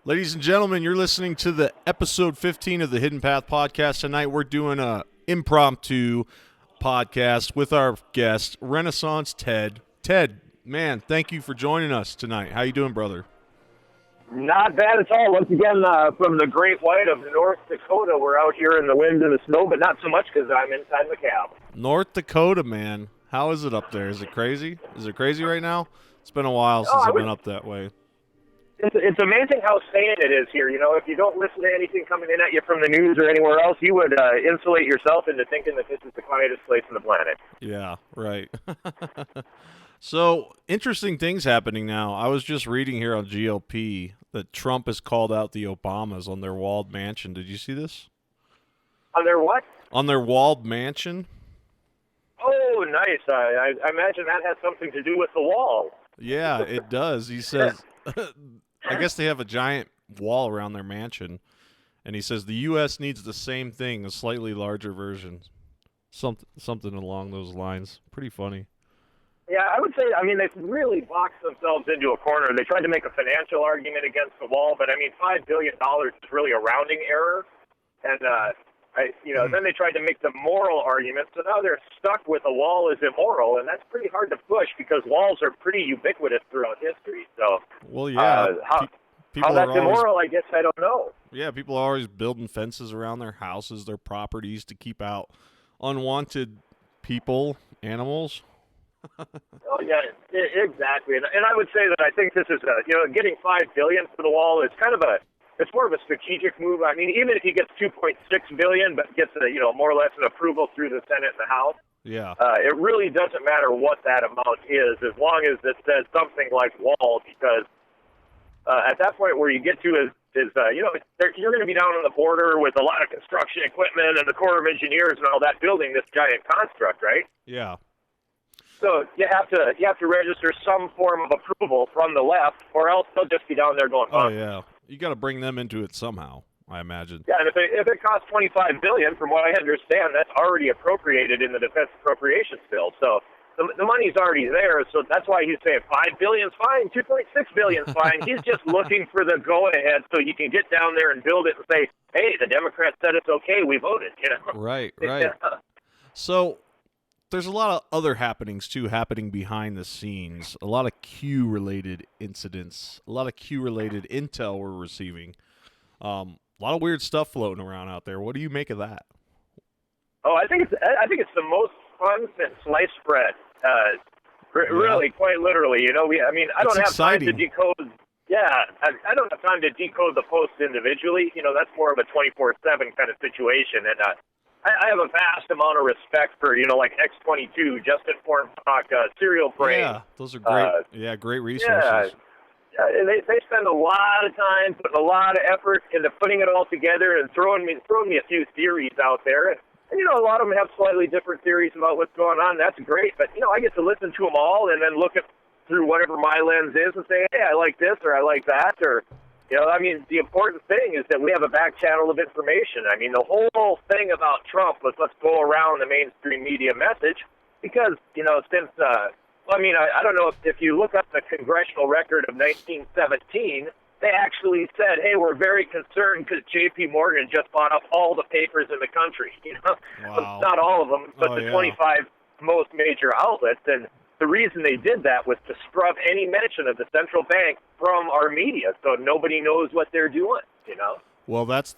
Ladies and gentlemen, you're listening to the episode 15 of the Hidden Path podcast. Tonight we're doing a impromptu podcast with our guest, Renaissance Ted. Ted, man, thank you for joining us tonight. How you doing, brother? Not bad at all. Once again, from the Great White of North Dakota, we're out here in the wind and the snow, but not so much because I'm inside the cab. North Dakota, man. How is it up there? Is it crazy? Is it crazy right now? It's been a while since I've been up that way. It's amazing how sane it is here. You know, if you don't listen to anything coming in at you from the news or anywhere else, you would insulate yourself into thinking that this is the quietest place on the planet. Yeah, right. So, interesting things happening now. I was just reading here on GOP that Trump has called out the Obamas on their walled mansion. Did you see this? On their what? On their walled mansion. Oh, nice. I imagine that has something to do with the wall. Yeah, it does. He says, I guess they have a giant wall around their mansion, and he says the U.S. needs the same thing, a slightly larger version. Something along those lines. Pretty funny. Yeah, I would say, they really boxed themselves into a corner. They tried to make a financial argument against the wall, but, $5 billion is really a rounding error. And, then they tried to make the moral argument, so now they're stuck with a wall is immoral, and that's pretty hard to push because walls are pretty ubiquitous throughout history. So, well, yeah. How that's immoral, I guess I don't know. Yeah, people are always building fences around their houses, their properties, to keep out unwanted people, animals. Oh, yeah, exactly. And I would say that I think this is, getting $5 billion for the wall is kind of it's more of a strategic move. Even if he gets $2.6 billion, but gets more or less an approval through the Senate and the House, yeah, it really doesn't matter what that amount is, as long as it says something like wall, because at that point where you get to is you're going to be down on the border with a lot of construction equipment and the Corps of Engineers and all that building this giant construct, right? Yeah. So you have to register some form of approval from the left, or else they'll just be down there going, oh yeah, you got to bring them into it somehow, I imagine. Yeah, and if it costs $25 billion, from what I understand, that's already appropriated in the defense appropriations bill. So the money's already there. So that's why he's saying $5 billion's fine, $2.6 billion's fine. He's just looking for the go-ahead so he can get down there and build it and say, hey, the Democrats said it's okay, we voted. Right. Yeah. So there's a lot of other happenings, too, happening behind the scenes. A lot of Q-related incidents, a lot of Q-related intel we're receiving. A lot of weird stuff floating around out there. What do you make of that? Oh, I think it's the most fun since sliced bread. Really, quite literally. I don't have time to decode. Yeah, I don't have time to decode the posts individually. That's more of a 24/7 kind of situation, and I have a vast amount of respect for, like X22, Just Informed Talk, Serial Brain. Yeah, those are great. Great resources. Yeah, they spend a lot of time, putting a lot of effort into putting it all together and throwing me a few theories out there. And a lot of them have slightly different theories about what's going on. That's great, but I get to listen to them all and then look through whatever my lens is and say, hey, I like this or I like that, or. The important thing is that we have a back channel of information. The whole thing about Trump was let's go around the mainstream media message because, since, I don't know if you look up the congressional record of 1917, they actually said, hey, we're very concerned because J.P. Morgan just bought up all the papers in the country. Wow. Not all of them, but 25 most major outlets. And the reason they did that was to scrub any mention of the central bank from our media, so nobody knows what they're doing. Well, that's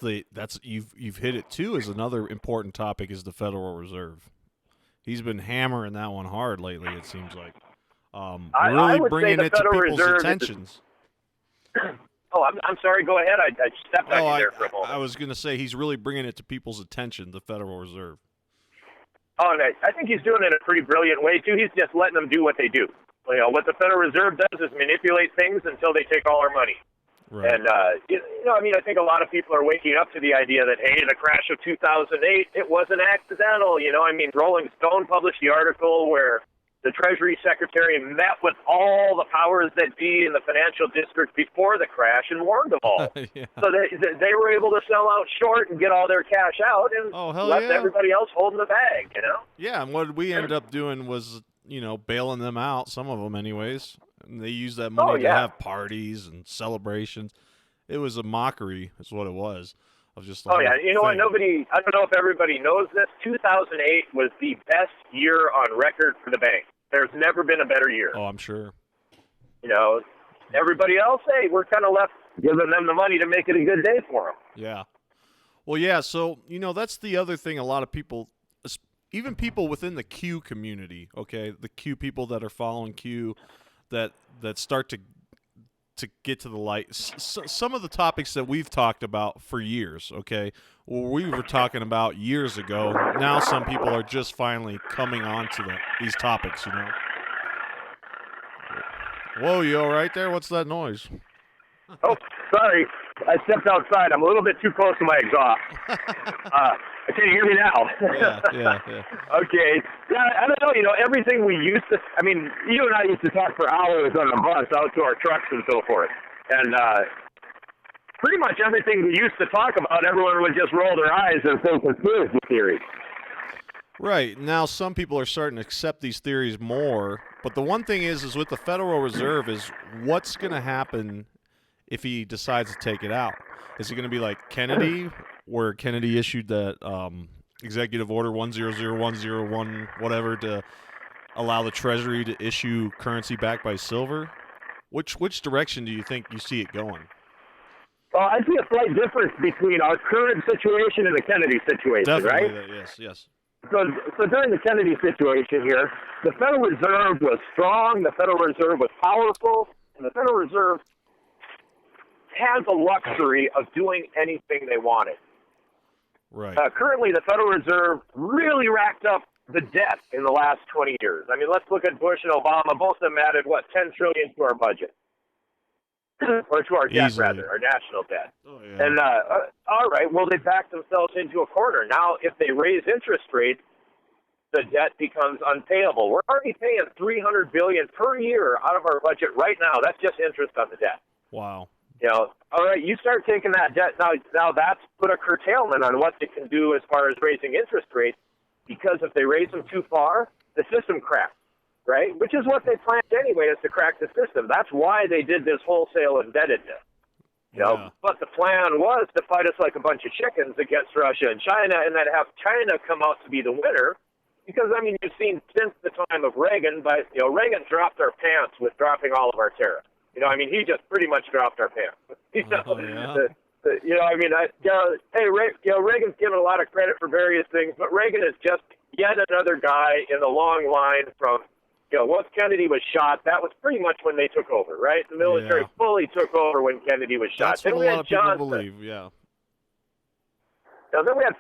you've hit it too. Is another important topic is the Federal Reserve. He's been hammering that one hard lately. It seems like I would bringing say the it to Federal people's Reserve attentions. Oh, I'm sorry. Go ahead. I stepped on you there for a moment. I was going to say he's really bringing it to people's attention. The Federal Reserve. Oh, and I think he's doing it in a pretty brilliant way, too. He's just letting them do what they do. What the Federal Reserve does is manipulate things until they take all our money. Right. And, I think a lot of people are waking up to the idea that, hey, the crash of 2008, it wasn't accidental. Rolling Stone published the article where the Treasury Secretary met with all the powers that be in the financial district before the crash and warned them all. Yeah. So they were able to sell out short and get all their cash out and left everybody else holding the bag, Yeah, and what we ended up doing was, bailing them out, some of them anyways. And they use that money to have parties and celebrations. It was a mockery, is what it was. Of just the Oh whole yeah, you know what? thing. I don't know if everybody knows this. 2008 was the best year on record for the bank. There's never been a better year. Oh, I'm sure. You know, everybody else, hey, we're kind of left giving them the money to make it a good day for them. Yeah. Well, yeah. So that's the other thing. A lot of people, even people within the Q community, okay, the Q people that are following Q, that start to get to the light. Some of the topics that we've talked about for years, okay, well, we were talking about years ago. Now some people are just finally coming on to these topics, Whoa, you all right there? What's that noise? Oh, sorry. I stepped outside. I'm a little bit too close to my exhaust. Can you hear me now? Yeah. Okay. Yeah, I don't know. Everything we used to, I mean, you and I used to talk for hours on the bus out to our trucks and so forth. And pretty much everything we used to talk about, everyone would just roll their eyes and say conspiracy theories. Right. Now some people are starting to accept these theories more. But the one thing is with the Federal Reserve is what's going to happen if he decides to take it out? Is it going to be like Kennedy, where Kennedy issued that executive order 100101 whatever to allow the Treasury to issue currency backed by silver? Which direction do you think you see it going? Well, I see a slight difference between our current situation and the Kennedy situation, Definitely, right? yes. So during the Kennedy situation here, the Federal Reserve was strong, the Federal Reserve was powerful, and the Federal Reserve has the luxury of doing anything they wanted. Right. Currently, the Federal Reserve really racked up the debt in the last 20 years. I mean, let's look at Bush and Obama. Both of them added, $10 trillion to our budget. Or to our debt, Easily. rather, our national debt. Oh, yeah. And, all right, well, they backed themselves into a corner. Now, if they raise interest rates, the debt becomes unpayable. We're already paying $300 billion per year out of our budget right now. That's just interest on the debt. Wow. All right, you start taking that debt. Now that's put a curtailment on what they can do as far as raising interest rates, because if they raise them too far, the system cracks, right? Which is what they planned anyway, is to crack the system. That's why they did this wholesale indebtedness. But the plan was to fight us like a bunch of chickens against Russia and China, and then have China come out to be the winner. Because, I mean, you've seen since the time of Reagan, Reagan dropped our pants with dropping all of our tariffs. He just pretty much dropped our pants. Yeah. Reagan's given a lot of credit for various things, but Reagan is just yet another guy in the long line from, once Kennedy was shot, that was pretty much when they took over, right? The military fully took over when Kennedy was shot. That's what a lot of people believe, yeah. Now, then we had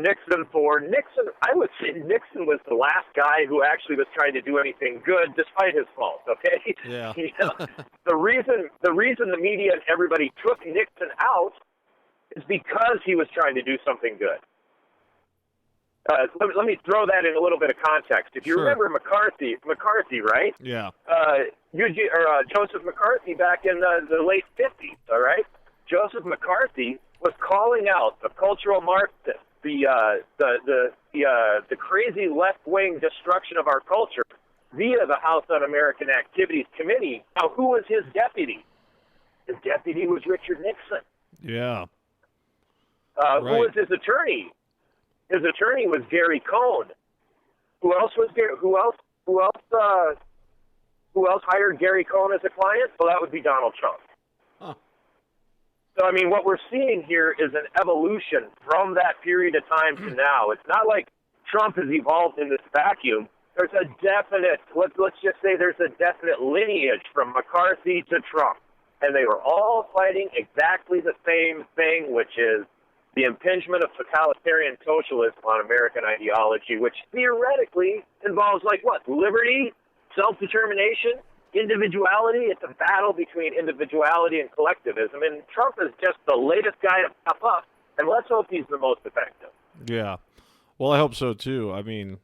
Nixon. I would say Nixon was the last guy who actually was trying to do anything good, despite his faults, okay? Yeah. The reason the media and everybody took Nixon out is because he was trying to do something good. Let me throw that in a little bit of context. If you remember McCarthy, right? Yeah. Joseph McCarthy back in the late 50s, all right? Joseph McCarthy was calling out the cultural Marxists, the crazy left-wing destruction of our culture via the House Un-American Activities Committee. Now, who was his deputy? His deputy was Richard Nixon. Yeah. Who was his attorney? His attorney was Gary Cohn. Who else hired Gary Cohn as a client? Well, that would be Donald Trump. Huh. So, I mean, what we're seeing here is an evolution from that period of time to now. It's not like Trump has evolved in this vacuum. There's a definite, let's just say there's a definite lineage from McCarthy to Trump. And they were all fighting exactly the same thing, which is the impingement of totalitarian socialism on American ideology, which theoretically involves, liberty, self-determination, individuality. It's a battle between individuality and collectivism, and Trump is just the latest guy to pop up, and let's hope he's the most effective. Yeah. Well, I hope so, too. I mean,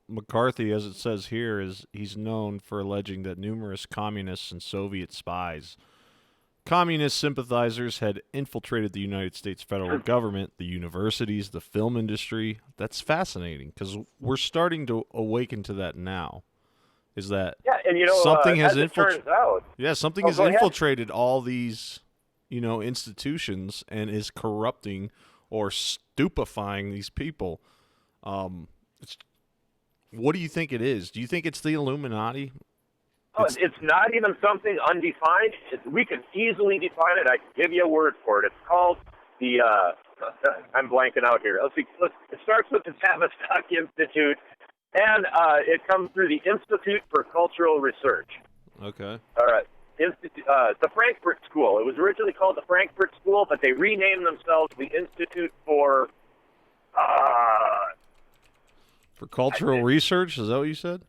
McCarthy, as it says here, he's known for alleging that numerous communists and Soviet spies, communist sympathizers, had infiltrated the United States federal government, the universities, the film industry. That's fascinating, because we're starting to awaken to that now. Is that and something has infiltrated? something has infiltrated all these institutions and is corrupting or stupefying these people. It's, what do you think it is? Do you think it's the Illuminati? It's not even something undefined. We can easily define it. I can give you a word for it. It's called the, I'm blanking out here. Let's see. It starts with the Tavistock Institute, and it comes through the Institute for Cultural Research. Okay. All right. The Frankfurt School. It was originally called the Frankfurt School, but they renamed themselves the Institute for... cultural research? Is that what you said?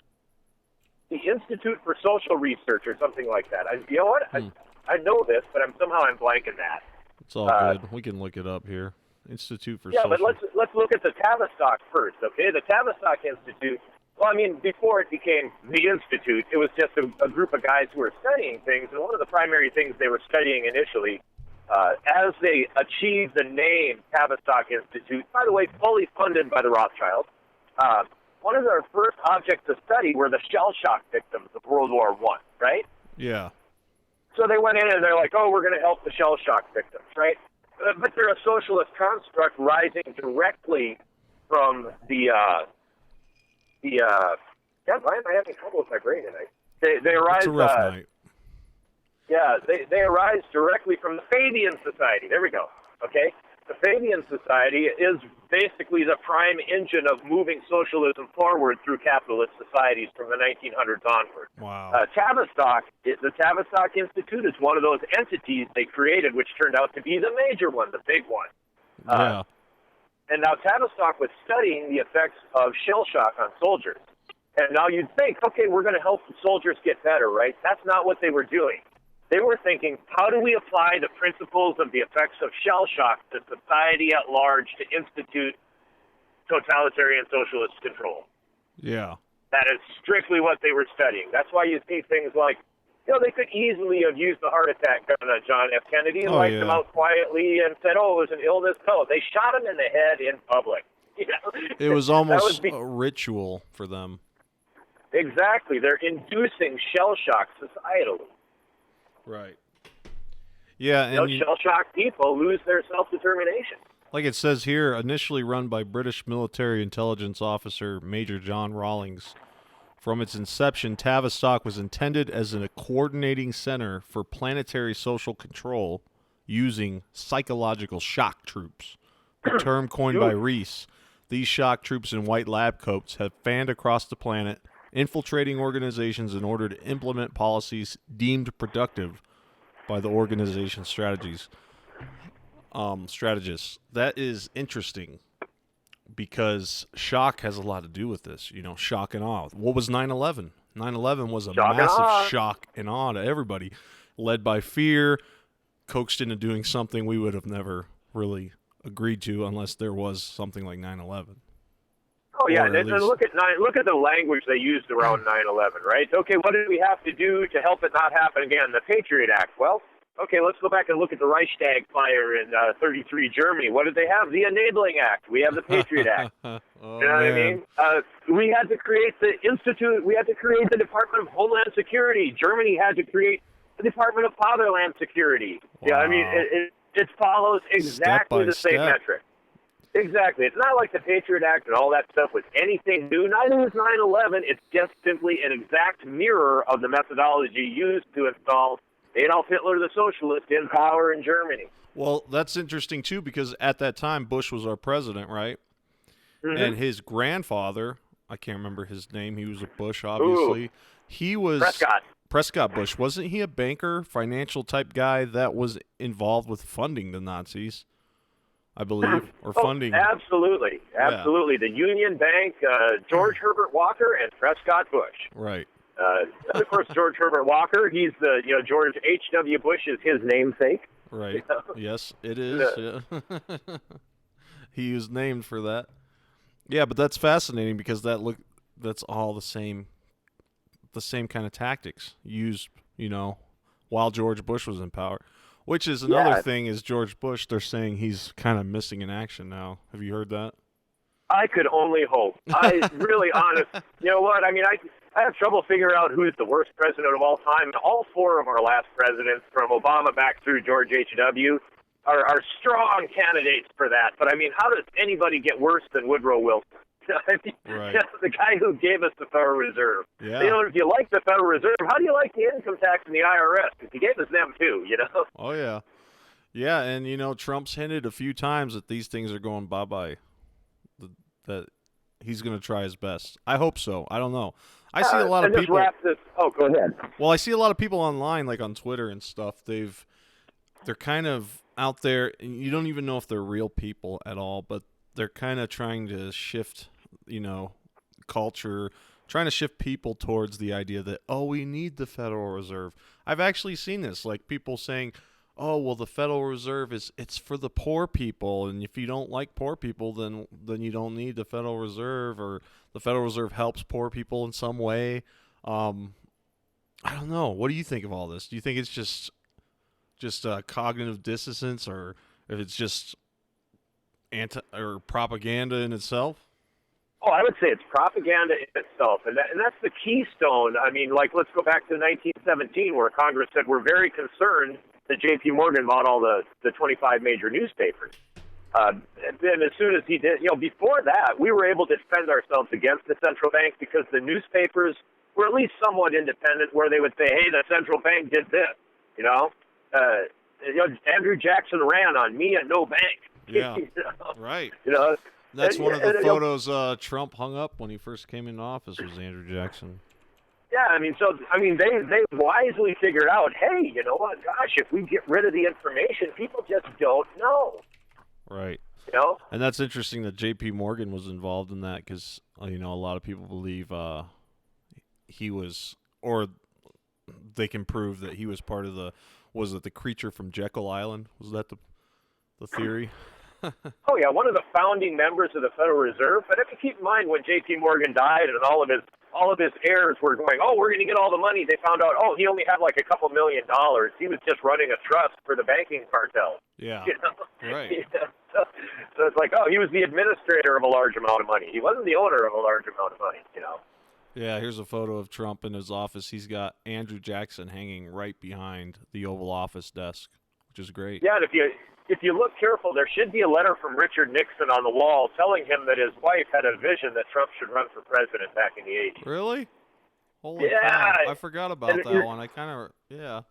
The Institute for Social Research or something like that. You know what? I know this, but I'm blanking that. It's all good. We can look it up here. Institute for Social... Yeah, but let's look at the Tavistock first, okay? The Tavistock Institute, well, I mean, before it became the Institute, it was just a group of guys who were studying things, and one of the primary things they were studying initially, as they achieved the name Tavistock Institute, by the way, fully funded by the Rothschilds, one of their first objects of study were the shell shock victims of World War I, right? Yeah. So they went in and they're like, oh, we're going to help the shell shock victims, right? But they're a socialist construct rising directly from God, why am I having trouble with my brain tonight? They arise. It's a rough night. Yeah, they arise directly from the Fabian Society. There we go. Okay? The Fabian Society is basically the prime engine of moving socialism forward through capitalist societies from the 1900s onward. Wow. The Tavistock Institute is one of those entities they created, which turned out to be the major one, the big one. Yeah. And now Tavistock was studying the effects of shell shock on soldiers. And now you'd think, okay, we're going to help the soldiers get better, right? That's not what they were doing. They were thinking, how do we apply the principles of the effects of shell shock to society at large to institute totalitarian socialist control? Yeah. That is strictly what they were studying. That's why you see things like, they could easily have used the heart attack gun on John F. Kennedy and wiped him out quietly and said, oh, it was an illness. No, they shot him in the head in public. It was almost a ritual for them. Exactly. They're inducing shell shock societally. Right. Yeah, and shell-shocked people lose their self-determination. Like it says here, initially run by British military intelligence officer Major John Rawlings. From its inception, Tavistock was intended as a coordinating center for planetary social control using psychological shock troops. The term coined by Reese, these shock troops in white lab coats have fanned across the planet, infiltrating organizations in order to implement policies deemed productive by the organization's strategists. That is interesting because shock has a lot to do with this. Shock and awe. What was 9/11? 9/11 was a massive shock and awe to everybody, led by fear, coaxed into doing something we would have never really agreed to unless there was something like 9/11. Oh yeah, and look at the language they used around 9/11, right? Okay, what did we have to do to help it not happen again? The Patriot Act. Well, okay, let's go back and look at the Reichstag fire in 33 Germany. What did they have? The Enabling Act. We have the Patriot Act. Oh, you know what I mean? We had to create the Institute. We had to create the Department of Homeland Security. Germany had to create the Department of Fatherland Security. Wow. Yeah, I mean, it follows exactly the same metric. Exactly. It's not like the Patriot Act and all that stuff was anything new. Neither was 9/11. It's just simply an exact mirror of the methodology used to install Adolf Hitler, the socialist, in power in Germany. Well, that's interesting, too, because at that time, Bush was our president, right? Mm-hmm. And his grandfather, I can't remember his name. He was a Bush, obviously. Ooh. He was... Prescott Bush. Wasn't he a banker, financial type guy that was involved with funding the Nazis? I believe, or funding. Absolutely. Yeah. The Union Bank, George Herbert Walker, and Prescott Bush. Right. Of course, George Herbert Walker, he's George H.W. Bush is his namesake. Right. Yes, it is. Yeah. He was named for that. Yeah, but that's fascinating because that's all the same kind of tactics used, while George Bush was in power. Which is another thing is George Bush, they're saying he's kind of missing in action now. Have you heard that? I could only hope. Really honest. You know what? I mean, I have trouble figuring out who's the worst president of all time. All four of our last presidents, from Obama back through George H.W., are strong candidates for that. But, I mean, how does anybody get worse than Woodrow Wilson? I mean, Right. you know, the guy who gave us the Federal Reserve. Yeah. You know, if you like the Federal Reserve, how do you like the income tax and the IRS? Because he gave us them too, you know? Oh, yeah. Yeah, and, you know, Trump's hinted a few times that these things are going bye-bye, that he's going to try his best. I hope so. I don't know. I see a lot of people. Oh, go ahead. Well, I see a lot of people online, like on Twitter and stuff. They're kind of out there, and you don't even know if they're real people at all, but they're kind of trying to shift, you know, culture, trying to shift people towards the idea that, oh, we need the Federal Reserve. I've actually seen this, like people saying, oh, well, the Federal Reserve it's for the poor people, and if you don't like poor people, then you don't need the Federal Reserve, or the Federal Reserve helps poor people in some way. I don't know. What do you think of all this? Do you think it's just cognitive dissonance, or if it's just or propaganda in itself? Oh, I would say it's propaganda in itself, and that's the keystone. I mean, like, let's go back to 1917, where Congress said we're very concerned that J.P. Morgan bought all the 25 major newspapers. And then as soon as he did, you know, before that, we were able to defend ourselves against the central bank because the newspapers were at least somewhat independent, where they would say, hey, the central bank did this, you know? Andrew Jackson ran on me and no bank. Yeah, you know? Right. You know, that's one of the photos Trump hung up when he first came into office, was Andrew Jackson. Yeah, I mean, they wisely figured out, hey, you know what? Gosh, if we get rid of the information, people just don't know. Right. You know? And that's interesting that J.P. Morgan was involved in that, because, you know, a lot of people believe he was, or they can prove that he was part of was it the creature from Jekyll Island? Was that the theory? Oh, yeah, one of the founding members of the Federal Reserve. But if you keep in mind, when J.P. Morgan died and all of his heirs were going, oh, we're going to get all the money, they found out, oh, he only had like a couple $1 million. He was just running a trust for the banking cartel. Yeah, you know? right. Yeah. So it's like, oh, he was the administrator of a large amount of money. He wasn't the owner of a large amount of money, you know. Yeah, here's a photo of Trump in his office. He's got Andrew Jackson hanging right behind the Oval Office desk, which is great. Yeah, and if you look careful, there should be a letter from Richard Nixon on the wall telling him that his wife had a vision that Trump should run for president back in the 80s. Really? Holy yeah. cow. I forgot about that one. I kind of, yeah.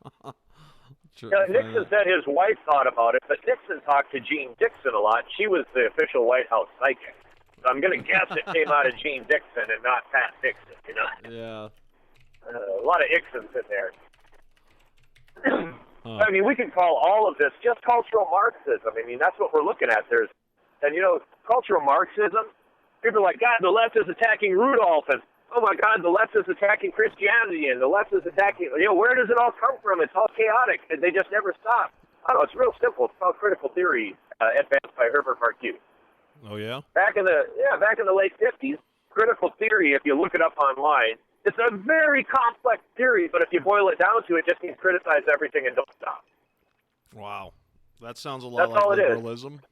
Nixon said his wife thought about it, but Nixon talked to Jean Dixon a lot. She was the official White House psychic. So I'm going to guess it came out of Jean Dixon and not Pat Nixon, you know? Yeah. A lot of Ixons in there. I mean, we can call all of this just cultural Marxism. I mean, that's what we're looking at. And you know, cultural Marxism, people are like, God, the left is attacking Rudolph, and oh my God, the left is attacking Christianity, and the left is attacking, you know, where does it all come from? It's all chaotic, and they just never stop. I don't know, it's real simple. It's called critical theory, advanced by Herbert Marcuse. Oh, yeah? Back in the late 50s, critical theory, if you look it up online, it's a very complex theory, but if you boil it down to it, just means criticize everything and don't stop. Wow. That sounds a lot That's all like it liberalism.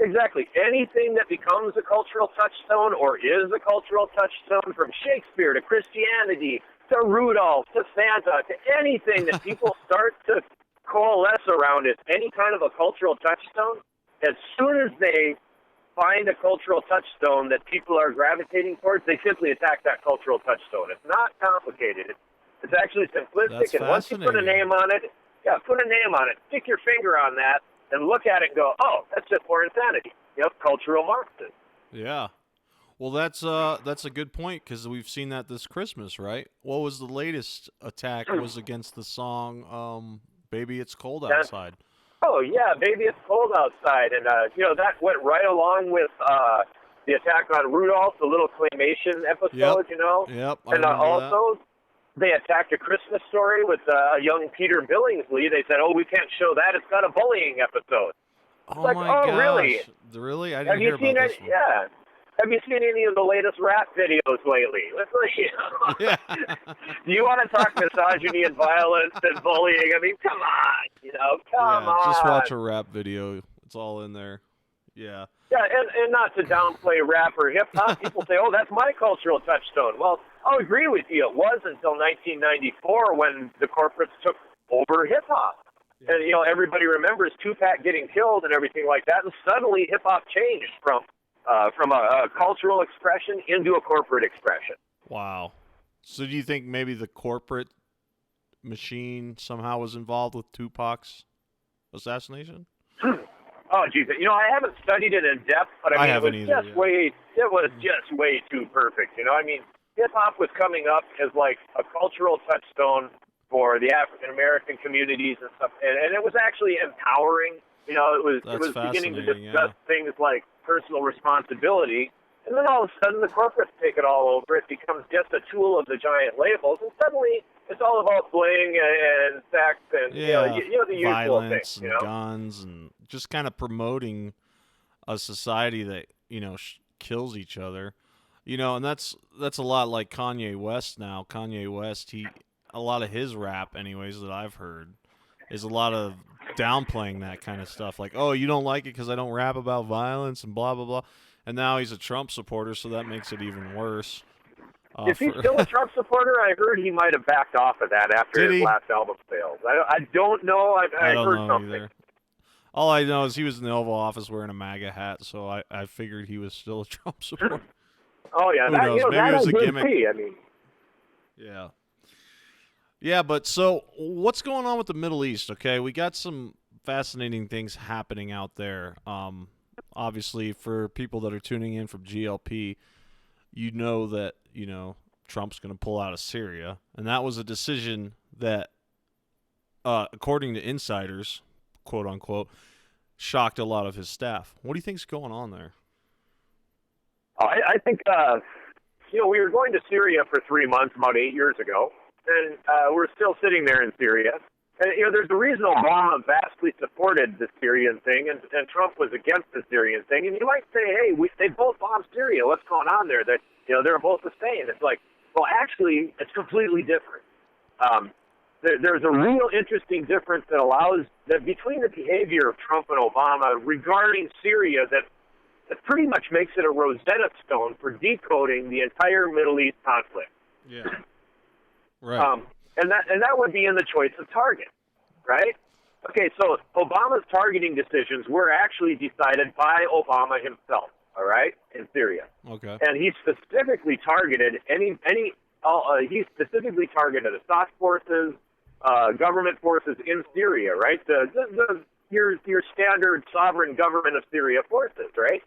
Exactly. Anything that becomes a cultural touchstone or is a cultural touchstone, from Shakespeare to Christianity to Rudolph to Santa to anything that people start to coalesce around as any kind of a cultural touchstone, as soon as they find a cultural touchstone that people are gravitating towards, they simply attack that cultural touchstone. It's not complicated. It's actually simplistic. That's and once you put a name on it, stick your finger on that, and look at it and go, oh, that's just more insanity. You know, cultural Marxism. Yeah. Well, that's a good point, because we've seen that this Christmas, right? What was the latest attack was against the song Baby It's Cold Outside. Oh, yeah, Baby It's Cold Outside. And, you know, that went right along with the attack on Rudolph, the little claymation episode, you know? Yep, and also, they attacked A Christmas Story with young Peter Billingsley. They said, oh, we can't show that. It's got a bullying episode. Oh, like, my gosh. Really? Really? I didn't hear about this one. Yeah. Have you seen any of the latest rap videos lately? Yeah. Do you want to talk misogyny and violence and bullying? I mean, come on. You know, come on. Just watch a rap video. It's all in there. Yeah. Yeah, and not to downplay rap or hip hop, people say, "Oh, that's my cultural touchstone." Well, I'll agree with you. It was until 1994 when the corporates took over hip hop, and everybody remembers Tupac getting killed and everything like that, and suddenly hip hop changed from a cultural expression into a corporate expression. Wow. So do you think maybe the corporate machine somehow was involved with Tupac's assassination? Oh, geez. I haven't studied it in depth, but I it haven't was either, it was just way too perfect. Hip-hop was coming up as like a cultural touchstone for the African-American communities and stuff, and it was actually empowering. It was beginning to discuss things like personal responsibility, and then all of a sudden the corporates take it all over. It becomes just a tool of the giant labels, and suddenly it's all about bling and sex and the usual violence thing, and guns and just kind of promoting a society that kills each other, and that's a lot like Kanye West now. Kanye West, a lot of his rap, anyways, that I've heard, is a lot of downplaying that kind of stuff. Like, oh, you don't like it because I don't rap about violence and blah blah blah. And now he's a Trump supporter, so that makes it even worse. Is he still a Trump supporter? I heard he might have backed off of that after his last album failed. I don't know. I don't heard know something. Either. All I know is he was in the Oval Office wearing a MAGA hat, so I figured he was still a Trump supporter. Oh yeah, Who knows? Maybe it was a gimmick. Yeah. Yeah, but so what's going on with the Middle East? Okay, we got some fascinating things happening out there. Obviously, for people that are tuning in from GLP, that Trump's going to pull out of Syria, and that was a decision that, according to insiders, quote unquote, shocked a lot of his staff. What do you think's going on there? I think we were going to Syria for 3 months about 8 years ago, and we're still sitting there in Syria. And there's a reason Obama vastly supported the Syrian thing, and Trump was against the Syrian thing. And you might say, hey, they both bombed Syria. What's going on there? That they're both the same. It's like, well, actually, it's completely different. There's a real interesting difference that between the behavior of Trump and Obama regarding Syria that pretty much makes it a Rosetta Stone for decoding the entire Middle East conflict. Yeah. Right. And that would be in the choice of target, right? Okay, so Obama's targeting decisions were actually decided by Obama himself, all right, in Syria. Okay. And he specifically targeted he specifically targeted Assad forces, government forces in Syria, right? Your standard sovereign government of Syria forces, right?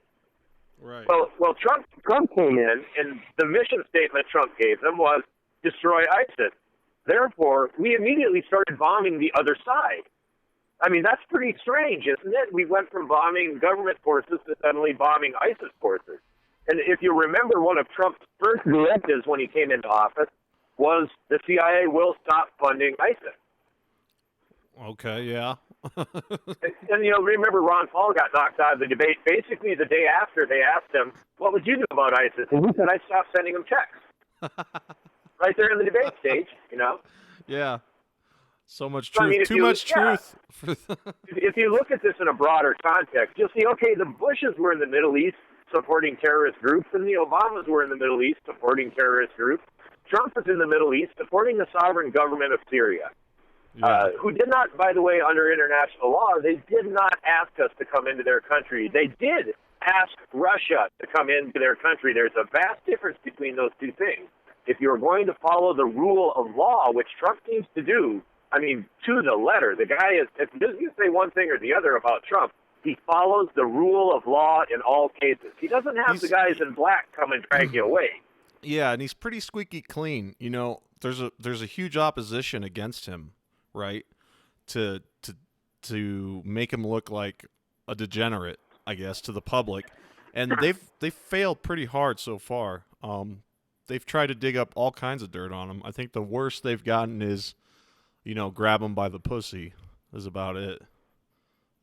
Right. Well, Trump came in, and the mission statement Trump gave them was destroy ISIS. Therefore, we immediately started bombing the other side. I mean, that's pretty strange, isn't it? We went from bombing government forces to suddenly bombing ISIS forces. And if you remember, one of Trump's first directives when he came into office was the CIA will stop funding ISIS. Okay, yeah. and remember Ron Paul got knocked out of the debate basically the day after they asked him, what would you do about ISIS? And he said, I stopped sending them checks. Right there in the debate stage, Yeah. So much truth. Too much truth. If you look at this in a broader context, you'll see, okay, the Bushes were in the Middle East supporting terrorist groups, and the Obamas were in the Middle East supporting terrorist groups. Trump is in the Middle East supporting the sovereign government of Syria, who did not, by the way, under international law, they did not ask us to come into their country. They did ask Russia to come into their country. There's a vast difference between those two things. If you're going to follow the rule of law, which Trump seems to do, I mean, to the letter, the guy is, if you say one thing or the other about Trump, he follows the rule of law in all cases. He doesn't have the guys in black come and drag you away. Yeah, and he's pretty squeaky clean. There's a huge opposition against him, right? To make him look like a degenerate, I guess, to the public. And they've failed pretty hard so far. They've tried to dig up all kinds of dirt on him. I think the worst they've gotten is, grab him by the pussy is about it.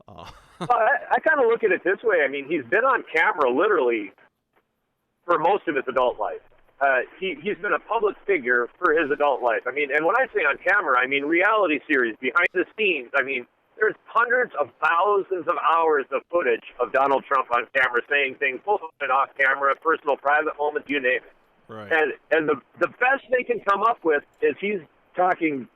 Well, I kind of look at it this way. I mean, he's been on camera literally for most of his adult life. He's been a public figure for his adult life. I mean, and when I say on camera, I mean reality series, behind the scenes. I mean, there's hundreds of thousands of hours of footage of Donald Trump on camera saying things, both on and off camera, personal, private moments, you name it. Right. And the best they can come up with is he's talking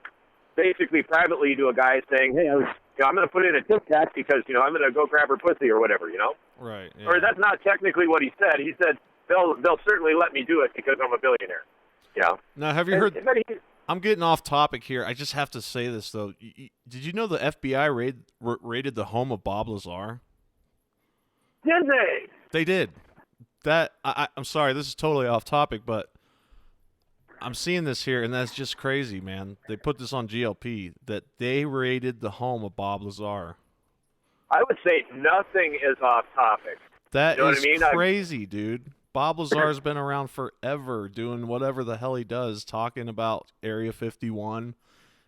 basically privately to a guy saying, hey, I'm going to put in a Tic Tac because, I'm going to go grab her pussy or whatever, Right. Yeah. Or that's not technically what he said. He said, they'll certainly let me do it because I'm a billionaire. Now, have you heard... I'm getting off topic here. I just have to say this, though. Did you know the FBI raided the home of Bob Lazar? Did they? They did. I'm sorry, this is totally off topic, but I'm seeing this here, and that's just crazy, man. They put this on GLP, that they raided the home of Bob Lazar. I would say nothing is off topic. That is crazy, dude. Bob Lazar's been around forever doing whatever the hell he does, talking about Area 51,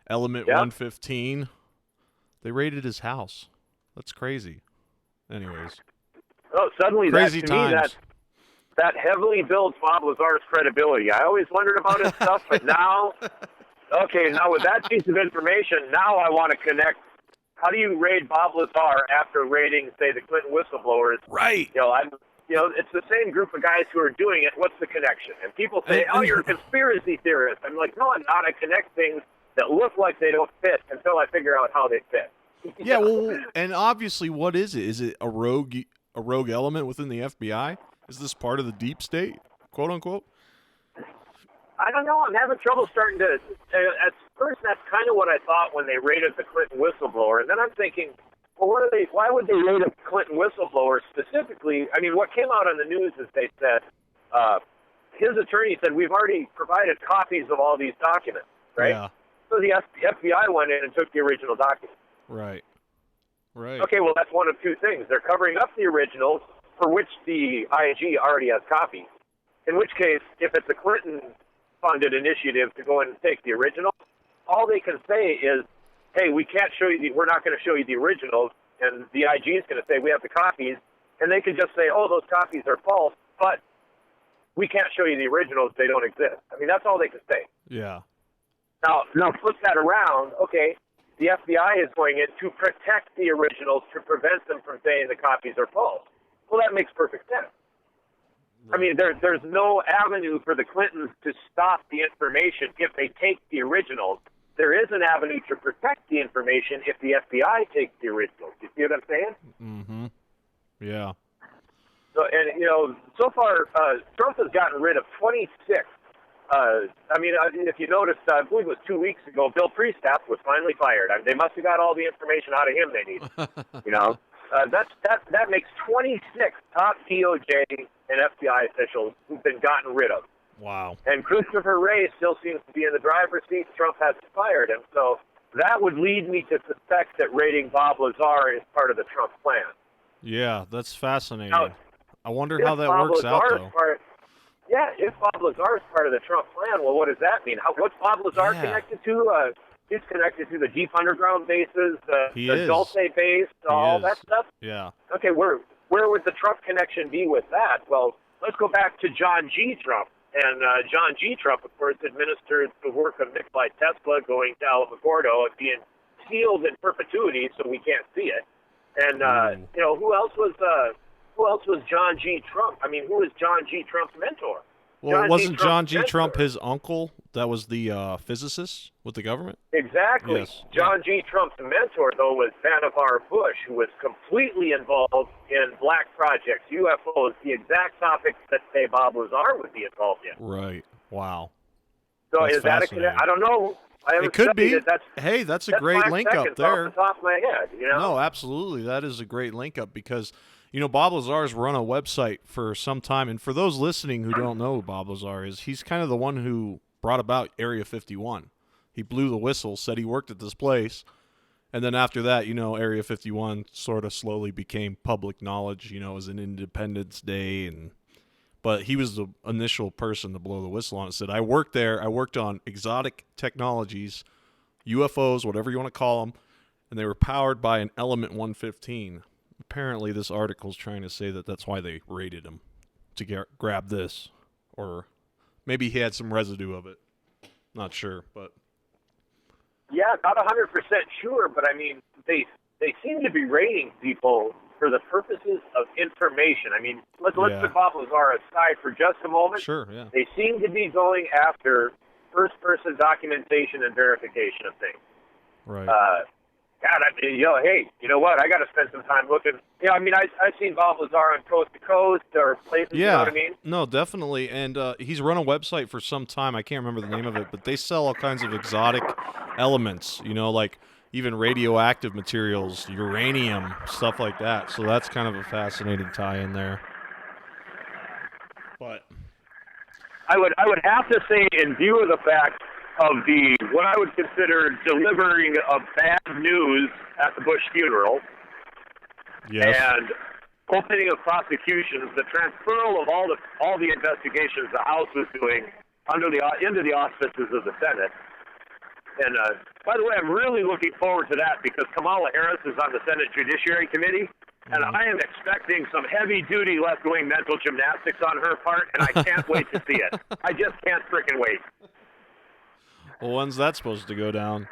Element 115. They raided his house. That's crazy. Anyways. Oh, suddenly crazy to me, that heavily builds Bob Lazar's credibility. I always wondered about his stuff, but now with that piece of information, now I want to connect. How do you raid Bob Lazar after raiding, say, the Clinton whistleblowers? Right. It's the same group of guys who are doing it. What's the connection? And people say, oh, you're a conspiracy theorist. I'm like, no, I'm not. I connect things that look like they don't fit until I figure out how they fit. Yeah, well, and obviously, what is it? Is it a rogue element within the FBI? Is this part of the deep state, quote unquote? I don't know. I'm having trouble starting to. At first, that's kind of what I thought when they raided the Clinton whistleblower, and then I'm thinking, well, why would they raid a Clinton whistleblower specifically? I mean, what came out on the news is they said his attorney said we've already provided copies of all these documents, right? Yeah. So the FBI went in and took the original documents. Right. Right. Okay, well, that's one of two things. They're covering up the originals, for which the IG already has copies. In which case, if it's a Clinton-funded initiative to go in and take the original, all they can say is, hey, we can't show you. We're not going to show you the originals, and the IG is going to say we have the copies, and they can just say, oh, those copies are false, but we can't show you the originals; they don't exist. I mean, that's all they can say. Yeah. Now flip that around. Okay, the FBI is going in to protect the originals to prevent them from saying the copies are false. Well, that makes perfect sense. Right. I mean, there's no avenue for the Clintons to stop the information if they take the originals. There is an avenue to protect the information if the FBI takes the originals. You see what I'm saying? Mm-hmm. Yeah. So, and, so far, Trump has gotten rid of 26. If you noticed, I believe it was 2 weeks ago, Bill Priestap was finally fired. They must have got all the information out of him they needed. That makes 26 top DOJ and FBI officials who've been gotten rid of. Wow. And Christopher Wray still seems to be in the driver's seat. Trump hasn't fired him. So that would lead me to suspect that raiding Bob Lazar is part of the Trump plan. Yeah, that's fascinating. Now, I wonder how that works out, though. If Bob Lazar is part of the Trump plan, well, what does that mean? What's Bob Lazar connected to? He's connected to the deep underground bases, the Dulce base, all that stuff. Yeah. Okay, where would the Trump connection be with that? Well, let's go back to John G. Trump. And John G. Trump, of course, administered the work of Nikolai Tesla going to Alamogordo and being sealed in perpetuity, so we can't see it. And who else was John G. Trump? I mean, who was John G. Trump's mentor? Well, wasn't John G. Trump his uncle that was the physicist with the government? Exactly. Yes. John G. Trump's mentor, though, was Vannevar Bush, who was completely involved in black projects, UFOs, the exact topics that, say, Bob Lazar would be involved in. Right. Wow. So is that a connection? I don't know. It could be. That's a great link up there. Off the top of my head, No, absolutely. That is a great link up because, Bob Lazar's run a website for some time. And for those listening who don't know who Bob Lazar is, he's kind of the one who brought about Area 51. He blew the whistle, said he worked at this place. And then after that, Area 51 sort of slowly became public knowledge, as an Independence Day. But he was the initial person to blow the whistle on it. Said, I worked there. I worked on exotic technologies, UFOs, whatever you want to call them. And they were powered by an Element 115. Apparently, this article is trying to say that that's why they raided him, to grab this. Or maybe he had some residue of it. Not sure, but... Yeah, not 100% sure, but I mean, they seem to be raiding people for the purposes of information. I mean, let's put Bob Lazar aside for just a moment. Sure, yeah. They seem to be going after first-person documentation and verification of things. Right. God, I mean, hey, you know what? I got to spend some time looking. I mean, I've seen Bob Lazar on Coast to Coast or places, you know what I mean? No, definitely. And he's run a website for some time. I can't remember the name of it, but they sell all kinds of exotic elements, like even radioactive materials, uranium, stuff like that. So that's kind of a fascinating tie-in there. But I would have to say, in view of the fact of what I would consider delivering of bad news at the Bush funeral, and opening of prosecutions, the transferal of all the investigations the House was doing into the auspices of the Senate. And by the way, I'm really looking forward to that because Kamala Harris is on the Senate Judiciary Committee, and I am expecting some heavy-duty left-wing mental gymnastics on her part, and I can't wait to see it. I just can't frickin' wait. Well, when's that supposed to go down?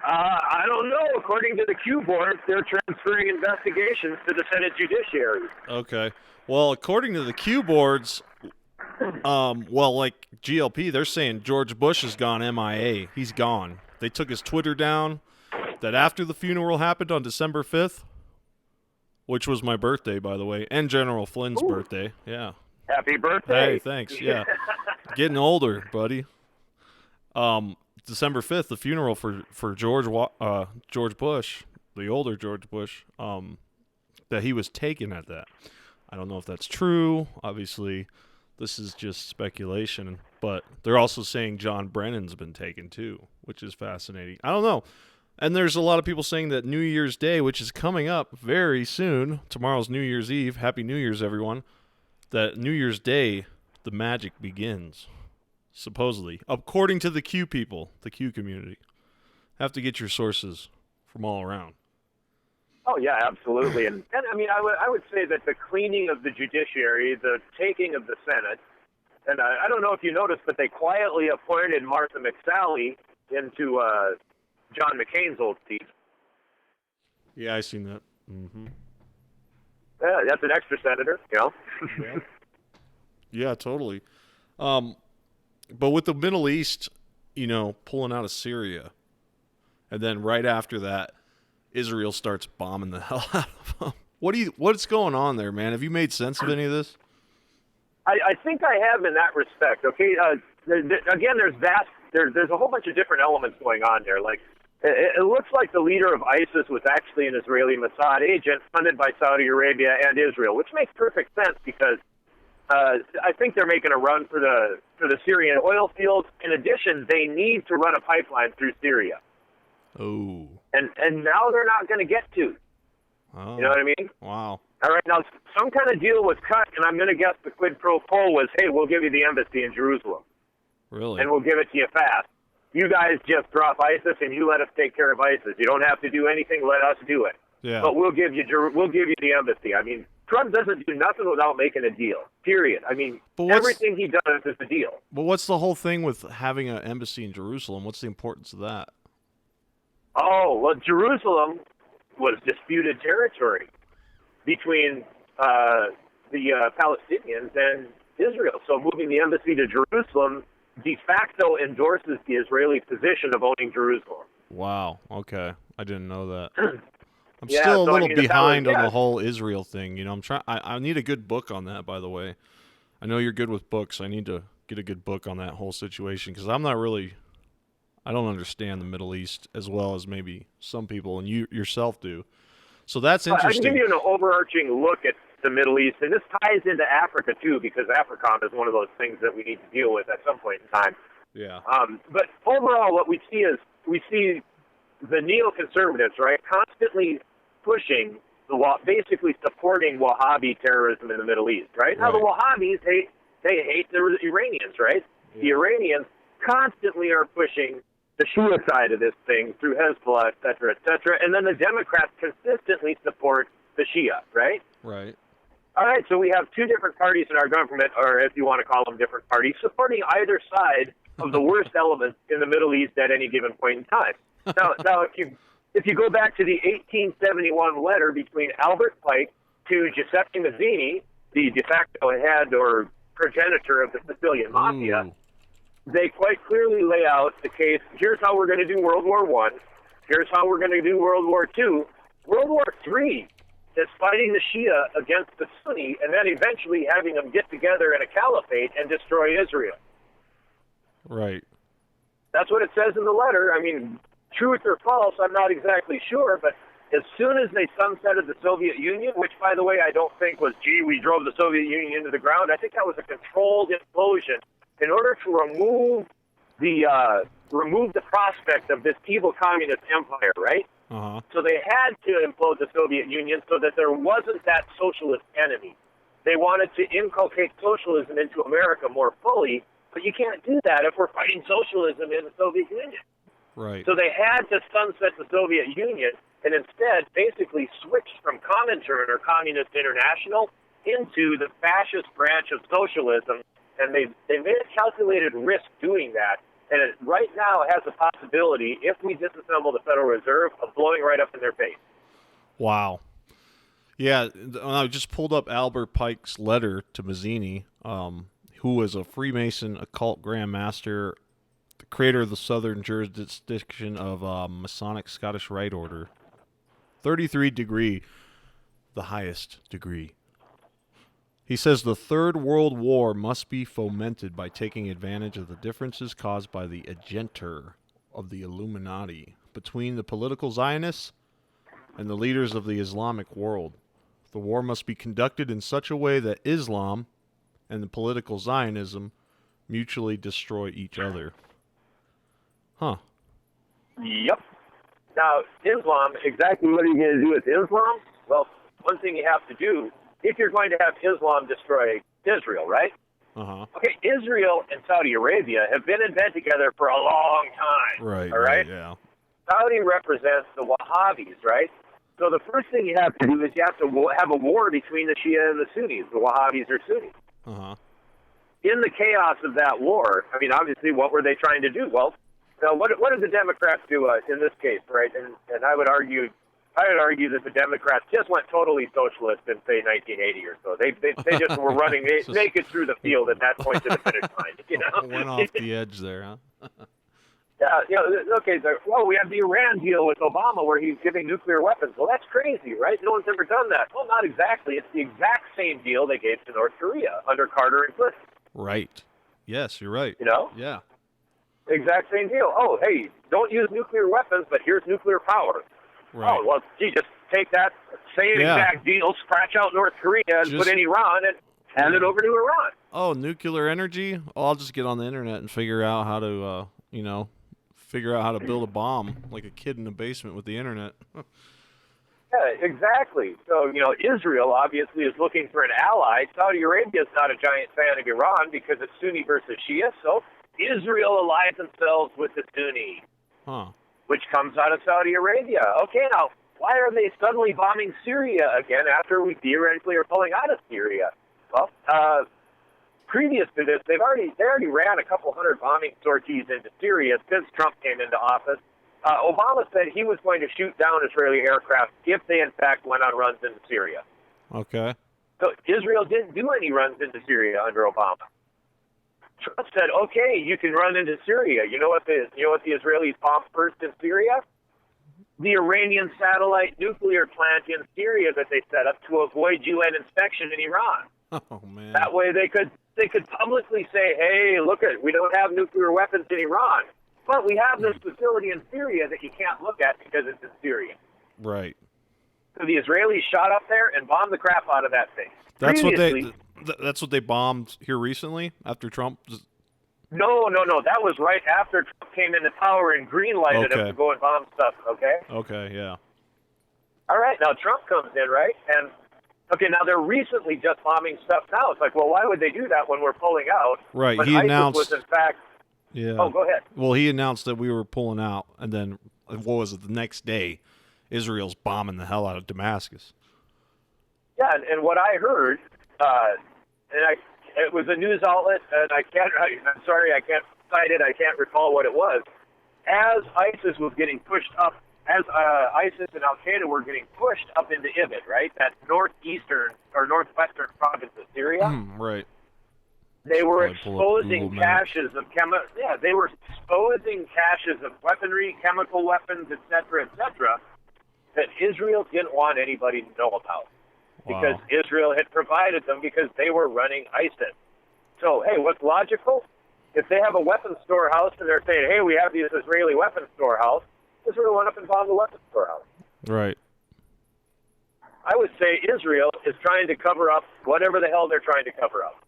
I don't know. According to the Q board, they're transferring investigations to the Senate Judiciary. Okay. Well, according to the Q boards, like GLP, they're saying George Bush has gone MIA. He's gone. They took his Twitter down. That after the funeral happened on December 5th, which was my birthday, by the way, and General Flynn's birthday. Yeah. Happy birthday. Hey, thanks. Yeah. Getting older, buddy. December 5th, the funeral for George Bush, the older George Bush, that he was taken at that. I don't know if that's true. Obviously, this is just speculation, but they're also saying John Brennan's been taken too, which is fascinating. I don't know. And there's a lot of people saying that New Year's Day, which is coming up very soon, tomorrow's New Year's Eve, Happy New Year's, everyone, that New Year's Day, the magic begins. Supposedly, according to the Q people, the Q community. Have to get your sources from all around. Oh yeah, absolutely. And I mean, I would say that the cleaning of the judiciary, the taking of the Senate, and I don't know if you noticed, but they quietly appointed Martha McSally into John McCain's old seat. Yeah, I seen that. Mm-hmm. Yeah, that's an extra senator, Yeah. Yeah, totally. But with the Middle East, pulling out of Syria, and then right after that, Israel starts bombing the hell out of them. What's going on there, man? Have you made sense of any of this? I think I have in that respect. Okay, again, there's a whole bunch of different elements going on there. Like, it looks like the leader of ISIS was actually an Israeli Mossad agent funded by Saudi Arabia and Israel, which makes perfect sense because I think they're making a run for the Syrian oil fields. In addition, they need to run a pipeline through Syria. Oh. And now they're not going to get to. Oh. You know what I mean? Wow. All right, now some kind of deal was cut, and I'm going to guess the quid pro quo was, hey, we'll give you the embassy in Jerusalem. Really? And we'll give it to you fast. You guys just drop ISIS, and you let us take care of ISIS. You don't have to do anything. Let us do it. Yeah. But we'll give you the embassy. I mean, Trump doesn't do nothing without making a deal, period. I mean, everything he does is a deal. But what's the whole thing with having an embassy in Jerusalem? What's the importance of that? Oh, well, Jerusalem was disputed territory between the Palestinians and Israel. So moving the embassy to Jerusalem de facto endorses the Israeli position of owning Jerusalem. Wow. Okay. I didn't know that. I'm Yeah, still a so, little I mean, behind on the whole Israel thing. I'm trying. I need a good book on that, by the way. I know you're good with books. I need to get a good book on that whole situation because I'm not really. I don't understand the Middle East as well as maybe some people, and you yourself do. So that's interesting. I can give you an overarching look at the Middle East, and this ties into Africa too, because AFRICOM is one of those things that we need to deal with at some point in time. Yeah. But overall, what we see the neoconservatives, right, constantly pushing basically supporting Wahhabi terrorism in the Middle East, right? Now the Wahhabis hate the Iranians, right? Yeah. The Iranians constantly are pushing the Shia side of this thing through Hezbollah, et cetera, and then the Democrats consistently support the Shia, right? Right. All right, so we have two different parties in our government, or if you want to call them different parties, supporting either side of the worst elements in the Middle East at any given point in time. Now, if you if you go back to the 1871 letter between Albert Pike to Giuseppe Mazzini, the de facto head or progenitor of the Sicilian Mafia, they quite clearly lay out the case. Here's how we're going to do World War I. Here's how we're going to do World War II. World War III is fighting the Shia against the Sunni and then eventually having them get together in a caliphate and destroy Israel. Right. That's what it says in the letter. I mean, truth or false, I'm not exactly sure, but as soon as they sunsetted the Soviet Union, which, by the way, I don't think was, we drove the Soviet Union into the ground. I think that was a controlled implosion in order to remove the prospect of this evil communist empire, right? Uh-huh. So they had to implode the Soviet Union so that there wasn't that socialist enemy. They wanted to inculcate socialism into America more fully, but you can't do that if we're fighting socialism in the Soviet Union. Right. So they had to sunset the Soviet Union and instead basically switched from Comintern or Communist International into the fascist branch of socialism, and they made a calculated risk doing that. And it right now has a possibility, if we disassemble the Federal Reserve, of blowing right up in their face. Wow. Yeah, I just pulled up Albert Pike's letter to Mazzini, who was a Freemason occult Grand Master, the creator of the Southern jurisdiction of Masonic Scottish Rite Order. 33 degree, the highest degree. He says the Third World War must be fomented by taking advantage of the differences caused by the agenter of the Illuminati between the political Zionists and the leaders of the Islamic world. The war must be conducted in such a way that Islam and the political Zionism mutually destroy each other. Huh. Yep. Now, Islam, exactly what are you going to do with Islam? Well, one thing you have to do, if you're going to have Islam destroy Israel, right? Uh-huh. Okay, Israel and Saudi Arabia have been in bed together for a long time. Right, all right? Yeah. Saudi represents the Wahhabis, right? So the first thing you have to do is you have to have a war between the Shia and the Sunnis. The Wahhabis are Sunnis. Uh-huh. In the chaos of that war, I mean, obviously, what were they trying to do? Well, what did the Democrats do in this case, right? And I would argue that the Democrats just went totally socialist in, say, 1980 or so. They just were running naked through the field at that point to the finish line. You know, went off the edge there, huh? Okay. So, well, we have the Iran deal with Obama where he's giving nuclear weapons. Well, that's crazy, right? No one's ever done that. Well, not exactly. It's the exact same deal they gave to North Korea under Carter and Clinton. Right. Yes, you're right. You know? Yeah. Exact same deal. Oh, hey, don't use nuclear weapons, but here's nuclear power. Right. Oh, well, gee, just take that same exact deal, scratch out North Korea, and put in Iran and hand it over to Iran. Oh, nuclear energy? Oh, I'll just get on the internet and figure out how to, figure out how to build a bomb like a kid in the basement with the internet. Yeah, exactly. So, Israel obviously is looking for an ally. Saudi Arabia is not a giant fan of Iran because it's Sunni versus Shia, so Israel allies themselves with the Sunni, which comes out of Saudi Arabia. Okay, now, why are they suddenly bombing Syria again after we theoretically are pulling out of Syria? Well, previous to this, they already ran a couple hundred bombing sorties into Syria since Trump came into office. Obama said he was going to shoot down Israeli aircraft if they, in fact, went on runs into Syria. Okay. So Israel didn't do any runs into Syria under Obama. Trump said, "Okay, you can run into Syria." You know what the Israelis bombed first in Syria? The Iranian satellite nuclear plant in Syria that they set up to avoid UN inspection in Iran. Oh man. That way they could publicly say, "Hey, look we don't have nuclear weapons in Iran, but we have this facility in Syria that you can't look at because it's in Syria." Right. So the Israelis shot up there and bombed the crap out of that thing. That's what they bombed here recently after Trump. No. That was right after Trump came into power and green-lighted him to go and bomb stuff, okay? Okay, yeah. All right, now Trump comes in, right? And, okay, now they're recently just bombing stuff now. It's like, well, why would they do that when we're pulling out? Right, But he ISIS announced... was, in fact... Yeah. Oh, go ahead. Well, he announced that we were pulling out, and then, what was it, the next day, Israel's bombing the hell out of Damascus. Yeah, and what I heard, it was a news outlet, and I'm sorry, I can't cite it, I can't recall what it was. As ISIS was getting pushed up as ISIS and Al Qaeda were getting pushed up into Idlib, right? That northeastern or northwestern province of Syria. Right. They were Google exposing caches of they were exposing caches of weaponry, chemical weapons, etc., that Israel didn't want anybody to know about because Israel had provided them because they were running ISIS. So, hey, what's logical? If they have a weapons storehouse and they're saying, hey, we have this Israeli weapons storehouse, Israel went up and bombed the weapons storehouse. Right. I would say Israel is trying to cover up whatever the hell they're trying to cover up.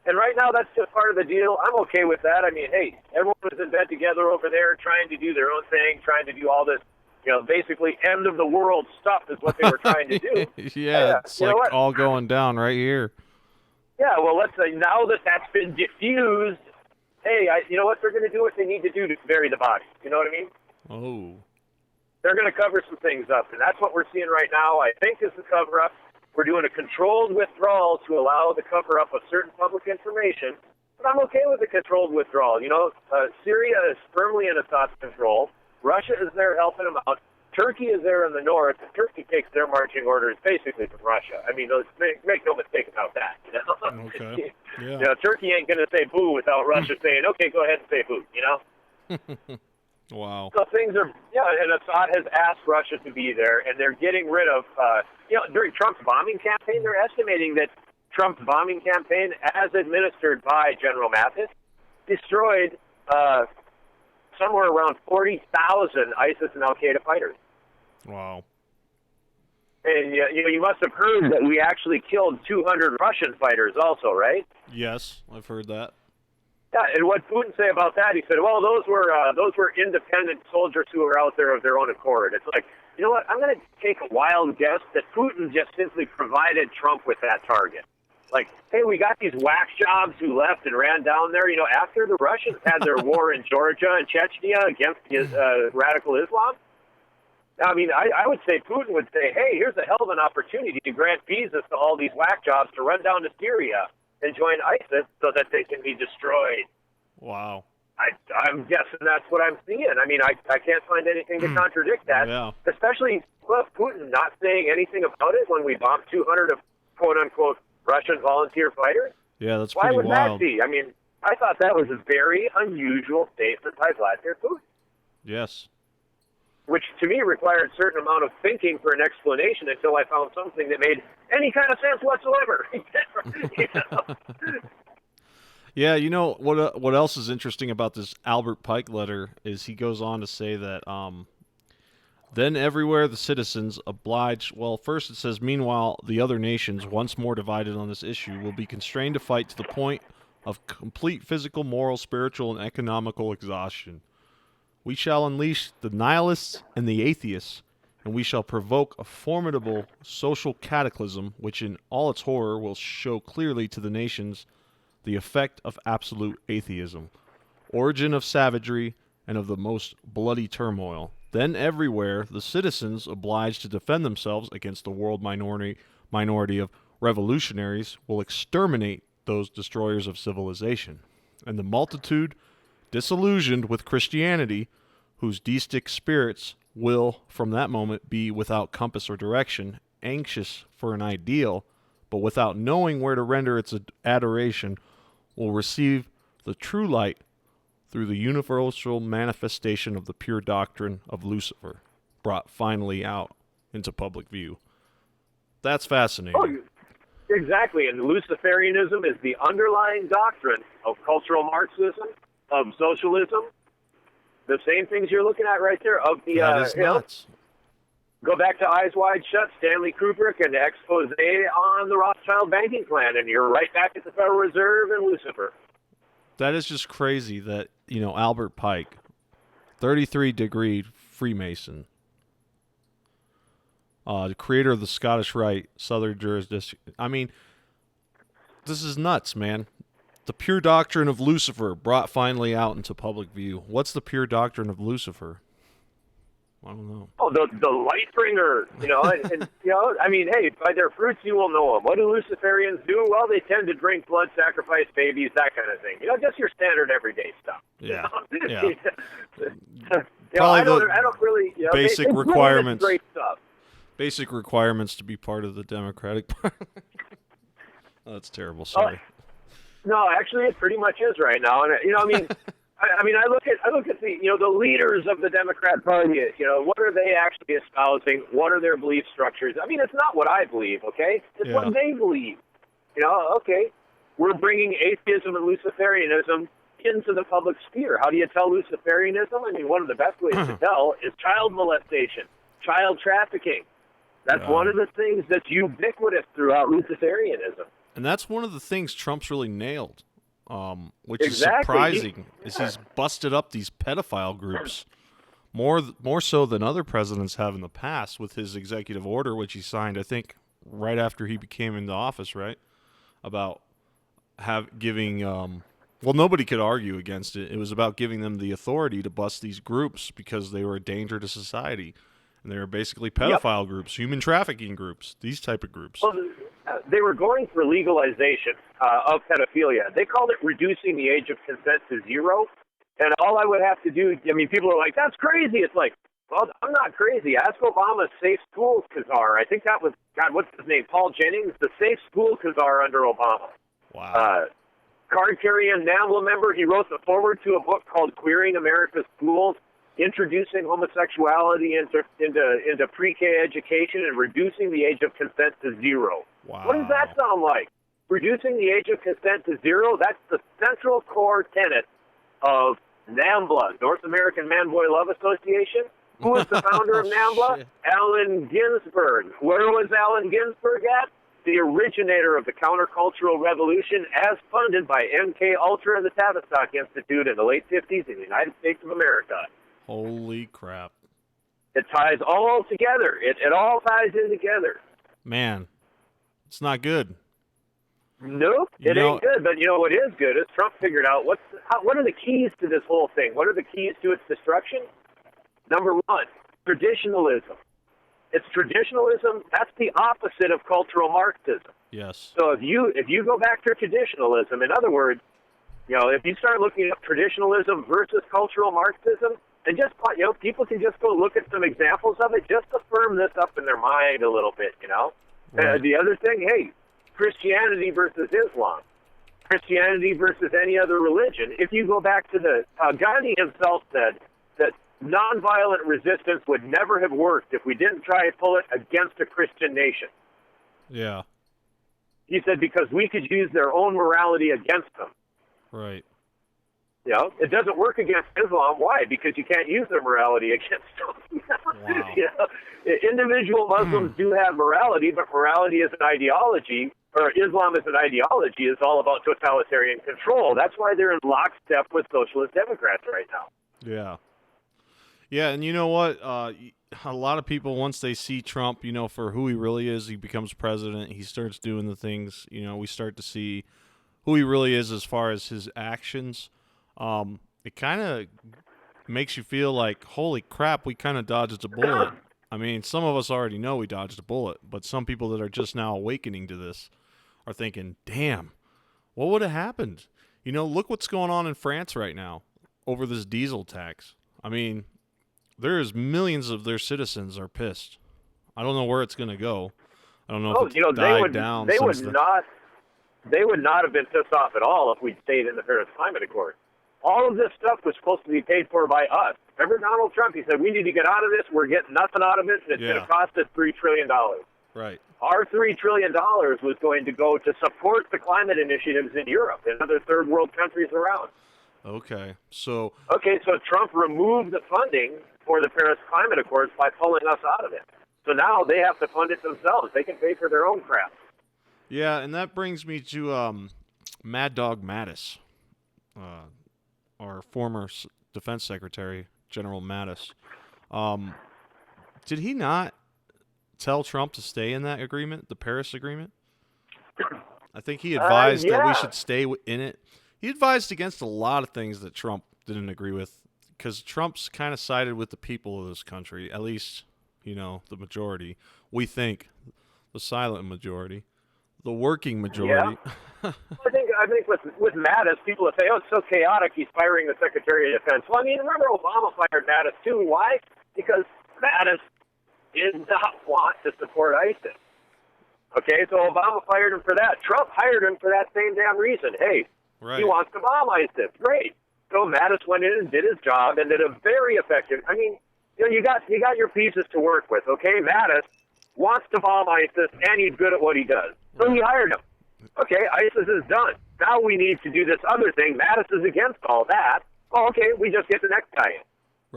And right now, that's just part of the deal. I'm okay with that. I mean, hey, everyone was in bed together over there trying to do their own thing, trying to do all this, basically end of the world stuff is what they were trying to do. It's like all going down right here. Yeah, well, let's say now that that's been diffused, hey, you know what? They're going to do what they need to do to bury the body. You know what I mean? Oh. They're going to cover some things up, and that's what we're seeing right now, I think, is the cover-up. We're doing a controlled withdrawal to allow the cover-up of certain public information, but I'm okay with the controlled withdrawal. Syria is firmly in Assad's control. Russia is there helping them out. Turkey is there in the north, and Turkey takes their marching orders basically from Russia. I mean, let's make no mistake about that. Okay. Yeah. Turkey ain't going to say boo without Russia saying, okay, go ahead and say boo, Wow. So things are, and Assad has asked Russia to be there, and they're getting rid of, during Trump's bombing campaign, they're estimating that Trump's bombing campaign, as administered by General Mattis, destroyed somewhere around 40,000 ISIS and Al Qaeda fighters. Wow. And you must have heard that we actually killed 200 Russian fighters also, right? Yes, I've heard that. Yeah, and what Putin say about that? He said, "Well, those were independent soldiers who were out there of their own accord." It's like, you know what? I'm going to take a wild guess that Putin just simply provided Trump with that target. Like, hey, we got these whack jobs who left and ran down there. After the Russians had their war in Georgia and Chechnya against radical Islam. I mean, I would say Putin would say, hey, here's a hell of an opportunity to grant visas to all these whack jobs to run down to Syria and join ISIS so that they can be destroyed. Wow. I'm guessing that's what I'm seeing. I mean, I can't find anything to contradict that, especially Putin not saying anything about it when we bombed 200 of quote-unquote Russian volunteer fighters. Yeah, that's pretty wild. Why would that be? I mean, I thought that was a very unusual statement by Vladimir Putin. Yes. Which to me required a certain amount of thinking for an explanation until I found something that made any kind of sense whatsoever. Yeah, what else is interesting about this Albert Pike letter is he goes on to say that then everywhere the citizens oblige, first it says, meanwhile, the other nations, once more divided on this issue, will be constrained to fight to the point of complete physical, moral, spiritual, and economical exhaustion. We shall unleash the nihilists and the atheists, and we shall provoke a formidable social cataclysm which in all its horror will show clearly to the nations the effect of absolute atheism, origin of savagery, and of the most bloody turmoil. Then everywhere the citizens obliged to defend themselves against the world minority of revolutionaries will exterminate those destroyers of civilization, and the multitude disillusioned with Christianity, whose deistic spirits will from that moment be without compass or direction, anxious for an ideal, but without knowing where to render its adoration, will receive the true light through the universal manifestation of the pure doctrine of Lucifer, brought finally out into public view. That's fascinating. Oh, exactly, and Luciferianism is the underlying doctrine of cultural Marxism, of socialism, the same things you're looking at right there. Of the that is nuts. Go back to Eyes Wide Shut, Stanley Kubrick, and the expose on the Rothschild banking plan, and you're right back at the Federal Reserve and Lucifer. That is just crazy that, Albert Pike, 33-degree Freemason, the creator of the Scottish Rite, Southern Jurisdiction. I mean, this is nuts, man. The pure doctrine of Lucifer brought finally out into public view. What's the pure doctrine of Lucifer? I don't know. Oh, the light bringer, and I mean, hey, by their fruits you will know them. What do Luciferians do? Well, they tend to drink blood, sacrifice babies, that kind of thing. Just your standard everyday stuff. Yeah. Probably I don't really, basic it's requirements. great stuff. Basic requirements to be part of the Democratic Party. Oh, that's terrible. Sorry. No, actually, it pretty much is right now, and I mean, I look at the the leaders of the Democrat Party. What are they actually espousing? What are their belief structures? I mean, it's not what I believe, okay? It's what they believe. Okay, we're bringing atheism and Luciferianism into the public sphere. How do you tell Luciferianism? I mean, one of the best ways to tell is child molestation, child trafficking. That's one of the things that's ubiquitous throughout Luciferianism. And that's one of the things Trump's really nailed, which is surprising, is he's busted up these pedophile groups more so than other presidents have in the past with his executive order, which he signed, I think, right after he became into office, right? About giving, well, nobody could argue against it. It was about giving them the authority to bust these groups because they were a danger to society. And they were basically pedophile groups, human trafficking groups, these type of groups. Well, they were going for legalization of pedophilia. They called it reducing the age of consent to 0. And all I would have to do, I mean, people are like, that's crazy. It's like, well, I'm not crazy. Ask Obama's Safe Schools Czar. I think that was, God, what's his name? Paul Jennings, the Safe School Czar under Obama. Wow. Card-carrying NAMBLA member, he wrote the foreword to a book called Queering America's Schools, introducing homosexuality into pre-K education and reducing the age of consent to 0. Wow. What does that sound like? Reducing the age of consent to 0? That's the central core tenet of NAMBLA, North American Man-Boy Love Association. Who was the founder of NAMBLA? Allen Ginsberg. Where was Allen Ginsberg at? The originator of the countercultural revolution as funded by MK Ultra and the Tavistock Institute in the late 50s in the United States of America. Holy crap. It ties all together. It all ties in together. Man, it's not good. Nope, it ain't good. But what is good is Trump figured out what are the keys to this whole thing. What are the keys to its destruction? Number 1, traditionalism. It's traditionalism. That's the opposite of cultural Marxism. Yes. So if you go back to traditionalism, in other words, if you start looking at traditionalism versus cultural Marxism, and just people can just go look at some examples of it just to firm this up in their mind a little bit. Right. The other thing, hey, Christianity versus Islam, Christianity versus any other religion. If you go back to Gandhi himself said that nonviolent resistance would never have worked if we didn't try to pull it against a Christian nation. Yeah. He said because we could use their own morality against them. Right. It doesn't work against Islam. Why? Because you can't use their morality against them. Wow. Individual Muslims do have morality, but morality is an ideology, or Islam is an ideology. It's all about totalitarian control. That's why they're in lockstep with socialist Democrats right now. Yeah. Yeah, and you know what? A lot of people, once they see Trump, for who he really is, he becomes president, he starts doing the things, we start to see who he really is as far as his actions. It kind of makes you feel like, holy crap, we kind of dodged a bullet. I mean, some of us already know we dodged a bullet, but some people that are just now awakening to this are thinking, damn, what would have happened? Look what's going on in France right now over this diesel tax. I mean, there's millions of their citizens are pissed. I don't know where it's going to go. I don't know if it's died down. They would not have been pissed off at all if we'd stayed in the Paris Climate Accord. All of this stuff was supposed to be paid for by us. Remember Donald Trump? He said, we need to get out of this. We're getting nothing out of it, and it's going to cost us $3 trillion. Right. Our $3 trillion was going to go to support the climate initiatives in Europe and other third world countries around. Okay, so Trump removed the funding for the Paris Climate Accords by pulling us out of it. So now they have to fund it themselves. They can pay for their own crap. Yeah, and that brings me to Mad Dog Mattis, our former defense secretary, General Mattis. Did he not tell Trump to stay in that agreement, the Paris Agreement? I think he advised that we should stay in it. He advised against a lot of things that Trump didn't agree with, because Trump's kind of sided with the people of this country, at least, the majority. We think the silent majority, the working majority. Yeah. I think I think with Mattis, people would say, "Oh, it's so chaotic. He's firing the Secretary of Defense." Well, I mean, remember Obama fired Mattis too. Why? Because Mattis did not want to support ISIS. Okay, so Obama fired him for that. Trump hired him for that same damn reason. Hey, he wants to bomb ISIS. Great. So Mattis went in and did his job and did a very effective. I mean, you got your pieces to work with. Okay, Mattis wants to bomb ISIS and he's good at what he does. So he hired him. Okay, ISIS is done. Now we need to do this other thing. Mattis is against all that. Oh, okay, we just get the next guy in.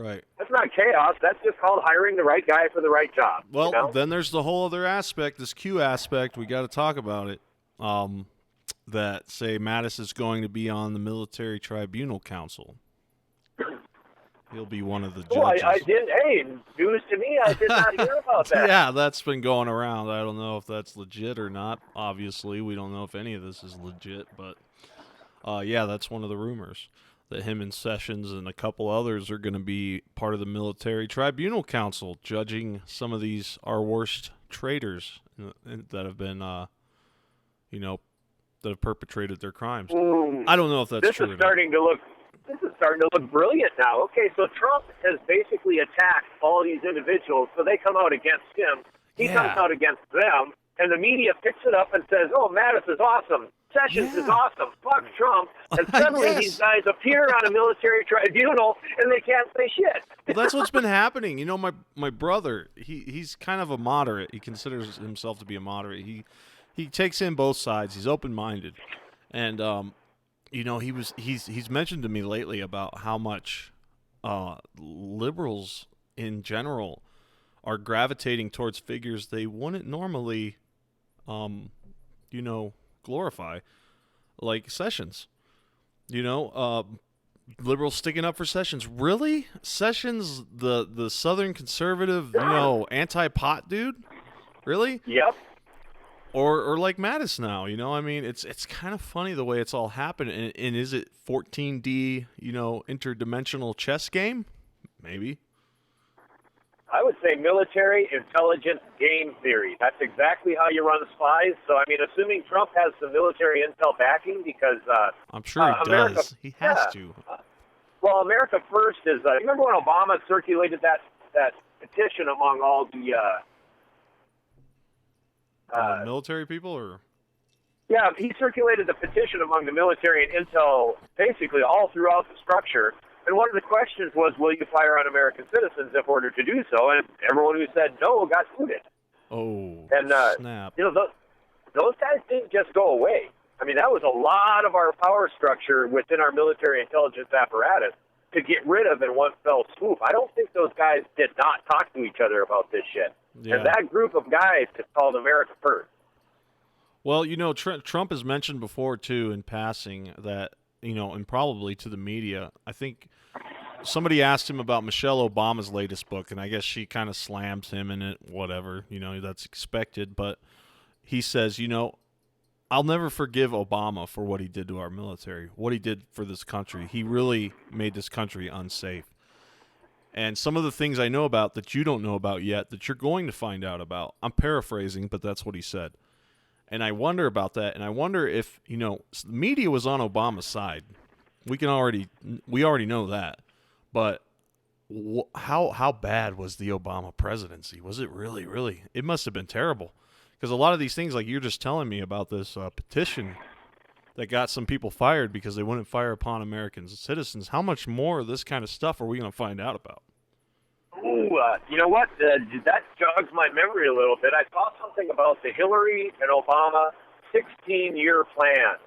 Right. That's not chaos. That's just called hiring the right guy for the right job. Well, then there's the whole other aspect, this Q aspect. We got to talk about it. That say Mattis is going to be on the Military Tribunal Council. He'll be one of the judges. Oh, I didn't. Hey, news to me. I did not hear about that. Yeah, that's been going around. I don't know if that's legit or not. Obviously, we don't know if any of this is legit, but yeah, that's one of the rumors. That him and Sessions and a couple others are going to be part of the Military Tribunal Council, judging some of these our worst traitors that have been, that have perpetrated their crimes. I don't know if that's true. This is starting to look brilliant now. Okay, so Trump has basically attacked all these individuals, so they come out against him. He comes out against them, and the media picks it up and says, "Oh, Mattis is awesome. Sessions is awesome. Fuck Trump." And suddenly these guys appear on a military tribunal, and they can't say shit. Well, that's what's been happening. You know, my brother, he's kind of a moderate. He considers himself to be a moderate. He takes in both sides. He's open-minded. And, he's mentioned to me lately about how much liberals in general are gravitating towards figures they wouldn't normally, glorify, like Sessions. Liberals sticking up for Sessions. Really? Sessions, the Southern conservative, anti-pot dude? Really? Yep. Or like Mattis now, I mean, it's kind of funny the way it's all happened. And is it 14D, interdimensional chess game? Maybe. I would say military intelligence game theory. That's exactly how you run spies. So, I mean, assuming Trump has some military intel backing, because I'm sure he does. He has to. Well, America First is. You remember when Obama circulated that petition among all the military people, or? Yeah, he circulated the petition among the military and intel, basically all throughout the structure. And one of the questions was, will you fire on American citizens in order to do so? And everyone who said no got booted. Oh, and, snap. Those guys didn't just go away. I mean, that was a lot of our power structure within our military intelligence apparatus to get rid of in one fell swoop. I don't think those guys did not talk to each other about this shit. Yeah. And that group of guys is called America First. Well, Trump has mentioned before, too, in passing that, and probably to the media, I think somebody asked him about Michelle Obama's latest book, and I guess she kind of slams him in it, whatever, that's expected. But he says, I'll never forgive Obama for what he did to our military, what he did for this country. He really made this country unsafe. And some of the things I know about that you don't know about yet that you're going to find out about. I'm paraphrasing, but that's what he said. And I wonder about that, and I wonder if, the media was on Obama's side. We already know that. But how bad was the Obama presidency? Was it really, really? It must have been terrible. Because a lot of these things, like you're just telling me about this petition that got some people fired because they wouldn't fire upon American citizens, how much more of this kind of stuff are we going to find out about? Ooh, you know what? That jogs my memory a little bit. I saw something about the Hillary and Obama 16-year plan.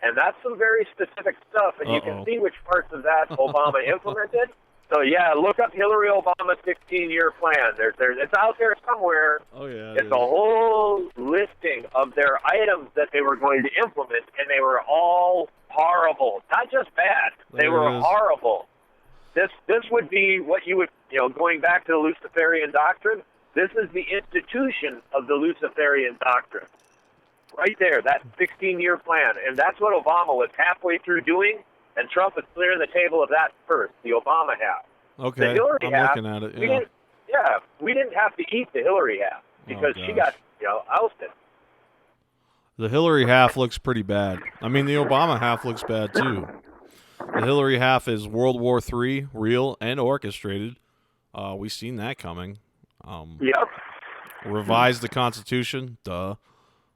And that's some very specific stuff, and you can see which parts of that Obama implemented. So, yeah, look up Hillary Obama 16-year plan. It's out there somewhere. Oh, yeah. It's a whole listing of their items that they were going to implement, and they were all horrible. Not just bad. They were horrible. This would be what you would, going back to the Luciferian doctrine, this is the institution of the Luciferian doctrine. Right there, that 16-year plan. And that's what Obama was halfway through doing, and Trump is clearing the table of that first, the Obama half. Okay, the Hillary I'm half, looking at it, we didn't have to eat the Hillary half because she got, ousted. The Hillary half looks pretty bad. I mean, the Obama half looks bad too. The Hillary half is World War III, real and orchestrated. We've seen that coming. Yep. Revise the Constitution. Duh.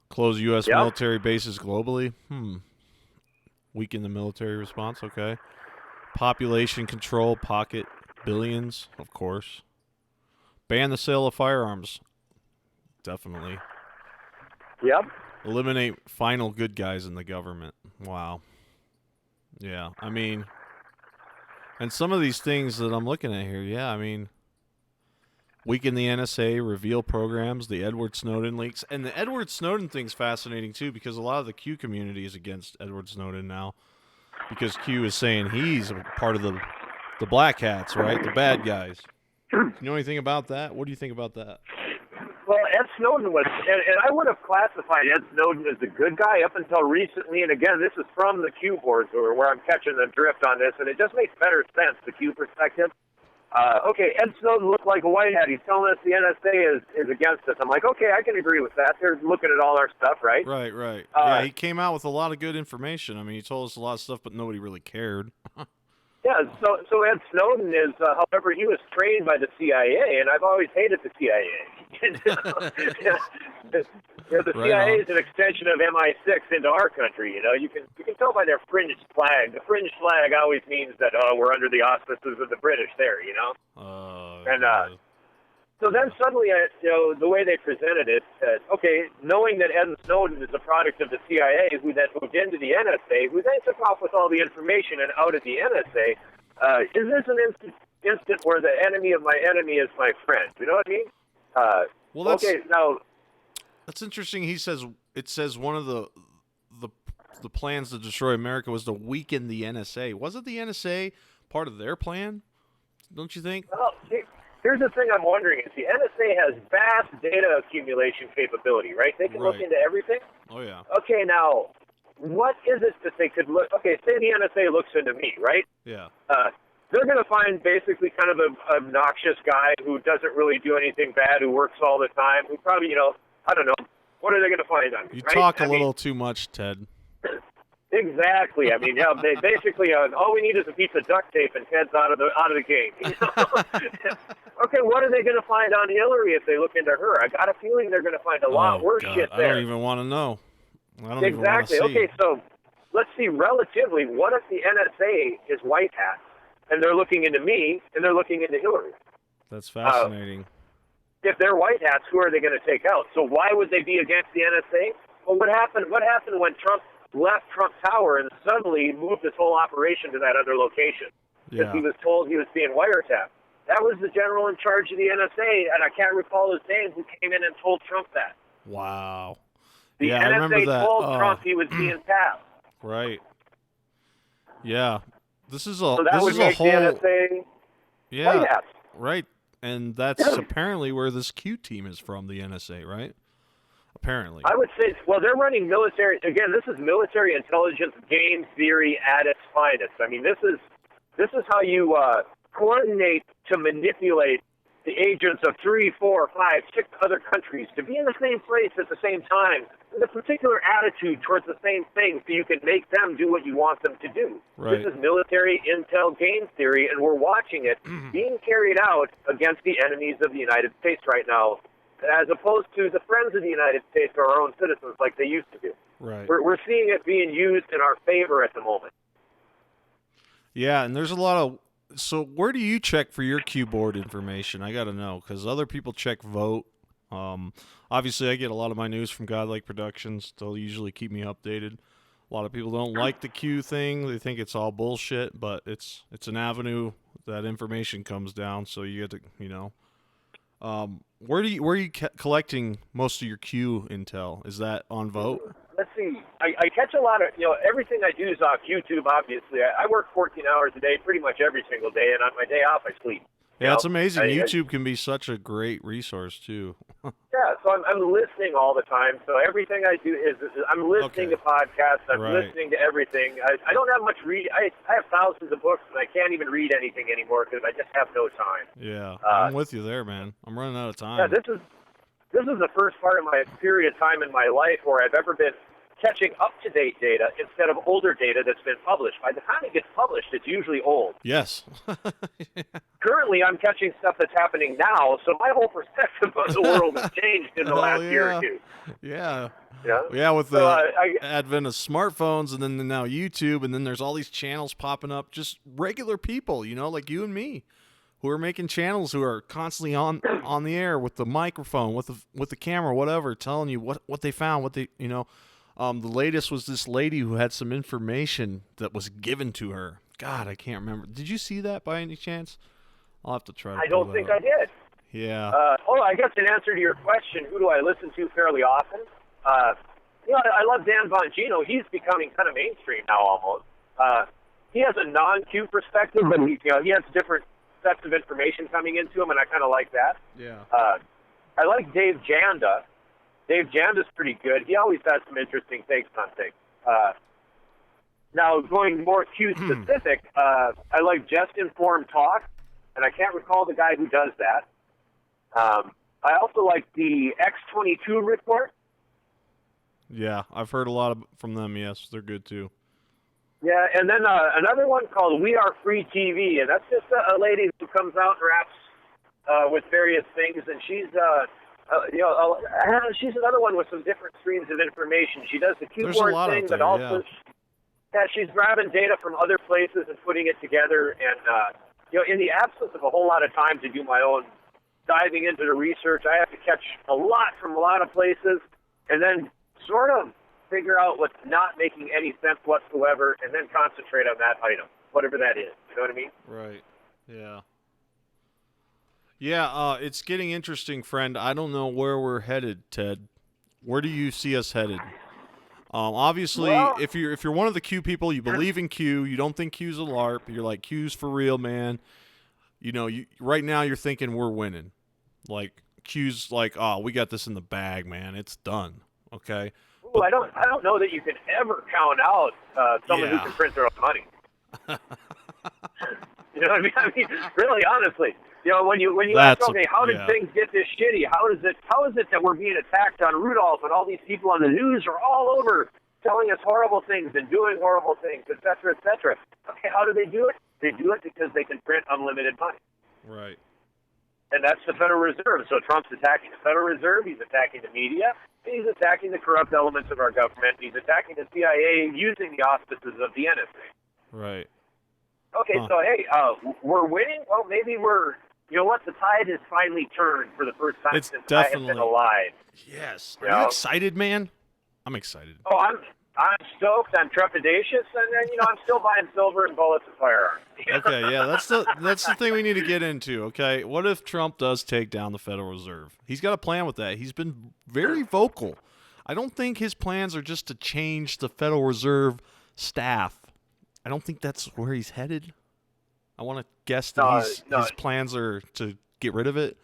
Close U.S. military bases globally. Weaken the military response. Okay. Population control. Pocket billions. Of course. Ban the sale of firearms. Definitely. Yep. Eliminate final good guys in the government. Wow. Yeah, I mean, and some of these things that I'm looking at here, yeah, I mean, weaken the NSA, reveal programs, the Edward Snowden leaks. And the Edward Snowden thing's fascinating, too, because a lot of the Q community is against Edward Snowden now, because Q is saying he's a part of the black hats, right, the bad guys. You know anything about that? What do you think about that? Well, Ed Snowden was, and I would have classified Ed Snowden as a good guy up until recently. And again, this is from the Q boards where I'm catching the drift on this, and it just makes better sense, the Q perspective. Okay, Ed Snowden looked like a white hat. He's telling us the NSA is against us. I'm like, okay, I can agree with that. They're looking at all our stuff, right? Right. Yeah, he came out with a lot of good information. I mean, he told us a lot of stuff, but nobody really cared. Yeah, so Ed Snowden is, however, he was trained by the CIA, and I've always hated the CIA. The CIA is an extension of MI6 into our country. You can tell by their fringed flag. The fringed flag always means that we're under the auspices of the British there. So then suddenly, the way they presented it, okay, knowing that Ed Snowden is a product of the CIA, who then moved into the NSA, who then took off with all the information and out of the NSA, is this an instant where the enemy of my enemy is my friend? You know what I mean? That's interesting. It says one of the plans to destroy America was to weaken the NSA. Wasn't the NSA part of their plan? Don't you think? Well, here's the thing I'm wondering is the NSA has vast data accumulation capability, right? They can look into everything. Oh, yeah. Okay, now, what is it that they could look... Okay, say the NSA looks into me, right? Yeah. They're going to find basically kind of an obnoxious guy who doesn't really do anything bad, who works all the time, who probably, I don't know. What are they going to find on me, You talk a little too much, Ted. Exactly. I mean, they basically all we need is a piece of duct tape and Ted's out of the game. Okay, what are they going to find on Hillary if they look into her? I got a feeling they're going to find a lot worse shit there. I don't even want to know. I don't even want to see. Okay, so let's see. Relatively, what if the NSA is white hats and they're looking into me and they're looking into Hillary? That's fascinating. If they're white hats, who are they going to take out? So why would they be against the NSA? Well, what happened when Trump left Trump Tower and suddenly moved this whole operation to that other location? Because he was told he was being wiretapped. That was the general in charge of the NSA, and I can't recall his name, who came in and told Trump that. Wow. The I remember NSA that. told Trump he was being tapped. Right. Yeah. This is a so that this would is make a whole the NSA white hats. Right. And that's apparently where this Q team is from, the NSA, right? Apparently. I would say, well, they're running military. Again, this is military intelligence game theory at its finest. I mean, this is how you coordinate to manipulate the agents of 3, 4, 5, 6 other countries to be in the same place at the same time with a particular attitude towards the same thing so you can make them do what you want them to do. Right. This is military intel game theory, and we're watching it being carried out against the enemies of the United States right now, as opposed to the friends of the United States or our own citizens like they used to do. Right. We're seeing it being used in our favor at the moment. Yeah, and there's a lot of... So where do you check for your Q board information? I got to know, because other people check Vote. Obviously, I get a lot of my news from Godlike Productions. They'll usually keep me updated. A lot of people don't like the Q thing. They think it's all bullshit, but it's an avenue that information comes down, so you get to, where are you collecting most of your Q intel? Is that on Vote? Let's see. I catch a lot of, everything I do is off YouTube, obviously. I work 14 hours a day pretty much every single day, and on my day off, I sleep. Yeah, it's amazing. YouTube can be such a great resource, too. Yeah, so I'm listening all the time. So everything I do is I'm listening to podcasts. I'm listening to everything. I don't have much read. I have thousands of books, and I can't even read anything anymore because I just have no time. Yeah, I'm with you there, man. I'm running out of time. Yeah, this is the first part of my period of time in my life where I've ever been catching up-to-date data instead of older data that's been published. By the time it gets published, it's usually old. Yes. Currently, I'm catching stuff that's happening now, so my whole perspective of the world has changed in the last year or two. Yeah. Yeah. Yeah, with the advent of smartphones and then now YouTube, and then there's all these channels popping up, just regular people, like you and me, who are making channels, who are constantly on the air with the microphone, with the camera, whatever, telling you what they found, what they, the latest was this lady who had some information that was given to her. God, I can't remember. Did you see that by any chance? I'll have to try. I don't think I did. Yeah. I guess in answer to your question, who do I listen to fairly often? I love Dan Bongino. He's becoming kind of mainstream now almost. He has a non-Q perspective, but he has different sets of information coming into him, and I kind of like that. Yeah. I like Dave Janda. Dave Janda's pretty good. He always has some interesting takes on things. Now, going more Q specific, I like Just Informed Talk, and I can't recall the guy who does that. I also like the X22 report. Yeah, I've heard a lot from them. Yes, they're good too. Yeah, and then another one called We Are Free TV, and that's just a lady who comes out and raps with various things, and she's she's another one with some different streams of information. She does the keyboard thing, but also she's grabbing data from other places and putting it together. And in the absence of a whole lot of time to do my own diving into the research, I have to catch a lot from a lot of places, and then sort of figure out what's not making any sense whatsoever, and then concentrate on that item, whatever that is. You know what I mean? Right. Yeah. Yeah, it's getting interesting, friend. I don't know where we're headed, Ted. Where do you see us headed? Obviously, if you're one of the Q people, you believe in Q. You don't think Q's a LARP. You're like, Q's for real, man. Right now you're thinking we're winning. Like Q's like, oh, we got this in the bag, man. It's done. Okay. Well, I don't know that you can ever count out someone who can print their own money. You know what I mean? I mean, really, honestly, when you ask, okay, how did things get this shitty? How is it that we're being attacked on Rudolph, and all these people on the news are all over telling us horrible things and doing horrible things, et cetera, et cetera? Okay, how do they do it? They do it because they can print unlimited money. Right. And that's the Federal Reserve. So Trump's attacking the Federal Reserve. He's attacking the media. He's attacking the corrupt elements of our government. He's attacking the CIA using the auspices of the NSA. Right. Okay, so, hey, we're winning? Well, maybe we're, the tide has finally turned for the first time since I have been alive. Yes. Are you excited, man? I'm excited. Oh, I'm stoked. I'm trepidatious, and then I'm still buying silver and bullets and firearms. Okay, yeah, that's the thing we need to get into. Okay, what if Trump does take down the Federal Reserve? He's got a plan with that. He's been very vocal. I don't think his plans are just to change the Federal Reserve staff. I don't think that's where he's headed. I want to guess that his plans are to get rid of it.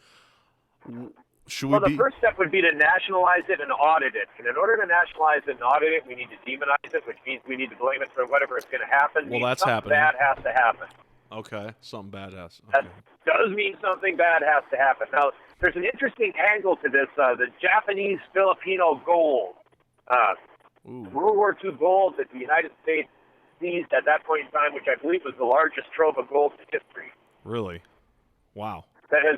The first step would be to nationalize it and audit it. And in order to nationalize it and audit it, we need to demonize it, which means we need to blame it for whatever is going to happen. Well, that's happening. Something bad has to happen. Okay, something bad has. Okay. That does mean something bad has to happen. Now, there's an interesting angle to this. The Japanese-Filipino gold. World War II gold that the United States seized at that point in time, which I believe was the largest trove of gold in history. Really? Wow. That has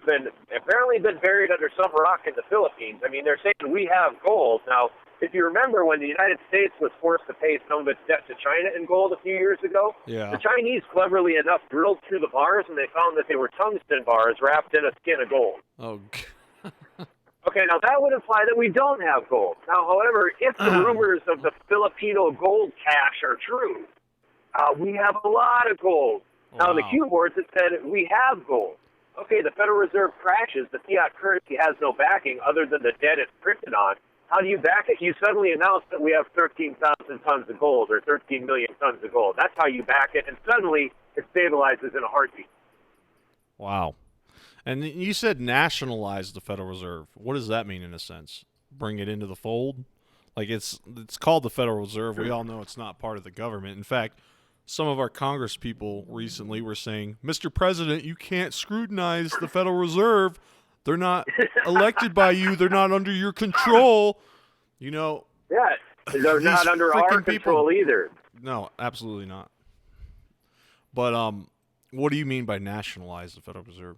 apparently been buried under some rock in the Philippines. I mean, they're saying we have gold. Now, if you remember when the United States was forced to pay some of its debt to China in gold a few years ago, the Chinese, cleverly enough, drilled through the bars, and they found that they were tungsten bars wrapped in a skin of gold. Oh, okay, now that would imply that we don't have gold. Now, however, if the rumors of the Filipino gold cache are true, we have a lot of gold. Now, in the Q boards, it said we have gold. Okay, the Federal Reserve crashes. The fiat currency has no backing other than the debt it's printed on. How do you back it? You suddenly announce that we have 13,000 tons of gold or 13 million tons of gold. That's how you back it, and suddenly it stabilizes in a heartbeat. Wow. And you said nationalize the Federal Reserve. What does that mean in a sense? Bring it into the fold? Like it's called the Federal Reserve. We all know it's not part of the government. In fact, some of our Congress people recently were saying, Mr. President, you can't scrutinize the Federal Reserve. They're not elected by you. They're not under your control. Yeah. They're not under our control either. No, absolutely not. But what do you mean by nationalize the Federal Reserve?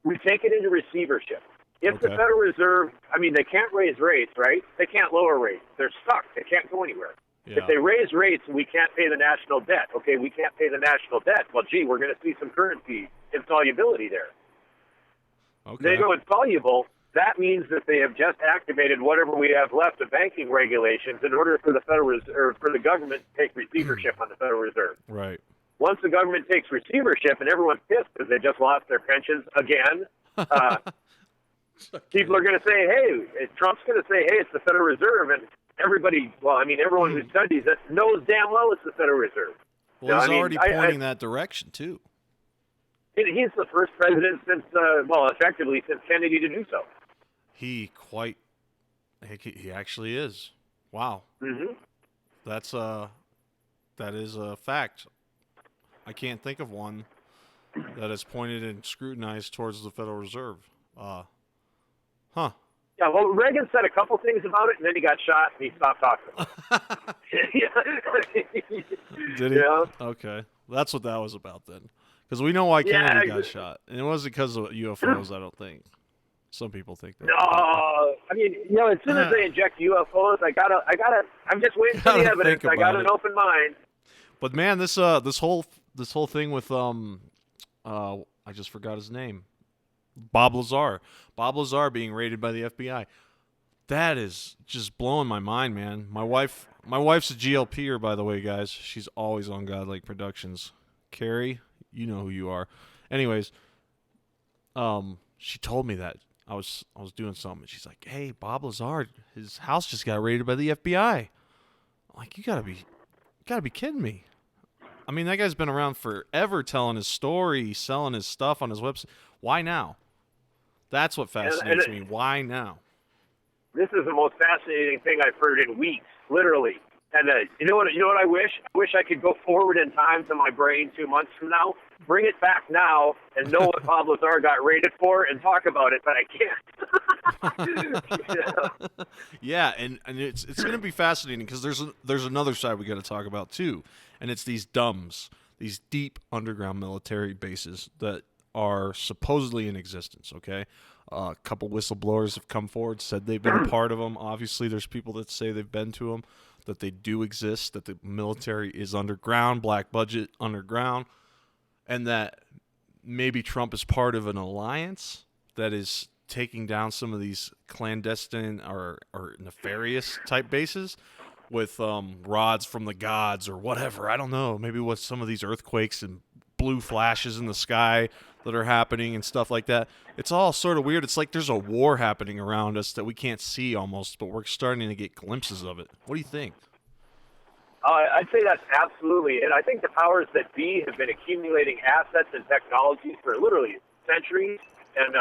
We take it into receivership. If the Federal Reserve, I mean, they can't raise rates, right? They can't lower rates. They're stuck. They can't go anywhere. Yeah. If they raise rates, we can't pay the national debt. Okay, we can't pay the national debt. Well, gee, we're going to see some currency insolubility there. Okay. They go insoluble. That means that they have just activated whatever we have left of banking regulations in order for the Federal Reserve, for the government to take receivership on the Federal Reserve. Right. Once the government takes receivership and everyone's pissed because they just lost their pensions again, people are going to say, hey, Trump's going to say, hey, it's the Federal Reserve. And everybody, well, I mean, everyone who studies it knows damn well it's the Federal Reserve. Well, he's already pointing that direction, too. He's the first president since, effectively since Kennedy to do so. He actually is. Wow. Mm-hmm. That is a fact. I can't think of one that is pointed and scrutinized towards the Federal Reserve. Yeah, well, Reagan said a couple things about it, and then he got shot, and he stopped talking. Did he? Yeah. Okay. That's what that was about then. Because we know why Kennedy got shot. And it wasn't because of UFOs, I don't think. Some people think that. No, I mean, as soon as they inject UFOs, I'm just waiting for the evidence. I got an open mind. But man, this whole thing with I just forgot his name. Bob Lazar. Bob Lazar being raided by the FBI. That is just blowing my mind, man. My wife's a GLPer, by the way, guys. She's always on Godlike Productions. Carrie, you know who you are. Anyways, she told me that. I was doing something, and she's like, hey, Bob Lazar, his house just got raided by the FBI. I'm like, you gotta be kidding me. I mean, that guy's been around forever telling his story, selling his stuff on his website. Why now? That's what fascinates me. Why now? This is the most fascinating thing I've heard in weeks, literally. And you know what I wish? I wish I could go forward in time to my brain 2 months from now, bring it back now, and know what Bob Lazar got raided for and talk about it, but I can't. Yeah, and it's going to be fascinating because there's another side we got to talk about too, and it's these DUMBs, these deep underground military bases that are supposedly in existence, okay? A couple whistleblowers have come forward, said they've been a part of them. Obviously, there's people that say they've been to them, that they do exist, that the military is underground, black budget underground, and that maybe Trump is part of an alliance that is taking down some of these clandestine or nefarious type bases with rods from the gods or whatever. I don't know. Maybe with some of these earthquakes and blue flashes in the sky that are happening and stuff like that. It's all sort of weird. It's like there's a war happening around us that we can't see almost, but we're starting to get glimpses of it. What do you think? I'd say that's absolutely it. I think the powers that be have been accumulating assets and technologies for literally centuries. And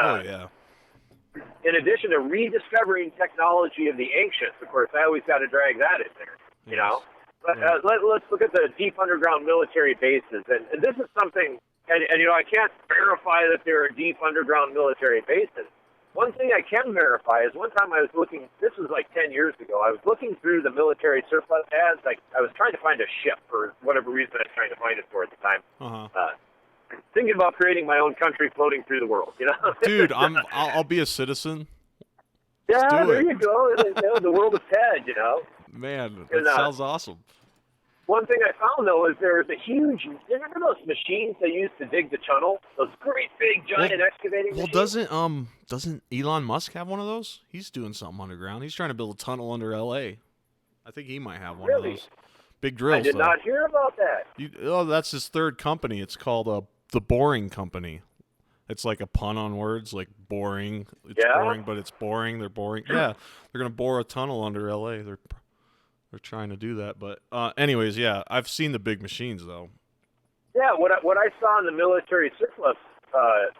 in addition to rediscovering technology of the ancients, of course, I always got to drag that in there, you know. But let's look at the deep underground military bases. And this is something, and I can't verify that there are deep underground military bases. One thing I can verify is one time I was looking, this was like 10 years ago, I was looking through the military surplus ads. I was trying to find a ship for whatever reason I was trying to find it for at the time. Thinking about creating my own country floating through the world, you know? Dude, I'll be a citizen. Yeah, there you go. The world of Ted, you know? Man, that sounds awesome. One thing I found, though, is there's a huge, remember those machines they used to dig the tunnel? Those great big giant excavating machines? Well, doesn't Elon Musk have one of those? He's doing something underground. He's trying to build a tunnel under L.A. I think he might have one of those. Big drills. I did not hear about that. That's his third company. It's called the Boring Company. It's like a pun on words, like boring. It's boring, but it's boring. They're boring. Yeah, they're going to bore a tunnel under L.A. They're trying to do that, but anyways, yeah, I've seen the big machines though. Yeah, what I saw in the military surplus,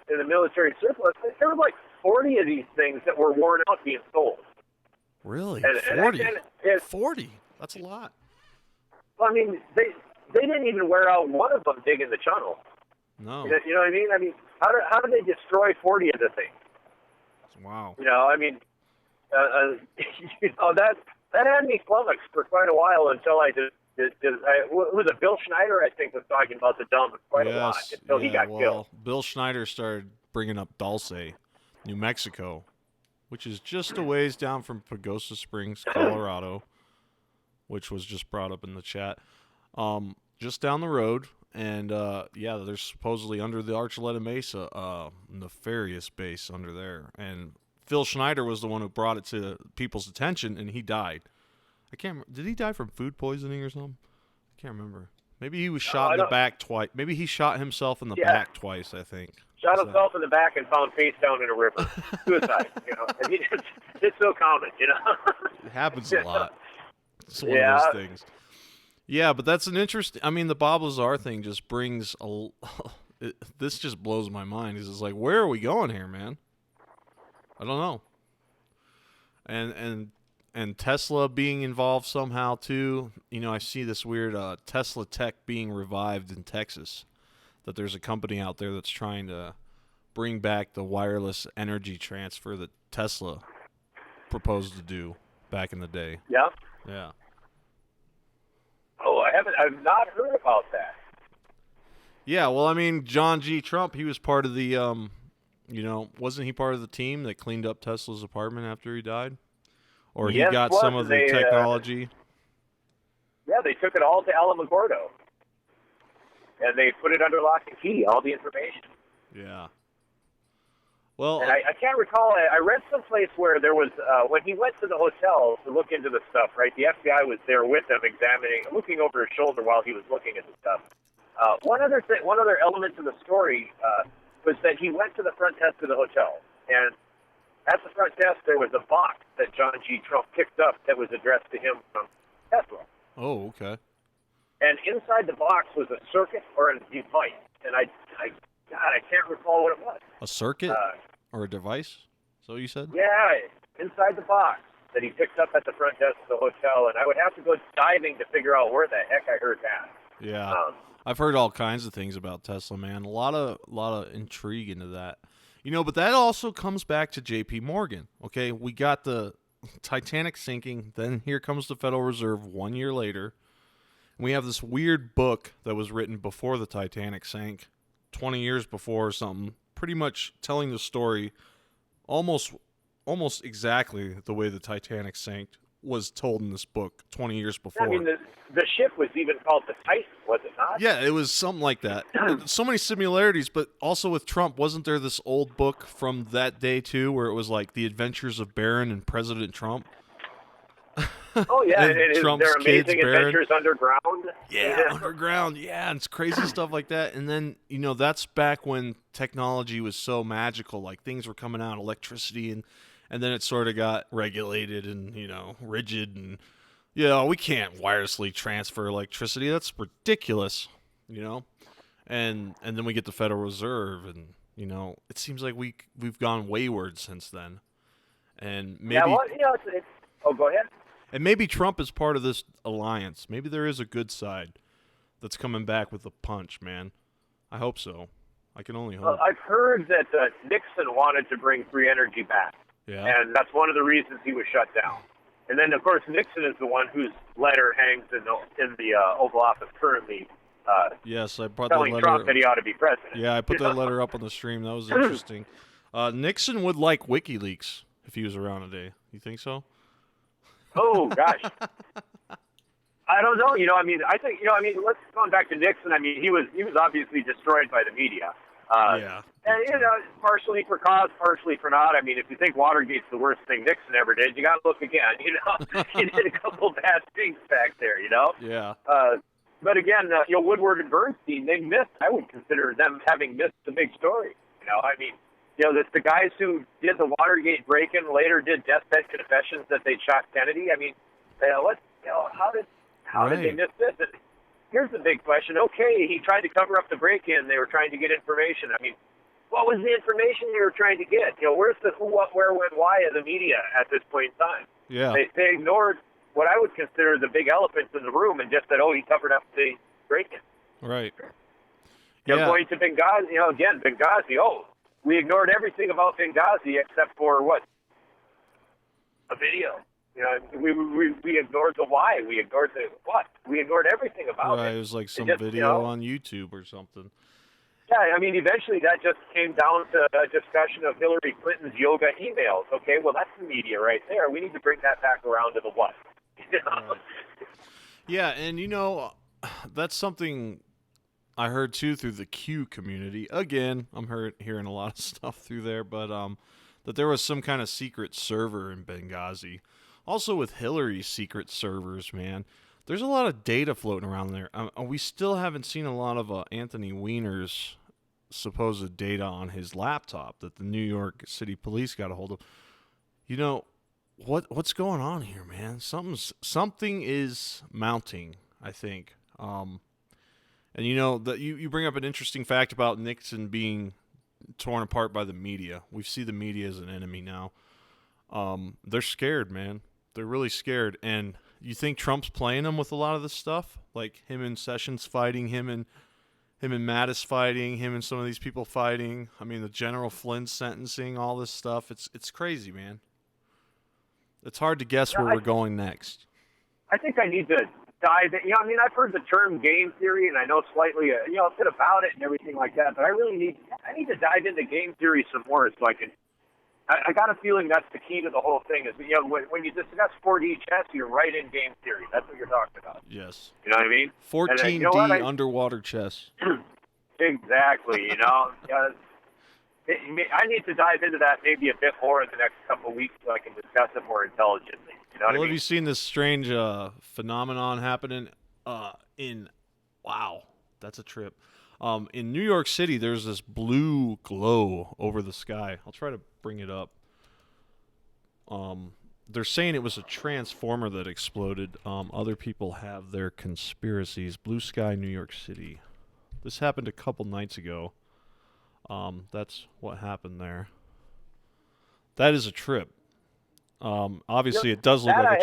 there were like 40 of these things that were worn out being sold. Really? 40? 40? That's a lot. Well, I mean, they didn't even wear out one of them digging the tunnel. No. You know what I mean? I mean, how did they destroy 40 of the things? Wow. You know, I mean, that had me flummoxed for quite a while until I was it Bill Schneider, I think, was talking about the dump quite a lot until he got killed. Bill Schneider started bringing up Dulce, New Mexico, which is just a ways down from Pagosa Springs, Colorado, which was just brought up in the chat. Just down the road, and they're supposedly under the Archuleta Mesa, nefarious base under there. And Phil Schneider was the one who brought it to people's attention, and he died. I can't remember. Did he die from food poisoning or something? I can't remember. Maybe he was shot in the back twice. Maybe he shot himself in the back twice, I think. Shot himself in the back and found face down in a river. Suicide, And it's so common, It happens a lot. It's one of those things. Yeah, but that's an interesting... I mean, the Bob Lazar thing just brings this just blows my mind. It's like, where are we going here, man? I don't know. And Tesla being involved somehow too. I see this weird Tesla tech being revived in Texas. That there's a company out there that's trying to bring back the wireless energy transfer that Tesla proposed to do back in the day. Yeah. Yeah. Oh, I've not heard about that. Yeah, well, I mean, John G. Trump, he was part of the, wasn't he part of the team that cleaned up Tesla's apartment after he died? Or he got some of the technology? They took it all to Alamogordo. And they put it under lock and key, all the information. Yeah. Well, and I can't recall. I read someplace where there was when he went to the hotel to look into the stuff. Right, the FBI was there with him, looking over his shoulder while he was looking at the stuff. One other element to the story was that he went to the front desk of the hotel, and at the front desk there was a box that John G. Trump picked up that was addressed to him from Tesla. Oh, okay. And inside the box was a circuit or a device, and I can't recall what it was. A circuit or a device? So you said? Yeah, inside the box that he picked up at the front desk of the hotel, and I would have to go diving to figure out where the heck I heard that. Yeah, I've heard all kinds of things about Tesla, man. A lot of intrigue into that. But that also comes back to J.P. Morgan. Okay, we got the Titanic sinking, then here comes the Federal Reserve 1 year later. And we have this weird book that was written before the Titanic sank, 20 years before or something, pretty much telling the story almost exactly the way the Titanic sank was told in this book 20 years before. I mean, the ship was even called the Titan, was it not? Yeah, it was something like that. So many similarities, but also with Trump, wasn't there this old book from that day too where it was like The Adventures of Barron and President Trump? Oh, yeah, and their amazing adventures underground. Yeah, underground, yeah, and it's crazy stuff like that. And then, that's back when technology was so magical, like things were coming out, electricity, and then it sort of got regulated and, rigid, and, we can't wirelessly transfer electricity. That's ridiculous, And then we get the Federal Reserve, and, it seems like we've gone wayward since then. And maybe... Yeah, well, oh, go ahead. And maybe Trump is part of this alliance. Maybe there is a good side that's coming back with a punch, man. I hope so. I can only hope. Well, I've heard that Nixon wanted to bring free energy back. Yeah. And that's one of the reasons he was shut down. And then, of course, Nixon is the one whose letter hangs in the Oval Office currently. Yes, I brought telling that letter. Trump that he ought to be president. Yeah, I put that letter up on the stream. That was interesting. Nixon would like WikiLeaks if he was around today. You think so? Oh, gosh. I don't know. I think, let's go back to Nixon. I mean, he was obviously destroyed by the media. Yeah. And, partially for cause, partially for not. I mean, if you think Watergate's the worst thing Nixon ever did, you got to look again. He did a couple bad things back there, Yeah. But again, Woodward and Bernstein, they missed. I would consider them having missed the big story. The guys who did the Watergate break-in later did deathbed confessions that they shot Kennedy. I mean, how did they miss this? And here's the big question. Okay, he tried to cover up the break-in. They were trying to get information. I mean, what was the information they were trying to get? Where's the who, what, where, when, why of the media at this point in time? Yeah. They ignored what I would consider the big elephants in the room and just said, oh, he covered up the break-in. Right. Going to Benghazi, Benghazi, we ignored everything about Benghazi except for what? A video. You know, we ignored the why. We ignored the what. We ignored everything about Right, it. it was like some Just, video on YouTube or something. Yeah, I mean, eventually that just came down to a discussion of Hillary Clinton's yoga emails. Okay, well, that's the media right there. We need to bring that back around to the what. You know? Right. Yeah, and that's something I heard too through the Q community. Again, I'm hearing a lot of stuff through there, but that there was some kind of secret server in Benghazi. Also with Hillary's secret servers, man. There's a lot of data floating around there. We still haven't seen a lot of Anthony Weiner's supposed data on his laptop that the New York City Police got a hold of. You know, what's going on here, man? Something is mounting, I think. And that you bring up an interesting fact about Nixon being torn apart by the media. We see the media as an enemy now. They're scared, man. They're really scared, and you think Trump's playing them with a lot of this stuff, like him and Sessions fighting, him and Mattis fighting, him and some of these people fighting. I mean, the General Flynn sentencing, all this stuff. It's crazy, man. It's hard to guess where we're going next. I think I need to dive in. I mean, I've heard the term game theory, and I know slightly, a bit about it and everything like that. But I need to dive into game theory some more, so I can. I got a feeling that's the key to the whole thing. Is when you discuss 4D chess, you're right in game theory. That's what you're talking about. Yes. You know what I mean? 14D underwater chess. Exactly. I need to dive into that maybe a bit more in the next couple of weeks so I can discuss it more intelligently. You know what I mean? Have you seen this strange phenomenon happening wow, that's a trip. In New York City, there's this blue glow over the sky. I'll try to bring it up. They're saying it was a transformer that exploded. Other people have their conspiracies. Blue sky, New York City. This happened a couple nights ago. That's what happened there. That is a trip. Obviously, it does look like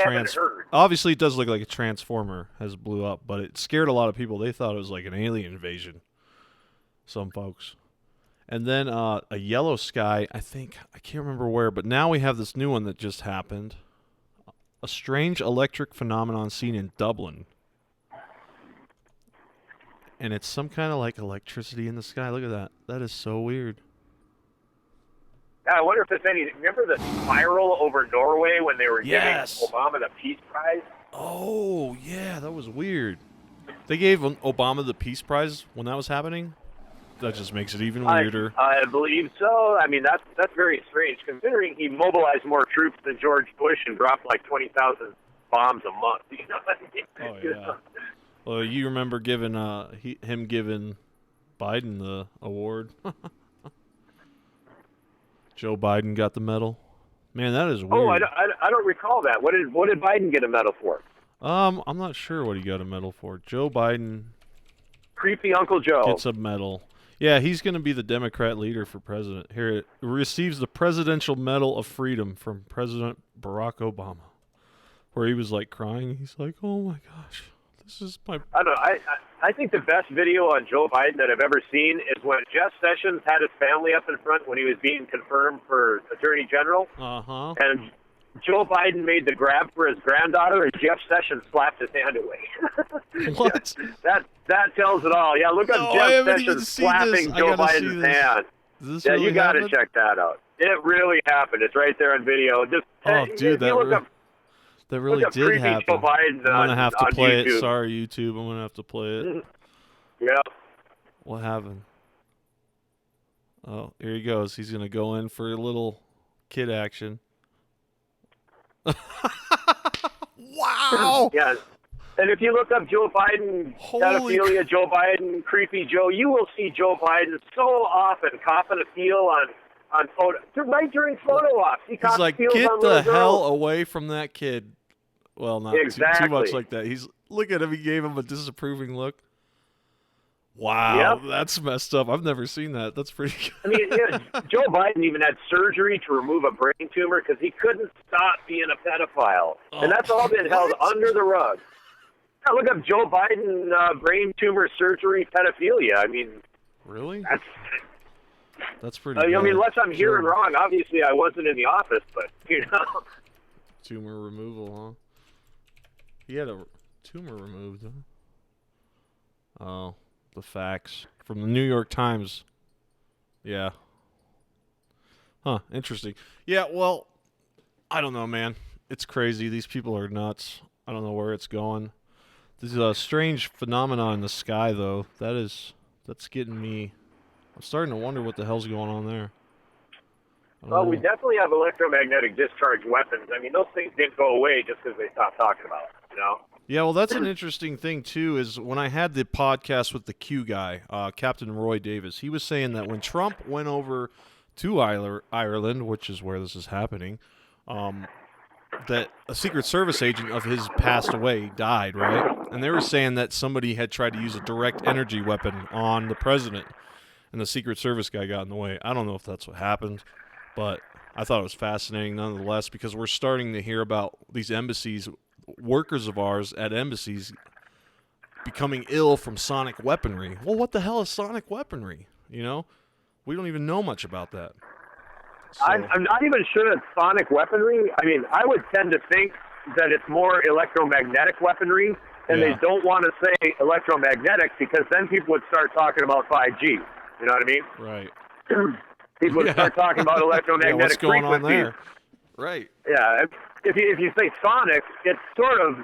obviously it does look like a transformer has blew up, but it scared a lot of people. They thought it was like an alien invasion. Some folks. And then a yellow sky, I can't remember where, but now we have this new one that just happened. A strange electric phenomenon seen in Dublin. And it's some kind of like electricity in the sky. Look at that. That is so weird. I wonder if it's any. Remember the spiral over Norway when they were giving Obama the Peace Prize? Oh, yeah, that was weird. They gave Obama the Peace Prize when that was happening? That just makes it even weirder. I believe so. I mean, that's very strange, considering he mobilized more troops than George Bush and dropped like 20,000 bombs a month. You know what I mean? Oh, yeah. Well, you remember him giving Biden the award? Joe Biden got the medal. Man, that is weird. Oh, I don't recall that. What did Biden get a medal for? I'm not sure what he got a medal for. Joe Biden. Creepy Uncle Joe gets a medal. Yeah, he's going to be the Democrat leader for president. Here, it receives the Presidential Medal of Freedom from President Barack Obama, where he was like crying. He's like, "Oh my gosh, this is my." I don't know. I think the best video on Joe Biden that I've ever seen is when Jeff Sessions had his family up in front when he was being confirmed for Attorney General. And Joe Biden made the grab for his granddaughter, and Jeff Sessions slapped his hand away. What? That tells it all. Yeah, look up Jeff Sessions slapping Joe Biden's hand. Really you got to check that out. It really happened. It's right there on video. Dude, that really did happen. Joe Biden I'm gonna have to play YouTube. it. Sorry, YouTube. I'm gonna have to play it. Yeah. What happened? Oh, here he goes. He's gonna go in for a little kid action. Wow. Yeah. And if you look up Joe Biden, pedophilia, Joe Biden, creepy Joe, you will see Joe Biden so often copping a feel on photo, right during photo ops. He's like, get the hell away from that kid. Well, not too much like that. Look at him. He gave him a disapproving look. Wow, that's messed up. I've never seen that. That's pretty good. I mean, Joe Biden even had surgery to remove a brain tumor because he couldn't stop being a pedophile. And that's all been held under the rug. Now, look up Joe Biden brain tumor surgery pedophilia. I mean, really? That's pretty good. I mean, unless I'm hearing wrong. Obviously, I wasn't in the office, but, Tumor removal, He had a tumor removed. Huh? Oh, the facts from the New York Times. Yeah. Huh. Interesting. Yeah. Well, I don't know, man. It's crazy. These people are nuts. I don't know where it's going. This is a strange phenomenon in the sky, though. That's getting me. I'm starting to wonder what the hell's going on there. Well, we definitely have electromagnetic discharge weapons. I mean, those things didn't go away just because they stopped talking about it, you know? Yeah, well, that's an interesting thing, too, is when I had the podcast with the Q guy, Captain Roy Davis, he was saying that when Trump went over to Ireland, which is where this is happening, that a Secret Service agent of his passed away, died, right? And they were saying that somebody had tried to use a direct energy weapon on the president, and the Secret Service guy got in the way. I don't know if that's what happened, but I thought it was fascinating nonetheless, because we're starting to hear about these embassies, workers of ours at embassies becoming ill from sonic weaponry. Well, what the hell is sonic weaponry? You know? We don't even know much about that. So. I'm not even sure it's sonic weaponry. I mean, I would tend to think that it's more electromagnetic weaponry, and they don't want to say electromagnetic because then people would start talking about 5G. You know what I mean? Right. People would start talking about electromagnetic what's going frequencies. on there? Right. Yeah. If you say sonic, it sort of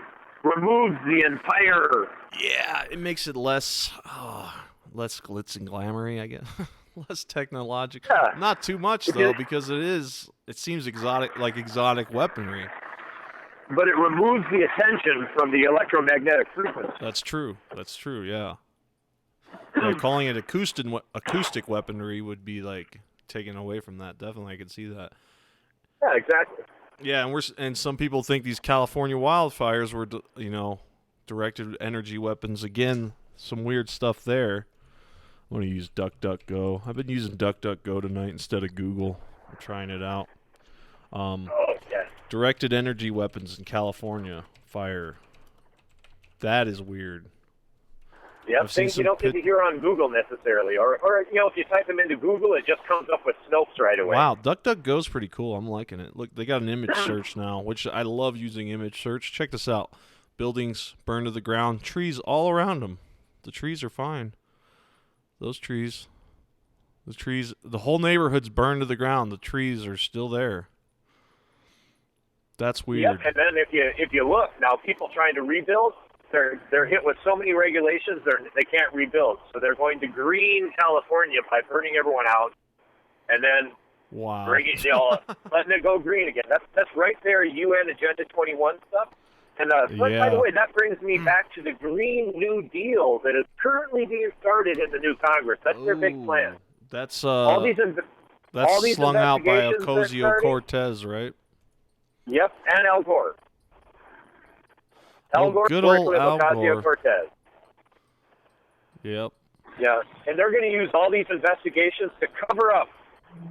removes the entire. Yeah, it makes it less glitz and glamoury, I guess. Less technological. Yeah. Not too much though, because it seems exotic weaponry. But it removes the attention from the electromagnetic frequency. That's true. Yeah. Calling it acoustic weaponry would be like taken away from that. Definitely, I could see that. Yeah, exactly. Yeah, and some people think these California wildfires were, directed energy weapons. Again, some weird stuff there. I'm going to use DuckDuckGo. I've been using DuckDuckGo tonight instead of Google. I'm trying it out. Directed energy weapons in California fire. That is weird. Yeah, things you don't get to hear on Google necessarily. Or if you type them into Google, it just comes up with Snopes right away. Wow, DuckDuckGo's pretty cool. I'm liking it. Look, they got an image search now, which I love using image search. Check this out. Buildings burned to the ground. Trees all around them. The trees are fine. The trees, the whole neighborhood's burned to the ground. The trees are still there. That's weird. Yep, and then if you look now, people trying to rebuild, they're hit with so many regulations they can't rebuild. So they're going to green California by burning everyone out, and then letting it go green again. That's right there, UN Agenda 21 stuff. And by the way, that brings me back to the Green New Deal that is currently being started in the new Congress. That's their big plan. That's slung out by Ocasio-Cortez, right? Yep, and Al Gore. Good old Al Gore. Ocasio-Cortez. Yep. Yeah, and they're going to use all these investigations to cover up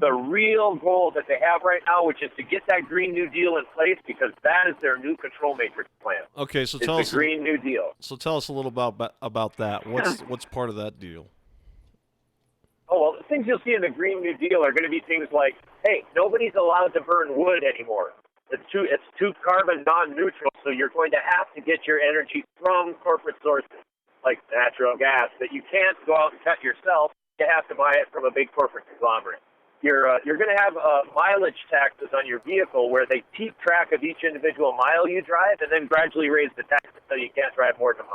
the real goal that they have right now, which is to get that Green New Deal in place, because that is their new control matrix plan. Okay, so tell us the Green New Deal. So tell us a little about that. What's part of that deal? Oh, well, the things you'll see in the Green New Deal are going to be things like, hey, nobody's allowed to burn wood anymore. It's too carbon non-neutral, so you're going to have to get your energy from corporate sources, like natural gas, that you can't go out and cut yourself. You have to buy it from a big corporate conglomerate. You're going to have mileage taxes on your vehicle where they keep track of each individual mile you drive and then gradually raise the tax until you can't drive more than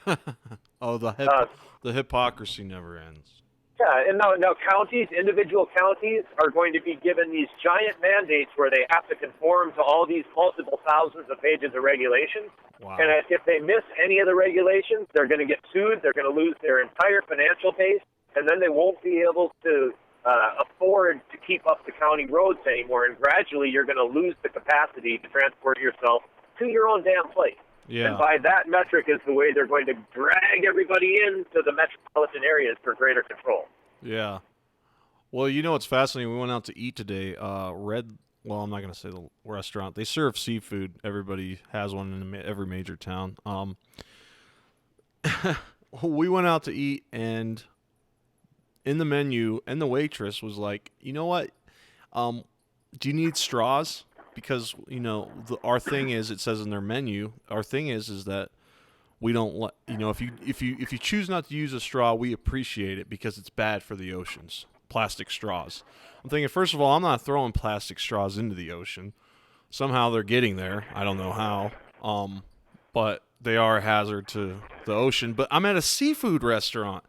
a mile. The hypocrisy never ends. Yeah, and now individual counties are going to be given these giant mandates where they have to conform to all these multiple thousands of pages of regulations. Wow. And if they miss any of the regulations, they're going to get sued. They're going to lose their entire financial base, and then they won't be able to afford to keep up the county roads anymore. And gradually, you're going to lose the capacity to transport yourself to your own damn place. Yeah. And by that metric is the way they're going to drag everybody into the metropolitan areas for greater control. Yeah. Well, you know what's fascinating? We went out to eat today. Well, I'm not going to say the restaurant. They serve seafood. Everybody has one in every major town. We went out to eat, and in the menu, and the waitress was like, you know what? Do you need straws? because our thing is, it says in their menu, our thing is that we don't let if you choose not to use a straw, we appreciate it because it's bad for the oceans. Plastic straws. I'm thinking, first of all, I'm not throwing plastic straws into the ocean. Somehow they're getting there. I don't know how. But they are a hazard to the ocean. But I'm at a seafood restaurant.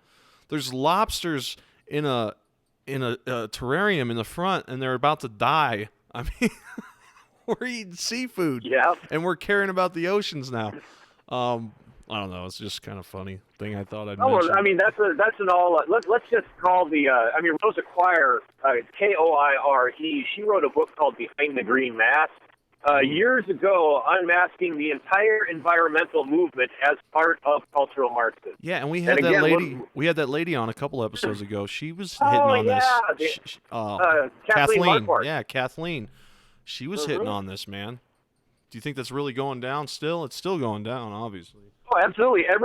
There's lobsters in a terrarium in the front, and they're about to die. I mean, we're eating seafood. Yeah. And we're caring about the oceans now. I don't know. It's just kind of funny thing I thought I'd mention. Well, I mean, that's an all. Let's just call the. Rosa Quire, Koire. She wrote a book called Behind the Green Mask years ago, unmasking the entire environmental movement as part of cultural Marxism. Yeah, and we had that lady. We had that lady on a couple episodes ago. She was hitting on this. Kathleen. Yeah, Kathleen. She was hitting on this, man. Do you think that's really going down still? It's still going down, obviously. Oh, absolutely. And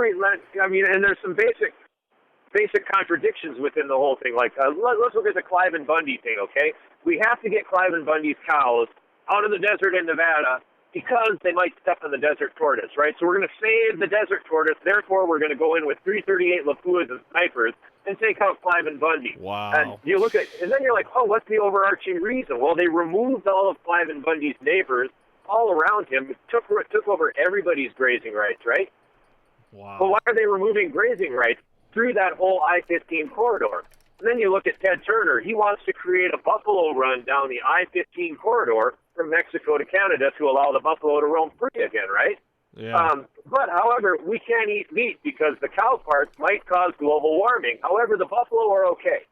there's some basic contradictions within the whole thing. Like, let's look at the Clive and Bundy thing, okay? We have to get Clive and Bundy's cows out of the desert in Nevada because they might step on the desert tortoise, right? So we're going to save the desert tortoise. Therefore, we're going to go in with 338 Lapuas and snipers and take out Clive and Bundy. Wow. And you look at, and then you're like, oh, what's the overarching reason? Well, they removed all of Clive and Bundy's neighbors all around him. It took over everybody's grazing rights, right? Wow. But why are they removing grazing rights through that whole I-15 corridor? And then you look at Ted Turner. He wants to create a buffalo run down the I-15 corridor from Mexico to Canada to allow the buffalo to roam free again, right? Yeah. But, however, we can't eat meat because the cow parts might cause global warming. However, the buffalo are okay.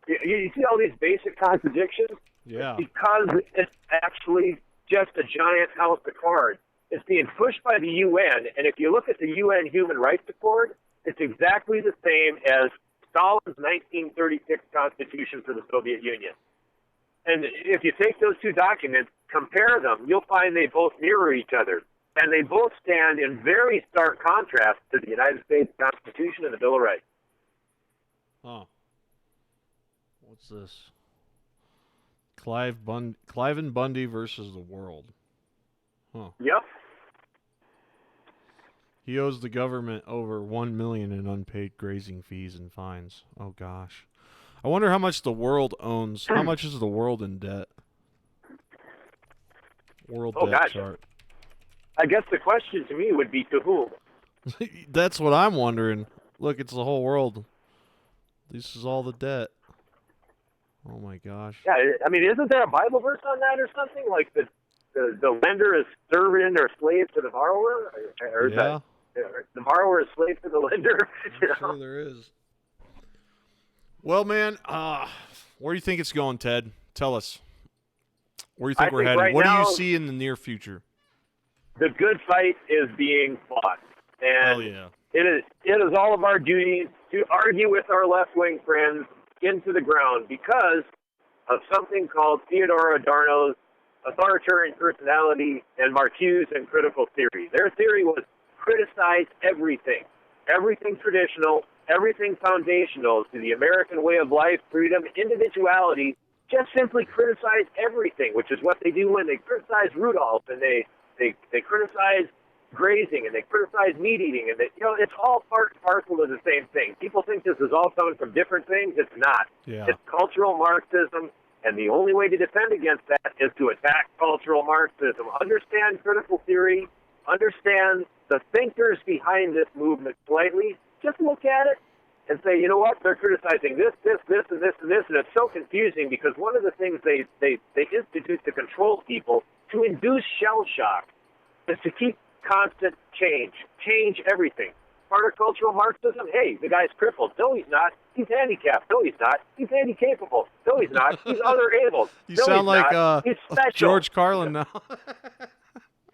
You see all these basic contradictions? Yeah. Because it's actually just a giant house of cards. It's being pushed by the UN, and if you look at the UN Human Rights Accord, it's exactly the same as Stalin's 1936 Constitution for the Soviet Union. And if you take those two documents, compare them, you'll find they both mirror each other. And they both stand in very stark contrast to the United States Constitution and the Bill of Rights. Oh. What's this? Clive and Bundy versus the world. Huh. Yep. He owes the government over $1 million in unpaid grazing fees and fines. Oh gosh. I wonder how much the world owns. How much is the world in debt? World debt chart. I guess the question to me would be to whom? That's what I'm wondering. Look, it's the whole world. This is all the debt. Oh my gosh. Yeah, I mean, isn't there a Bible verse on that or something? Like the lender is servant or slave to the borrower? Or yeah. The borrower is slave to the lender? I'm sure there is. Well, man, where do you think it's going, Ted? Tell us. Where do you think we're headed? Right what now, do you see in the near future? The good fight is being fought. And hell yeah. It is all of our duty to argue with our left-wing friends into the ground because of something called Theodore Adorno's authoritarian personality and Marcuse and critical theory. Their theory was criticize everything traditional, everything foundational to the American way of life, freedom, individuality. Just simply criticize everything, which is what they do when they criticize Rudolph and they criticize grazing and they criticize meat eating, and it's all part and parcel of the same thing. People think this is all coming from different things. It's not. Yeah. It's cultural Marxism, and the only way to defend against that is to attack cultural Marxism. Understand critical theory, understand the thinkers behind this movement slightly. Just look at it and say, you know what, they're criticizing this, and this, and this, and this, and it's so confusing because one of the things they institute to control people, to induce shell shock, is to keep constant change everything. Part of cultural Marxism, hey, the guy's crippled. No, he's not. He's handicapped. No, he's not. He's handy-capable. No, he's not. He's other-abled. You no, sound like he's special. George Carlin now.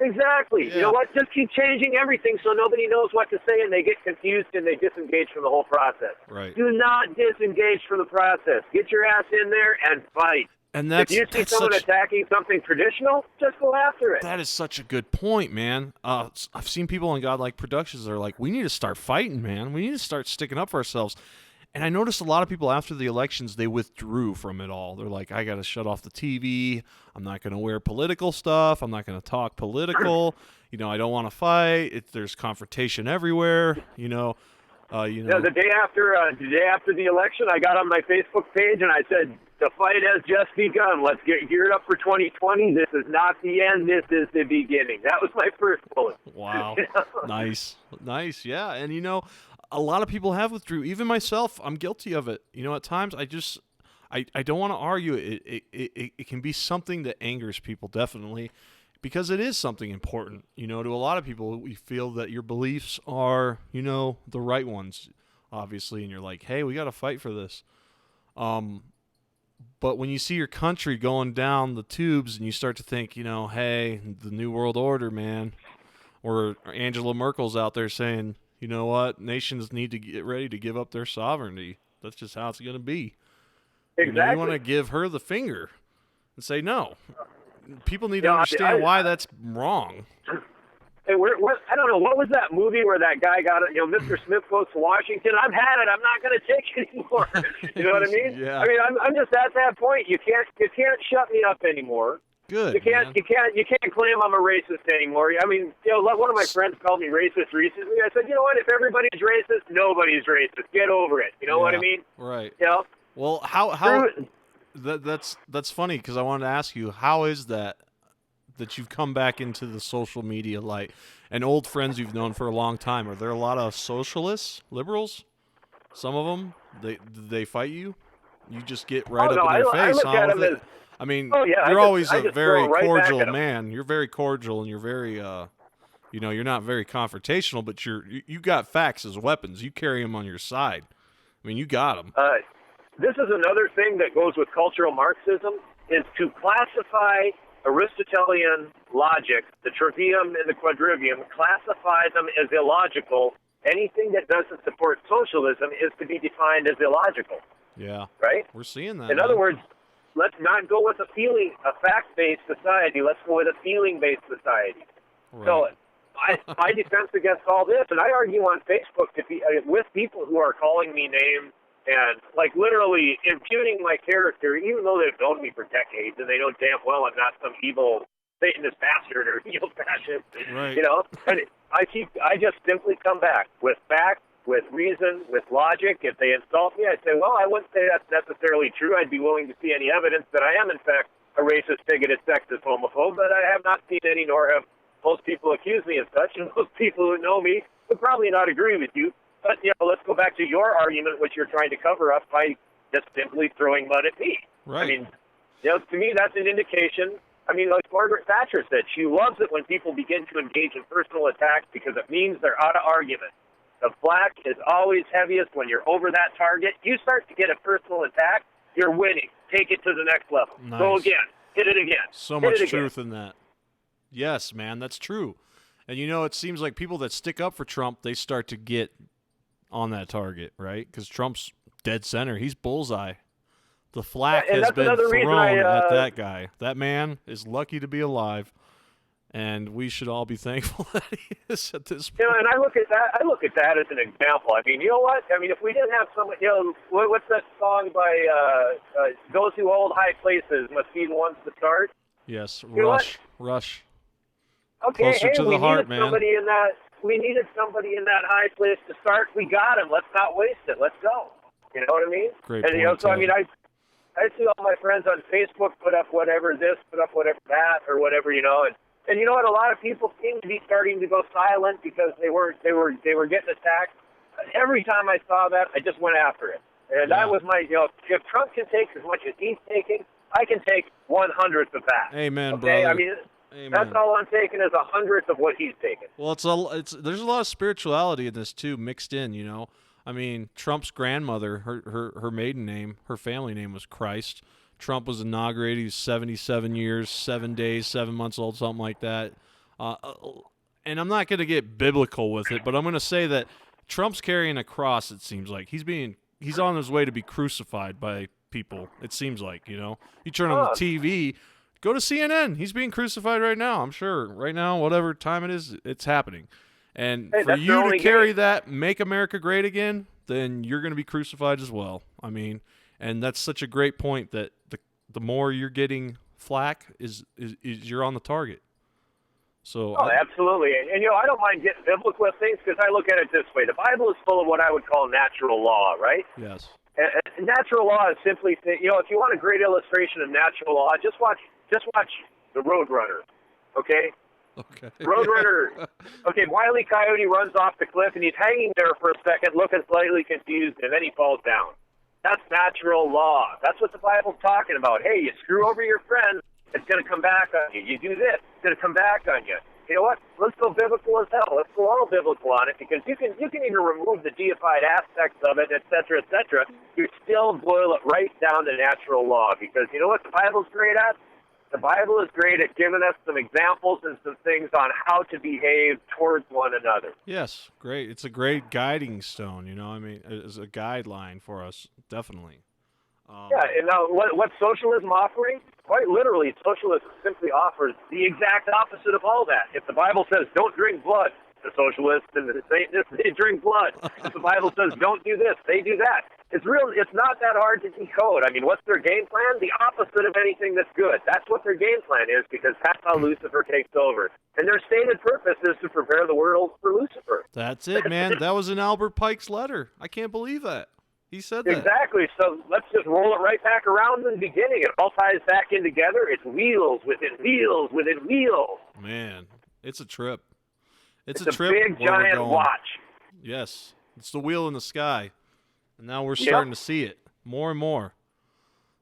Exactly. Yeah. You know what? Just keep changing everything so nobody knows what to say and they get confused and they disengage from the whole process. Right. Do not disengage from the process. Get your ass in there and fight. And if you see someone attacking something traditional, just go after it. That is such a good point, man. I've seen people on Godlike Productions that are like, we need to start fighting, man. We need to start sticking up for ourselves. And I noticed a lot of people after the elections, they withdrew from it all. They're like, I got to shut off the TV. I'm not going to wear political stuff. I'm not going to talk political. I don't want to fight. There's confrontation everywhere. Yeah, the day after the election, I got on my Facebook page and I said, the fight has just begun. Let's get geared up for 2020. This is not the end. This is the beginning. That was my first bullet. Wow. Nice. Yeah. And, a lot of people have withdrew. Even myself, I'm guilty of it. At times I don't want to argue. It can be something that angers people, definitely, because it is something important. To a lot of people, we feel that your beliefs are, the right ones, obviously, and you're like, hey, we got to fight for this. But when you see your country going down the tubes and you start to think, hey, the New World Order, man, or Angela Merkel's out there saying, you know what, nations need to get ready to give up their sovereignty. That's just how it's going to be. Exactly. You want to give her the finger and say no. People need to understand why that's wrong. Hey, I don't know, what was that movie where that guy got it? Mr. Smith goes to Washington. I've had it. I'm not going to take it anymore. You know what I mean? Yeah. I mean, I'm just at that point. You can't shut me up anymore. Good. You can't claim I'm a racist anymore. I mean, one of my friends called me racist recently. I said, you know what? If everybody's racist, nobody's racist. Get over it. You know what I mean? Right. Well, how that's funny, because I wanted to ask you, how is that you've come back into the social media light and old friends you've known for a long time? Are there a lot of socialists, liberals? Some of them, they fight you? You just get right up in their face. I look at them as, I mean, yeah, you're always a very cordial right man. You're very cordial, and you're very, you're not very confrontational, but you got facts as weapons. You carry them on your side. I mean, you got them. This is another thing that goes with cultural Marxism, is to classify Aristotelian logic, the trivium and the quadrivium, classify them as illogical. Anything that doesn't support socialism is to be defined as illogical. Yeah. Right? We're seeing that. In other words, let's not go with a fact-based society. Let's go with a feeling-based society. Right. So my defense against all this, and I argue on Facebook with people who are calling me names and literally impugning my character, even though they've known me for decades and they know damn well I'm not some evil Satanist bastard or evil fascist. Right. And I just simply come back with facts, with reason, with logic. If they insult me, I say, well, I wouldn't say that's necessarily true. I'd be willing to see any evidence that I am, in fact, a racist, bigoted, sexist, homophobe, but I have not seen any, nor have most people accuse me of such, and most people who know me would probably not agree with you. But, let's go back to your argument, which you're trying to cover up by just simply throwing mud at me. Right. I mean, to me, that's an indication. I mean, like Margaret Thatcher said, she loves it when people begin to engage in personal attacks because it means they're out of argument. The black is always heaviest when you're over that target. You start to get a personal attack, you're winning. Take it to the next level. Nice. Go again. Hit it again. So much truth in that. Yes, man, that's true. And, it seems like people that stick up for Trump, they start to get on that target, right? Because Trump's dead center. He's bullseye. The flak has been thrown at that guy. That man is lucky to be alive, and we should all be thankful that he is at this point. And I look at that as an example. I mean, you know what? I mean, if we didn't have someone, what's that song by those who hold high places must be the ones to start? Yes, Rush. Okay, Closer to the heart, man. We needed somebody in that high place to start. We got him. Let's not waste it. Let's go. You know what I mean? Great point, so I mean, I see all my friends on Facebook put up whatever this, put up whatever that, or whatever, and you know what? A lot of people seem to be starting to go silent because they were getting attacked. Every time I saw that, I just went after it, and that was my, if Trump can take as much as he's taking, I can take 1/100th of that. Amen, okay? brother. I mean. Amen. That's all I'm taking is 1/100th of what he's taking. Well, there's a lot of spirituality in this too, mixed in. I mean, Trump's grandmother, her maiden name, her family name was Christ. Trump was inaugurated. He was 77 years, 7 days, 7 months old, something like that. And I'm not going to get biblical with it, but I'm going to say that Trump's carrying a cross. It seems like he's on his way to be crucified by people. It seems like you turn on the TV. Go to CNN. He's being crucified right now, I'm sure. Right now, whatever time it is, it's happening. And for you to carry that, make America great again, then you're going to be crucified as well. I mean, and that's such a great point that the more you're getting flack is you're on the target. So absolutely. And I don't mind getting biblical with things because I look at it this way. The Bible is full of what I would call natural law, right? Yes. And natural law is simply, if you want a great illustration of natural law, just watch The Roadrunner, okay? Okay. Roadrunner, okay, Wile E. Coyote runs off the cliff, and he's hanging there for a second, looking slightly confused, and then he falls down. That's natural law. That's what the Bible's talking about. Hey, you screw over your friend, it's going to come back on you. You do this, it's going to come back on you. You know what? Let's go biblical as hell. Let's go all biblical on it, because you can even remove the deified aspects of it, et cetera, et cetera. You still boil it right down to natural law, because you know what the Bible's great at? The Bible is great at giving us some examples and some things on how to behave towards one another. Yes, great. It's a great guiding stone, I mean, it's a guideline for us, definitely. And now what's socialism offering? Quite literally, socialism simply offers the exact opposite of all that. If the Bible says don't drink blood, the socialists and the Satanists, they drink blood. If the Bible says don't do this, they do that. It's not that hard to decode. I mean, what's their game plan? The opposite of anything that's good. That's what their game plan is, because that's how Lucifer takes over. And their stated purpose is to prepare the world for Lucifer. That's it, man. That was in Albert Pike's letter. I can't believe that. He said that. Exactly. So let's just roll it right back around to the beginning. It all ties back in together. It's wheels within wheels within wheels. Man, it's a trip. It's a trip. Big giant watch. Yes. It's the wheel in the sky. And now we're starting to see it more and more.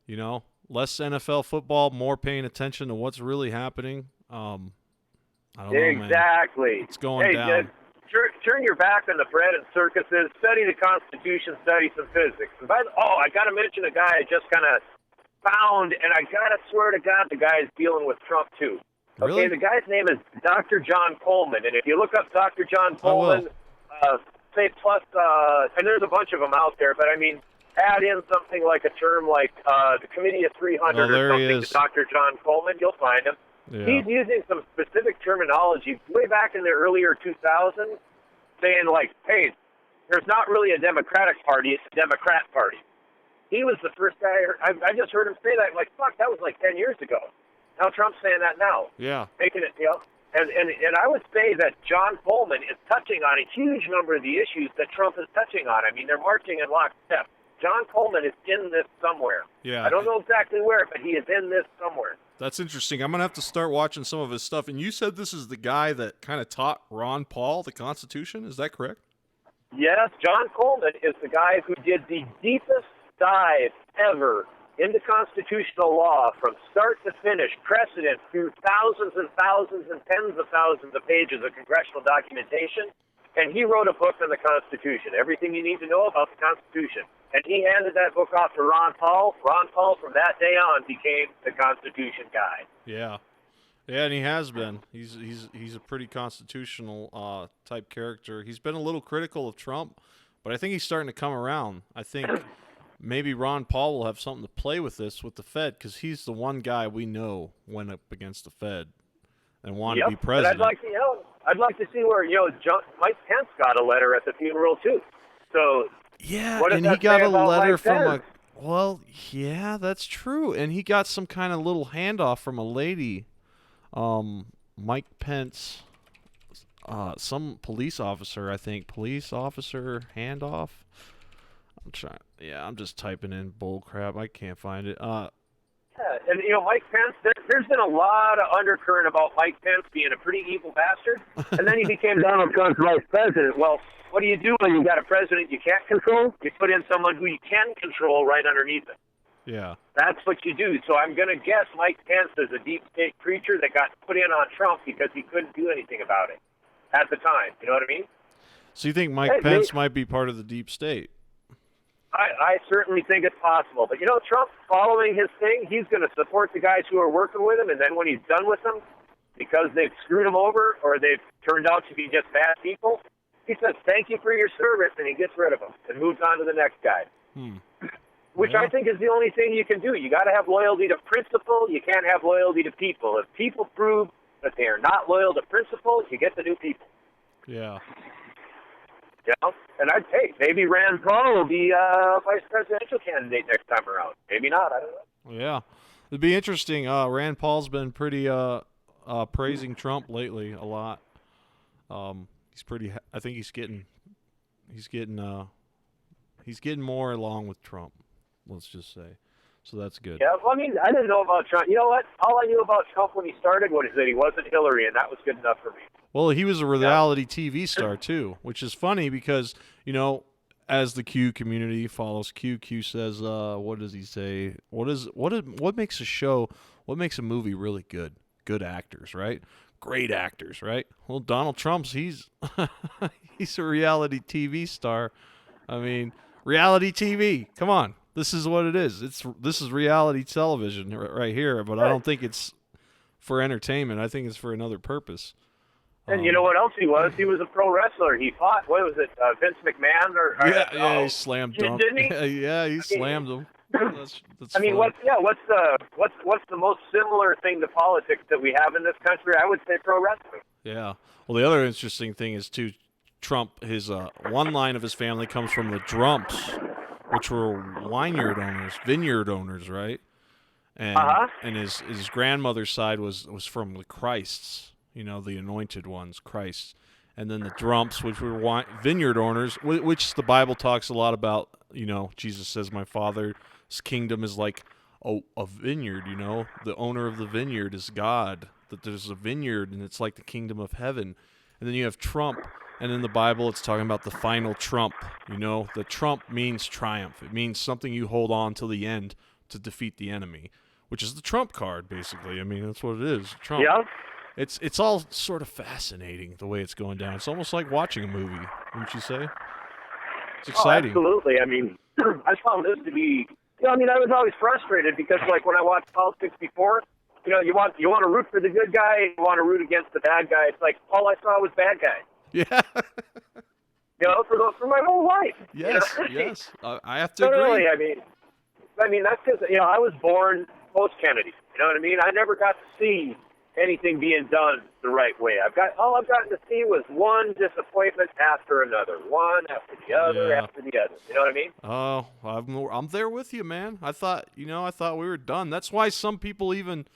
Less NFL football, more paying attention to what's really happening. I don't know, exactly. Man. It's going down. Turn your back on the bread and circuses. Study the Constitution. Study some physics. And I got to mention a guy I just kind of found, and I got to swear to God, the guy is dealing with Trump too. Okay, Really? The guy's name is Dr. John Coleman, and if you look up Dr. John Coleman, say plus, and there's a bunch of them out there, but I mean, add in something like a term like the Committee of 300 or something to Dr. John Coleman, you'll find him. Yeah. He's using some specific terminology way back in the earlier 2000s, saying like, hey, there's not really a Democratic Party, it's a Democrat Party. He was the first guy I just heard him say that. Like, fuck, that was like 10 years ago. Now Trump's saying that now. Yeah. Making it, And I would say that John Coleman is touching on a huge number of the issues that Trump is touching on. I mean, they're marching in lockstep. John Coleman is in this somewhere. Yeah. I don't know exactly where, but he is in this somewhere. That's interesting. I'm going to have to start watching some of his stuff. And you said this is the guy that kind of taught Ron Paul the Constitution. Is that correct? Yes, John Coleman is the guy who did the deepest dive ever into constitutional law from start to finish, precedent through thousands and thousands and tens of thousands of pages of congressional documentation. And he wrote a book on the Constitution, everything you need to know about the Constitution. And he handed that book off to Ron Paul. Ron Paul, from that day on, became the Constitution guy. Yeah. Yeah, and he has been. He's a pretty constitutional type character. He's been a little critical of Trump, but I think he's starting to come around. I think maybe Ron Paul will have something to play with this with the Fed, because he's the one guy we know went up against the Fed and wanted to be president. And I'd like to see where Mike Pence got a letter at the funeral too. So yeah, what and he got a letter from Pence? Well, yeah, that's true, and he got some kind of little handoff from a lady. Mike Pence, some police officer, I think, handoff. I'm just typing in bull crap. I can't find it. Yeah, and Mike Pence, there's been a lot of undercurrent about Mike Pence being a pretty evil bastard, and then he became Donald Trump's vice president. Well, what do you do when you've got a president you can't control? You put in someone who you can control right underneath it. Yeah. That's what you do. So I'm going to guess Mike Pence is a deep state creature that got put in on Trump because he couldn't do anything about it at the time. You know what I mean? So you think Mike Pence might be part of the deep state? I certainly think it's possible. But, Trump, following his thing, he's going to support the guys who are working with him, and then when he's done with them, because they've screwed him over or they've turned out to be just bad people, he says, thank you for your service, and he gets rid of them and moves on to the next guy. Which I think is the only thing you can do. You got to have loyalty to principle. You can't have loyalty to people. If people prove that they are not loyal to principle, you get the new people. Yeah. You know, and I'd say maybe Rand Paul will be vice presidential candidate next time around. Maybe not. I don't know. Yeah, it'd be interesting. Rand Paul's been pretty praising Trump lately a lot. He's pretty. I think he's getting more along with Trump. Let's just say. So that's good. Yeah, well, I mean, I didn't know about Trump. You know what? All I knew about Trump when he started was that he wasn't Hillary, and that was good enough for me. Well, he was a reality TV star too, which is funny because, you know, as the Q community follows Q says, what does he say? What makes a show, what makes a movie really good? Good actors, right? Great actors, right? Well, Donald Trump's he's he's a reality TV star. I mean, reality TV. Come on. This is what it is. This is reality television right here, but I don't think it's for entertainment. I think it's for another purpose. And you know what else he was? He was a pro wrestler. He fought, what was it, Vince McMahon? He slammed him. Didn't he? Yeah, he slammed him. That's I mean, what's the most similar thing to politics that we have in this country? I would say pro wrestling. Yeah. Well, the other interesting thing is too, Trump. His one line of his family comes from the Drumps, which were vineyard owners, right? And his grandmother's side was from the Christs, you know, the anointed ones, Christ. And then the Drumps, which were vineyard owners, which the Bible talks a lot about. You know, Jesus says, "My Father's kingdom is like a vineyard." You know, the owner of the vineyard is God. That there's a vineyard, and it's like the kingdom of heaven. And then you have Trump. And in the Bible, it's talking about the final trump. You know, the trump means triumph. It means something you hold on till the end to defeat the enemy, which is the trump card, basically. I mean, that's what it is. Trump. Yeah. It's all sort of fascinating the way it's going down. It's almost like watching a movie, wouldn't you say? It's exciting. Oh, absolutely. I mean, I found this to be. You know, I mean, I was always frustrated because, like, when I watched politics before, you know, you want to root for the good guy, you want to root against the bad guy. It's like all I saw was bad guys. Yeah. You know, for my whole life. Yes, you know? yes. I have to agree. Really, I mean that's because, you know, I was born post-Kennedy. You know what I mean? I never got to see anything being done the right way. All I've gotten to see was one disappointment after another, one after the other after the other. You know what I mean? Oh, I'm there with you, man. I thought we were done. That's why some people even,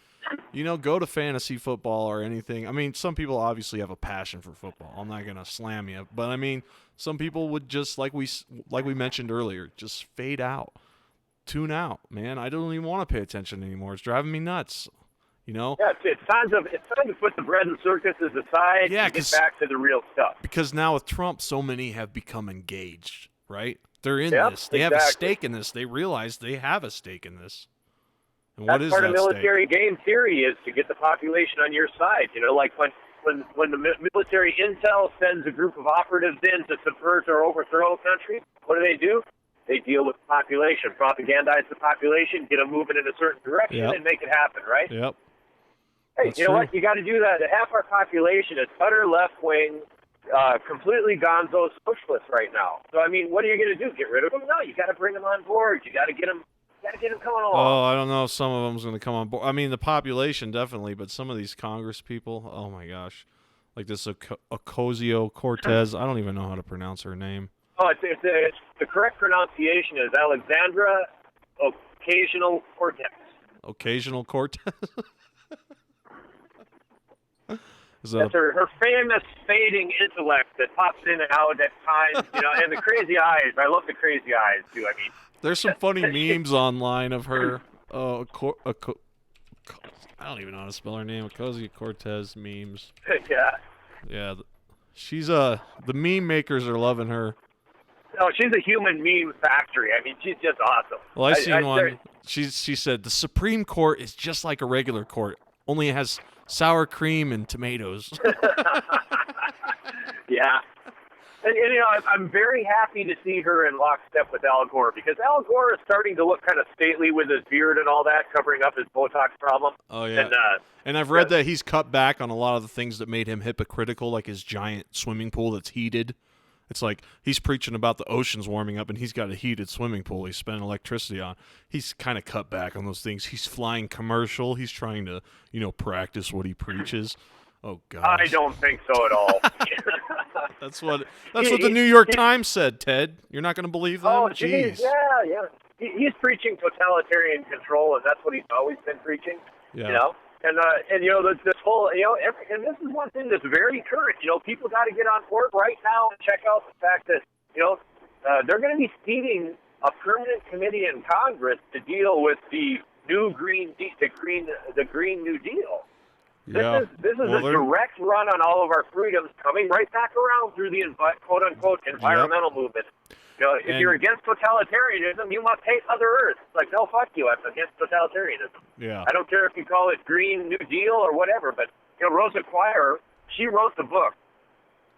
you know, go to fantasy football or anything. I mean, some people obviously have a passion for football. I'm not gonna slam you, but I mean, some people would just like we mentioned earlier, just fade out, tune out. Man, I don't even want to pay attention anymore. It's driving me nuts. You know? Yeah, it's time to put the bread and circuses aside and get back to the real stuff. Because now with Trump, so many have become engaged, right? They're in this. They have a stake in this. They realize they have a stake in this. And what is that stake? That's part of military game theory is to get the population on your side. You know, like when the military intel sends a group of operatives in to subvert or overthrow a country, what do? They deal with the population, propagandize the population, get them moving in a certain direction, and make it happen, right? Yep. Hey, That's you know true. what? You got to do that. Half our population is utter left-wing, completely gonzo socialists right now. So, I mean, what are you going to do? Get rid of them? No, you got to bring them on board. You got to get them coming along. Oh, I don't know if some of them's going to come on board. I mean, the population definitely, but some of these Congress people, oh my gosh, like this Ocasio-Cortez. I don't even know how to pronounce her name. Oh, it's the correct pronunciation is Alexandra Occasional-Cortez. Occasional-Cortez. That's her famous fading intellect that pops in and out at times, you know, and the crazy eyes. I love the crazy eyes, too. I mean, there's some funny memes online of her. I don't even know how to spell her name. Ocasio-Cortez memes. Yeah. Yeah. She's the meme makers are loving her. No, she's a human meme factory. I mean, she's just awesome. Well, I seen one. She said the Supreme Court is just like a regular court, only it has sour cream and tomatoes. Yeah. And, you know, I'm very happy to see her in lockstep with Al Gore, because Al Gore is starting to look kind of stately with his beard and all that, covering up his Botox problem. Oh, yeah. And I've read that he's cut back on a lot of the things that made him hypocritical, like his giant swimming pool that's heated. It's like he's preaching about the oceans warming up, and he's got a heated swimming pool he's spending electricity on. He's kind of cut back on those things. He's flying commercial. He's trying to, you know, practice what he preaches. Oh, gosh. I don't think so at all. That's what the New York Times said, Ted. You're not going to believe them? Oh, Jeez. geez, yeah. He's preaching totalitarian control, and that's what he's always been preaching. Yeah. You know, and you know this whole and this is one thing that's very current. You know, people got to get on board right now and check out the fact that they're going to be seating a permanent committee in Congress to deal with the Green New Deal. Yeah. This is a direct run on all of our freedoms, coming right back around through the quote unquote environmental movement. You know, if you're against totalitarianism, you must hate Mother Earth. It's like, no, fuck you. I'm against totalitarianism. Yeah. I don't care if you call it Green New Deal or whatever, but Rosa Quire, she wrote the book,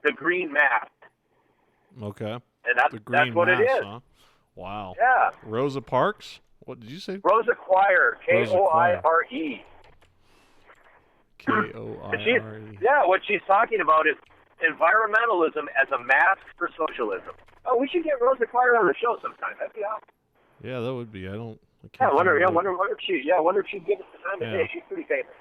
The Green Mask. Okay. And that's what it is. Huh? Wow. Yeah. Rosa Parks? What did you say? Rosa Quire, Koire. Koire. Yeah, what she's talking about is environmentalism as a mask for socialism. Oh, we should get Rosa Quire on the show sometime. That'd be awesome. Yeah, that would be. I wonder if she'd give us the time of day. She's pretty famous.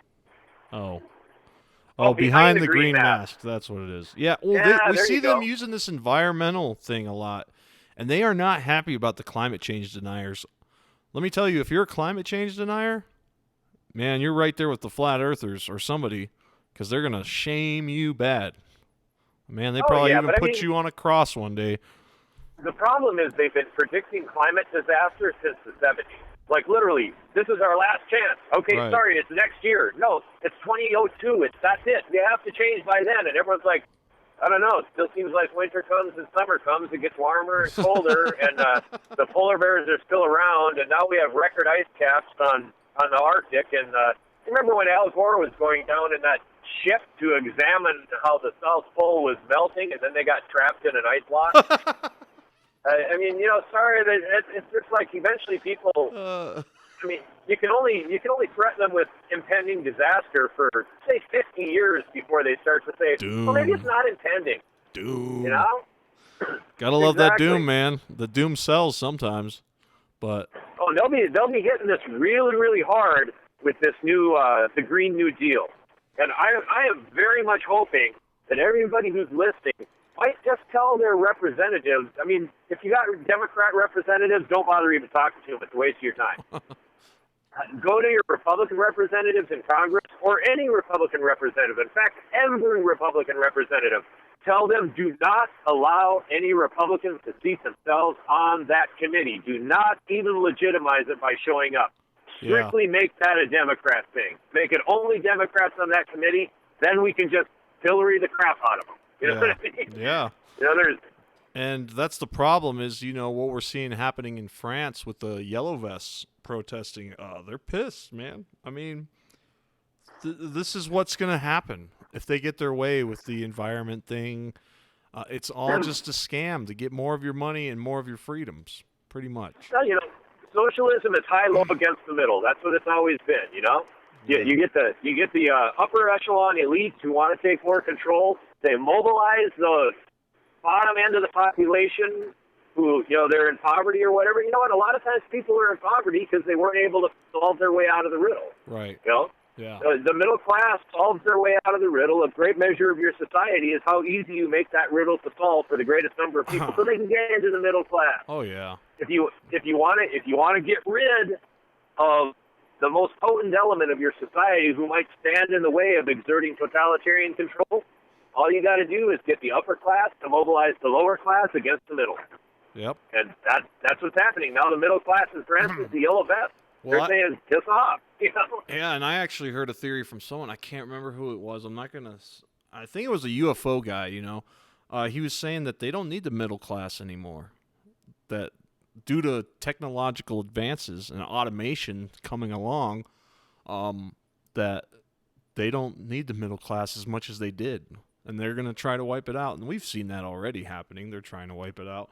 Oh, behind the green mask. That's what it is. Yeah, well, we see them using this environmental thing a lot, and they are not happy about the climate change deniers. Let me tell you, if you're a climate change denier, man, you're right there with the flat earthers or somebody, because they're going to shame you bad. Man, they probably put you on a cross one day. The problem is they've been predicting climate disasters since the 70s. Like, literally, this is our last chance. Okay, right. Sorry, it's next year. No, it's 2002. That's it. We have to change by then. And everyone's like, I don't know. It still seems like winter comes and summer comes. It gets warmer and colder, and the polar bears are still around. And now we have record ice caps on the Arctic. And remember when Al Gore was going down in that ship to examine how the South Pole was melting, and then they got trapped in an ice block? I mean, sorry, it's just like eventually people. I mean, you can only threaten them with impending disaster for say 50 years before they start to say, doom. Well, maybe it's not impending. Doom. You know? Gotta love that doom, man. The doom sells sometimes, but they'll be hitting this really, really hard with this new the Green New Deal, and I am very much hoping that everybody who's listening might just tell their representatives. I mean, if you got Democrat representatives, don't bother even talking to them. It's a waste of your time. Go to your Republican representatives in Congress or any Republican representative. In fact, every Republican representative. Tell them, do not allow any Republicans to seat themselves on that committee. Do not even legitimize it by showing up. Strictly make that a Democrat thing. Make it only Democrats on that committee. Then we can just pillory the crap out of them. You know what I mean? Yeah. And that's the problem is, what we're seeing happening in France with the yellow vests protesting. They're pissed, man. I mean, this is what's going to happen if they get their way with the environment thing. It's all just a scam to get more of your money and more of your freedoms, pretty much. Well, socialism is high-low against the middle. That's what it's always been, You get the upper echelon elites who want to take more control. They mobilize the bottom end of the population who, they're in poverty or whatever. And a lot of times people are in poverty because they weren't able to solve their way out of the riddle. Right. Yeah. The middle class solves their way out of the riddle. A great measure of your society is how easy you make that riddle to solve for the greatest number of people so they can get into the middle class. Oh, yeah. If you want to get rid of the most potent element of your society who might stand in the way of exerting totalitarian control, all you got to do is get the upper class to mobilize the lower class against the middle. Yep. And that's what's happening. Now the middle class is dressed as the yellow vest. They're saying, piss off. Yeah, and I actually heard a theory from someone. I can't remember who it was. I think it was a UFO guy, He was saying that they don't need the middle class anymore. That due to technological advances and automation coming along, that they don't need the middle class as much as they did. And they're going to try to wipe it out. And we've seen that already happening. They're trying to wipe it out.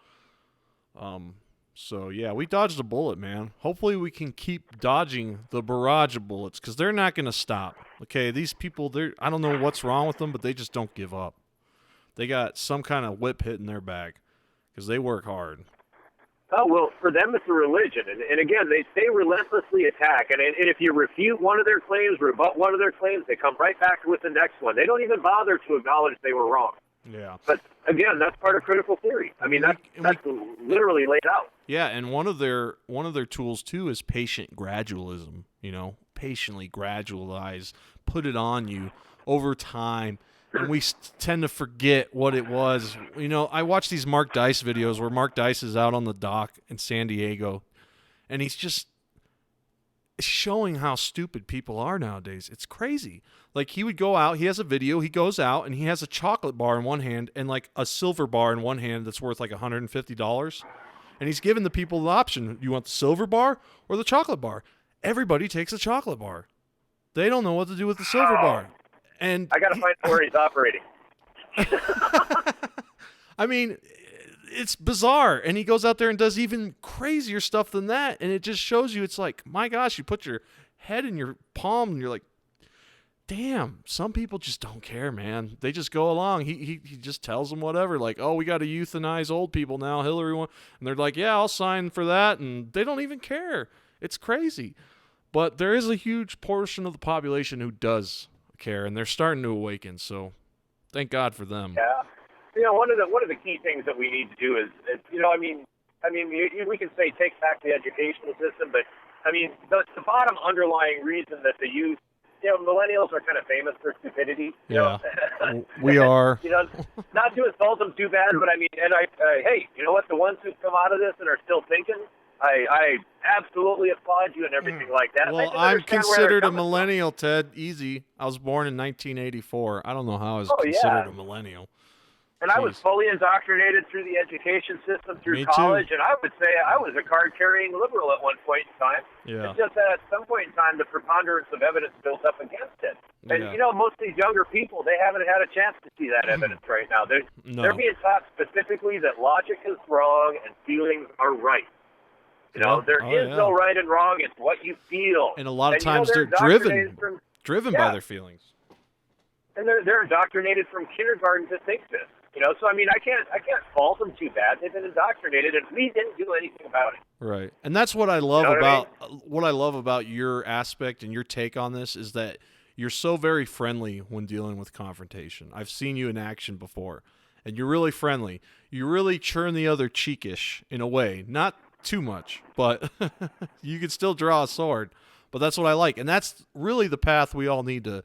So, yeah, we dodged a bullet, man. Hopefully we can keep dodging the barrage of bullets because they're not going to stop. Okay, these people, I don't know what's wrong with them, but they just don't give up. They got some kind of whip hit in their back because they work hard. Oh, well, for them it's a religion. And again, they relentlessly attack. And if you refute one of their claims, rebut one of their claims, they come right back with the next one. They don't even bother to acknowledge they were wrong. Yeah. But again, that's part of critical theory. I mean, that's literally laid out. Yeah, and one of their tools too is patient gradualism. Patiently gradualize, put it on you over time. And we tend to forget what it was. I watch these Mark Dice videos where Mark Dice is out on the dock in San Diego, and he's just showing how stupid people are nowadays. It's crazy. Like, he would go out, he has a video, he goes out, and he has a chocolate bar in one hand and, like, a silver bar in one hand that's worth, like, $150. And he's giving the people the option, you want the silver bar or the chocolate bar? Everybody takes the chocolate bar. They don't know what to do with the silver bar. And I got to find out where he's operating. I mean, it's bizarre. And he goes out there and does even crazier stuff than that. And it just shows you, it's like, my gosh, you put your head in your palm and you're like, damn, some people just don't care, man. They just go along. He just tells them whatever, like, oh, we got to euthanize old people now, Hillary won. And they're like, yeah, I'll sign for that. And they don't even care. It's crazy. But there is a huge portion of the population who does care, and they're starting to awaken. So thank God for them. Yeah. One of the key things that we need to do is we can say take back the educational system, but I mean, the bottom underlying reason that the youth, millennials are kind of famous for stupidity. Yeah, we are. Not to insult them too bad, but I mean, and hey, you know what? The ones who've come out of this and are still thinking, I absolutely applaud you and everything like that. Well, I'm considered a millennial, Ted. Easy. I was born in 1984. I don't know how I was considered a millennial. And I was fully indoctrinated through the education system, through college, and I would say I was a card-carrying liberal at one point in time. Yeah. It's just that at some point in time, the preponderance of evidence built up against it. And, most of these younger people, they haven't had a chance to see that evidence right now. They're being taught specifically that logic is wrong and feelings are right. There is no right and wrong. It's what you feel. And a lot of times they're driven by their feelings. And they're indoctrinated from kindergarten to think this. So I mean, I can't fault them too bad. They've been indoctrinated, and we didn't do anything about it. Right, and that's what I love what I love about your aspect and your take on this is that you're so very friendly when dealing with confrontation. I've seen you in action before, and you're really friendly. You really churn the other cheekish in a way, not too much, but you can still draw a sword. But that's what I like, and that's really the path we all need to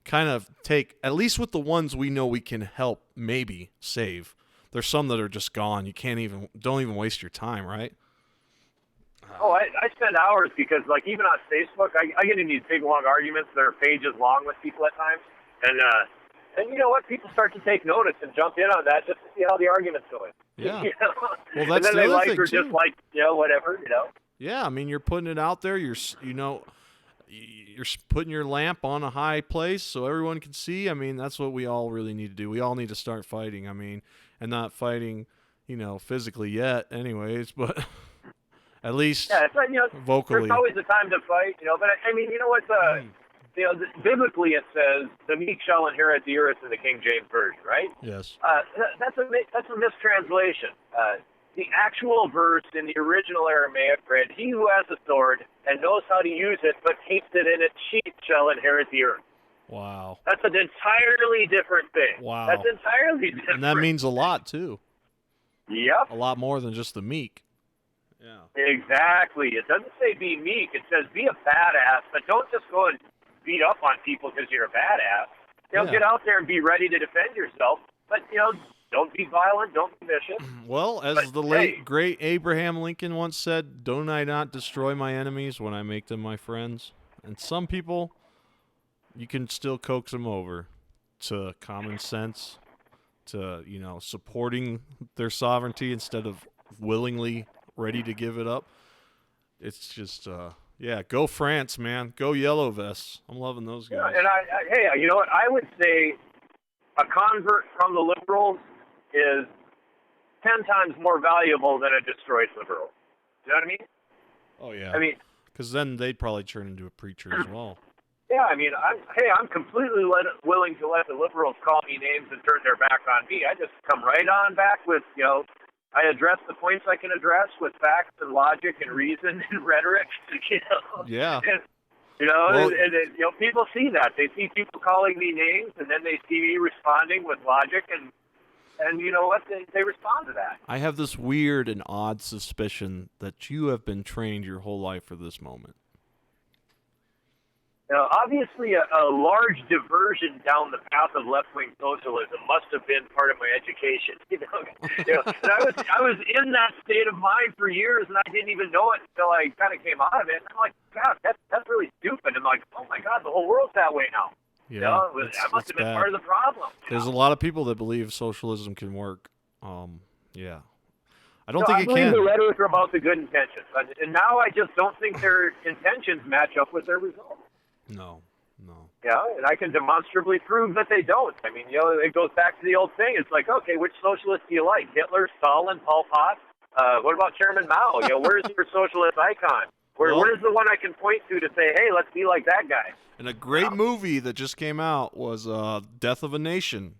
kind of take, at least with the ones we know we can help maybe save. There's some that are just gone. You don't even waste your time, right? Oh, I spend hours because, like, even on Facebook, I get in these big, long arguments that are pages long with people at times. And you know what? People start to take notice and jump in on that just to see how the argument's going. Yeah. Well, that's and then the other thing, or just like, whatever, Yeah, I mean, you're putting it out there. You're putting your lamp on a high place so everyone can see. I mean, that's what we all really need to do. We all need to start fighting. I mean, and not fighting, physically yet anyways, but at least vocally. There's always a time to fight, but I mean, biblically it says the meek shall inherit the earth in the King James Version, right? Yes. That's a mistranslation. The actual verse in the original Aramaic read, "He who has a sword and knows how to use it, but keeps it in its sheath, shall inherit the earth." Wow. That's an entirely different thing. Wow. That's entirely different. And that means a lot, too. Yep. A lot more than just the meek. Yeah. Exactly. It doesn't say be meek. It says be a badass, but don't just go and beat up on people because you're a badass. Get out there and be ready to defend yourself, but, don't be violent. Don't be vicious. Well, as the late, great Abraham Lincoln once said, don't I not destroy my enemies when I make them my friends? And some people, you can still coax them over to common sense, to, supporting their sovereignty instead of willingly ready to give it up. It's just, go France, man. Go Yellow Vests. I'm loving those guys. Yeah, and hey, you know what? I would say a convert from the liberals is 10 times more valuable than a destroyed liberal. You know what I mean? Oh, yeah. I mean, because then they'd probably turn into a preacher as well. Yeah, I mean, I'm completely willing to let the liberals call me names and turn their back on me. I just come right on back with, I address the points I can address with facts and logic and reason and rhetoric. Yeah. And people see that. They see people calling me names, and then they see me responding with logic and And you know what? They respond to that. I have this weird and odd suspicion that you have been trained your whole life for this moment. Now, obviously, a large diversion down the path of left-wing socialism must have been part of my education. And I was in that state of mind for years, and I didn't even know it until I kind of came out of it. And I'm like, God, that's really stupid. I'm like, oh my God, the whole world's that way now. Yeah, that must have been bad. part of the problem. There's a lot of people that believe socialism can work. Yeah. I don't think I it believe can. the rhetoric are about the good intentions, and now I just don't think their intentions match up with their results. No. Yeah, and I can demonstrably prove that they don't. I mean, it goes back to the old thing. It's like, okay, which socialist do you like? Hitler, Stalin, Pol Pot? What about Chairman Mao? Where's your socialist icon? Where's the one I can point to say, hey, let's be like that guy? And a great movie that just came out was Death of a Nation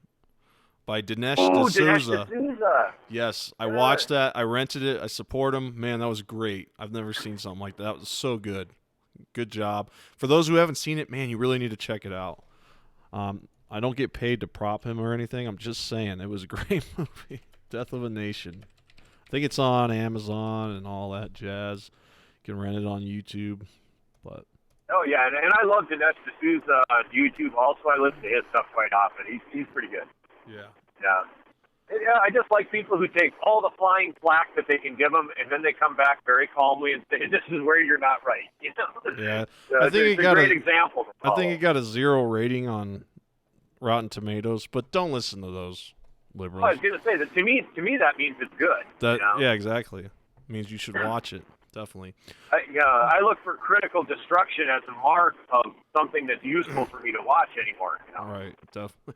by Dinesh D'Souza. Yes, I watched that. I rented it. I support him. Man, that was great. I've never seen something like that. It was so good. Good job. For those who haven't seen it, man, you really need to check it out. I don't get paid to prop him or anything. I'm just saying it was a great movie. Death of a Nation. I think it's on Amazon and all that jazz. You can rent it on YouTube. But oh yeah, and I love Dinesh D'Souza on YouTube. Also, I listen to his stuff quite often. He's pretty good. Yeah. Yeah, I just like people who take all the flying flack that they can give them, and then they come back very calmly and say, "This is where you're not right." Yeah, so I think it's a great example. I think it got a 0 rating on Rotten Tomatoes, but don't listen to those liberals. I was going to say that to me that means it's good. Yeah, exactly. It means you should watch it. Definitely. I look for critical destruction as a mark of something that's useful for me to watch anymore. Right, definitely.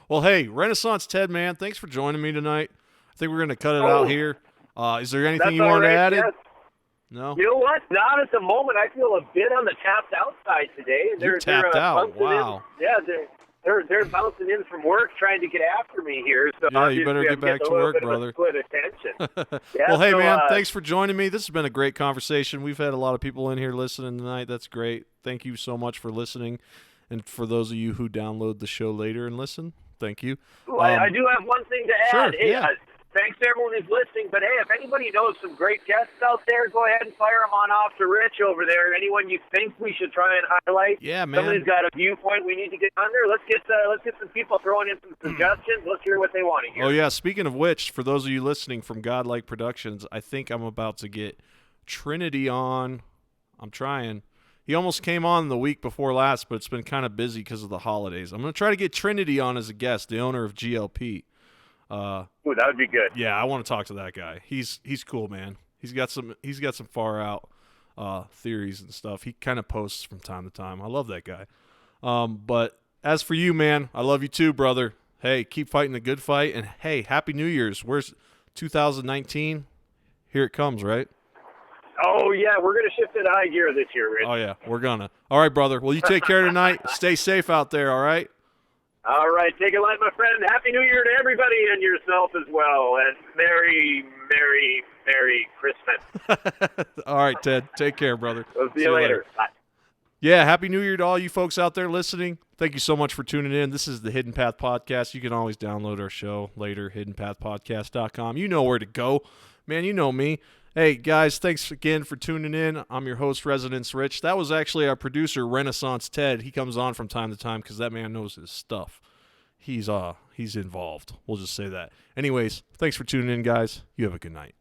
Well, hey, Renaissance Ted, man, thanks for joining me tonight. I think we're going to cut it out here. Is there anything you want to add? Yes. No? You know what? Not at the moment. I feel a bit on the tapped out side today. You're tapped out. Wow. They're bouncing in from work trying to get after me here. So yeah, you better get back to work, brother. Split attention. Well, hey, man, thanks for joining me. This has been a great conversation. We've had a lot of people in here listening tonight. That's great. Thank you so much for listening. And for those of you who download the show later and listen, thank you. I do have one thing to add. Sure, hey, yeah. Thanks to everyone who's listening. But, hey, if anybody knows some great guests out there, go ahead and fire them on off to Rich over there. Anyone you think we should try and highlight. Yeah, man. Somebody's got a viewpoint we need to get on there. Let's get some people throwing in some suggestions. Let's hear what they want to hear. Oh, yeah. Speaking of which, for those of you listening from Godlike Productions, I think I'm about to get Trinity on. I'm trying. He almost came on the week before last, but it's been kind of busy because of the holidays. I'm going to try to get Trinity on as a guest, the owner of GLP. Ooh, that would be good. Yeah, I want to talk to that guy. He's cool, man. He's got some far out theories and stuff. He kind of posts from time to time. I love that guy. But as for you, man, I love you too, brother. Hey, keep fighting the good fight, and hey, Happy New Year's. Where's 2019? Here it comes, right? Oh yeah, we're gonna shift into high gear this year, Rich. Oh yeah, we're gonna. All right, brother. Well, you take care tonight. Stay safe out there. All right. All right, take it light, my friend. Happy New Year to everybody and yourself as well. And Merry, Merry, Merry Christmas. All right, Ted. Take care, brother. We'll see you later. Bye. Yeah, Happy New Year to all you folks out there listening. Thank you so much for tuning in. This is the Hidden Path Podcast. You can always download our show later, hiddenpathpodcast.com. You know where to go. Man, you know me. Hey, guys, thanks again for tuning in. I'm your host, Residence Rich. That was actually our producer, Renaissance Ted. He comes on from time to time because that man knows his stuff. He's involved. We'll just say that. Anyways, thanks for tuning in, guys. You have a good night.